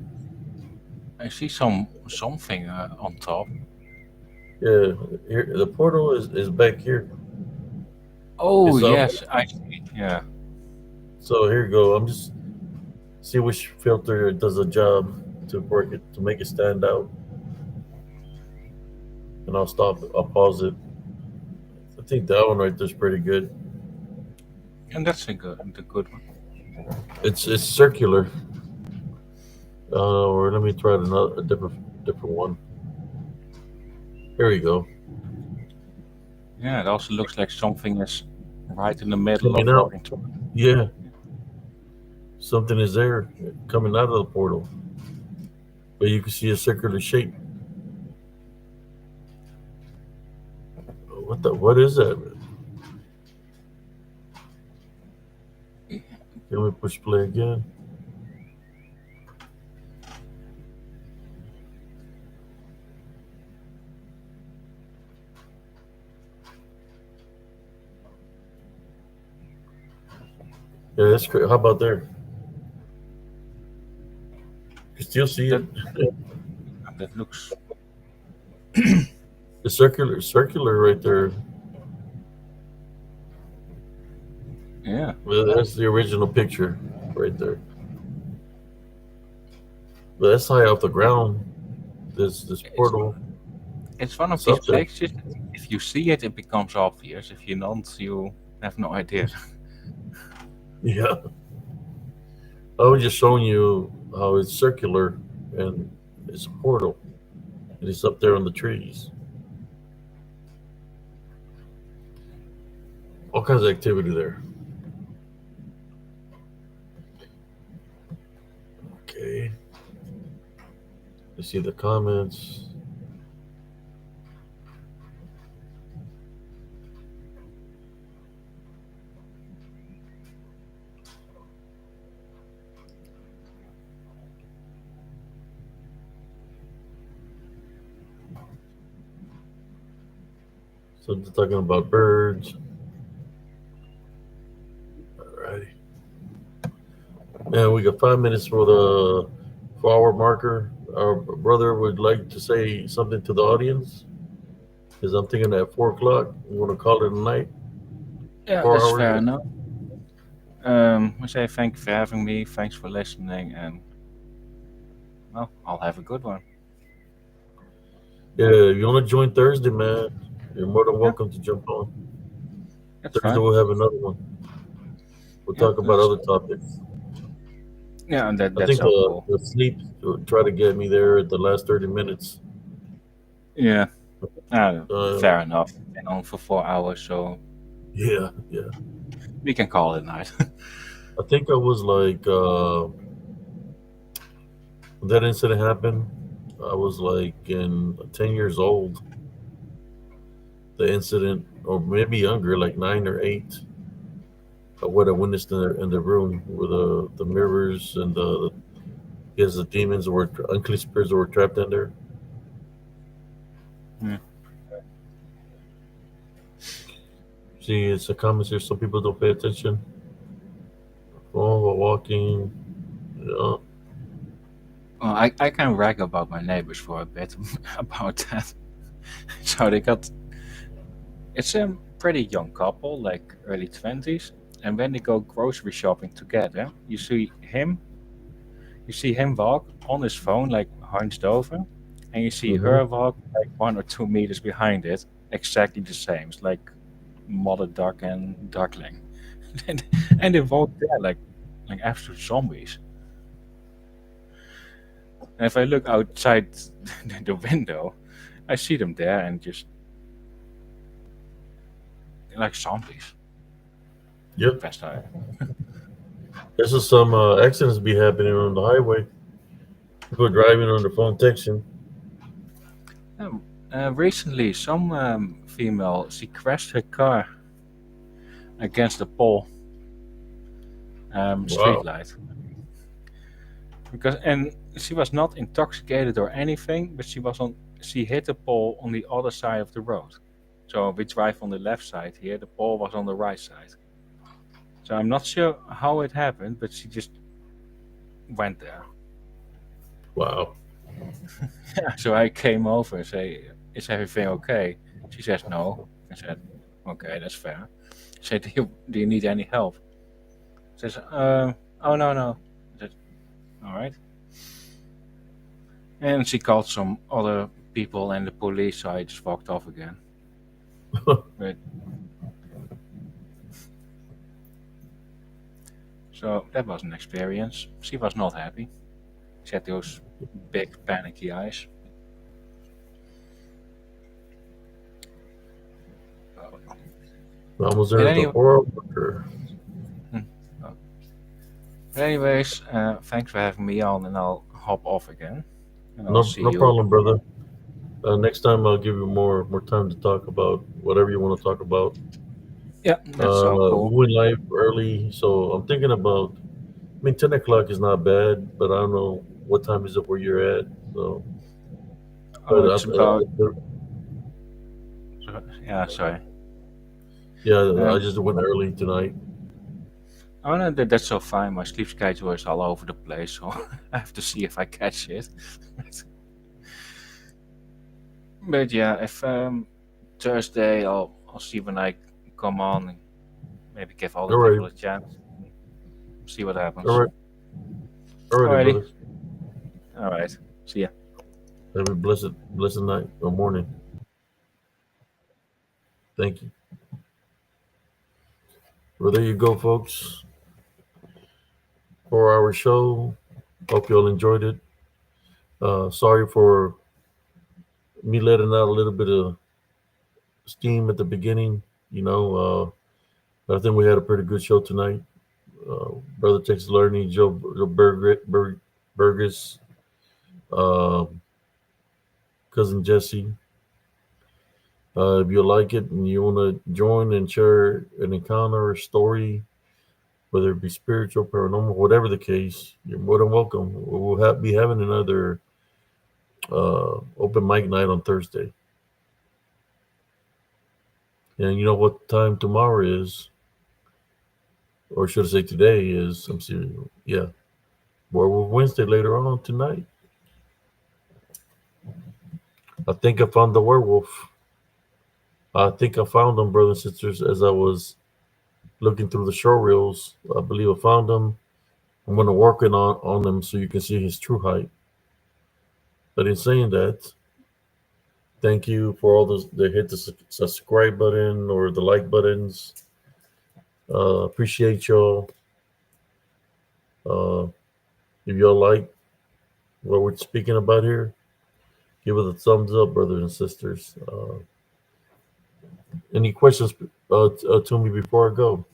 I see something on top. Yeah, here the portal is back here. Oh It's up. yes, I see. Yeah, So here you go. I'm just see which filter does a job to work it to make it stand out, and I'll stop. I'll pause it. I think that one right there's pretty good. and that's the good one. It's circular. Or let me try another a different one. Here we go. Yeah, it also looks like something is right in the middle Coming of out. walking through. Yeah, something is there coming out of the portal, but you can see a circular shape. What the? What is that? Can we push play again? Yeah, that's great. How about there? You still see it? That that looks. The circular right there. Yeah, Well, that's the original picture right there. But that's high off the ground. This it's portal. it's one of It's these up there. pictures. If you see it, it becomes obvious. If you don't, you have no idea. Yeah. I was just showing you how it's circular and it's a portal. And it's up there on the trees. All kinds of activity there. Okay. You see the comments. So they're talking about birds. Alrighty. And we got 5 minutes for the 4 hour marker. Our brother would like to say something to the audience. Because I'm thinking at 4 o'clock, we want to call it a night. Yeah, Four that's hours. fair enough. I say thank you for having me. Thanks for listening, and well, I'll have a good one. Yeah, if you want to join Thursday, man, you're more than Yeah, welcome to jump on. that's Thursday fine. we'll have another one. We'll Yeah, talk about that's other topics. yeah, and I that's think so cool. the sleep will try to get me there at the last 30 minutes. Yeah, Uh, Fair enough. Been on for 4 hours, so yeah, yeah. we can call it a night. I think I was like when that incident happened. I was like in 10 years old. The incident, or maybe younger, like 9 or 8. What I witnessed in the room with the mirrors and the yes, the demons were unclean spirits that were trapped in there. Hmm. See, it's a comment here. Some people don't pay attention. Oh, while walking. Yeah. Well, I can rag about my neighbors for a bit about that. So they got it's a pretty young couple, like early 20s, and when they go grocery shopping together, you see him walk on his phone like hunched over, and you see Hmm. her walk like 1 or 2 meters behind it, exactly the same. It's like mother duck and duckling, and, and they walk there like absolute zombies. And if I look outside the window, I see them there and just like zombies. Yep. That's not. There's just some accidents be happening on the highway. People driving on their phone texting. Um, Recently, some female she crashed her car against a pole, street Wow. light, and she was not intoxicated or anything, but she hit the pole on the other side of the road. So we drive on the left side here. The pole was on the right side. So I'm not sure how it happened, but she just went there. Wow. So I came over and say, "Is everything okay?" She says no. I said, "Okay, that's fair." She said, "Do you need any help?" Says, "Oh no, no." I said, "All right." And she called some other people and the police, so I just walked off again. But so that was an experience. She was not happy. She had those big panicky eyes. I was But there at the anyway, horror worker. hmm, oh. But anyways, thanks for having me on, and I'll hop off again, and I'll No, see no you. problem, brother. Next time I'll give you more time to talk about whatever you want to talk about. Yeah, that's so We cool. went live early, so I'm thinking about. I mean, 10 o'clock is not bad, but I don't know what time is it where you're at. So, but It's about uh, yeah. Sorry. yeah, I Um, just went early tonight. oh no, that's so fine. My sleep schedule is all over the place, so I have to see if I catch it. But yeah, if Thursday, I'll see when I come on and maybe give other All right, people a chance. See what all happens. right, all righty, Alrighty. brother. All right. See ya. Have a blessed night or morning. Thank you. Well, there you go, folks. 4 hour show. Hope you all enjoyed it. Sorry for me letting out a little bit of steam at the beginning. You know, but I think we had a pretty good show tonight. Brother Texas Learning, Joe Burgess, uh, cousin Jesse. If you like it and you want to join and share an encounter or story, whether it be spiritual, paranormal, whatever the case, you're more than welcome. Be having another open mic night on Thursday. And you know what time tomorrow is, or should I say today is? I'm serious. Yeah, Werewolf Wednesday later on tonight. I think I found the werewolf. I think I found them, brothers and sisters, as I was looking through the show reels. I believe I found them. I'm going to work on them so you can see his true height. But in saying that, thank you for all those that hit the subscribe button or the like buttons. Appreciate y'all. Uh, if y'all like what we're speaking about here, Give it a thumbs up, brothers and sisters. Any questions to me before I go?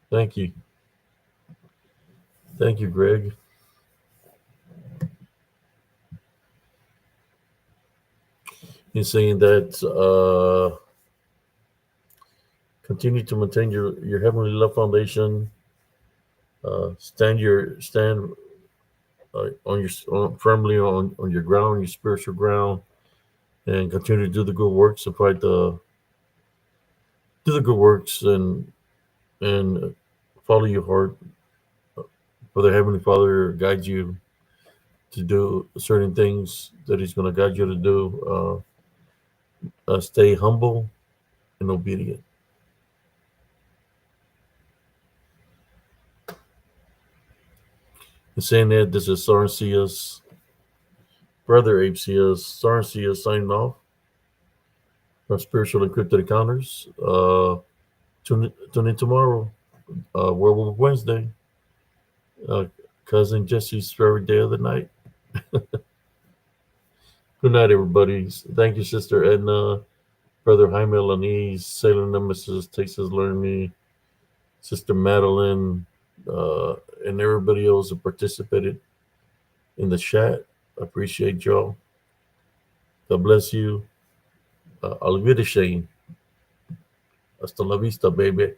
Thank you. Thank you, Greg. He's saying that continue to maintain your heavenly love foundation. Stand firmly on your ground, your spiritual ground, and continue to do the good works. And fight the do the good works and follow your heart. For the Heavenly Father guides you to do certain things that He's going to guide you to do. Stay humble and obedient. And saying that, this is Soren Cias, Brother Abe Cias, Soren Cias signing off from Spiritual and Cryptid Encounters. Tune in tomorrow, Werewolf Wednesday. Uh, Cousin Jesse's favorite day of the night. Good night, everybody. Thank you, Sister Edna, Brother Jaime Lanise, Sailor Nemesis, Texas Learn Me, Sister Madeline, and everybody else who participated in the chat. I appreciate y'all. God bless you. Al Wiedersehen. Hasta la vista, baby.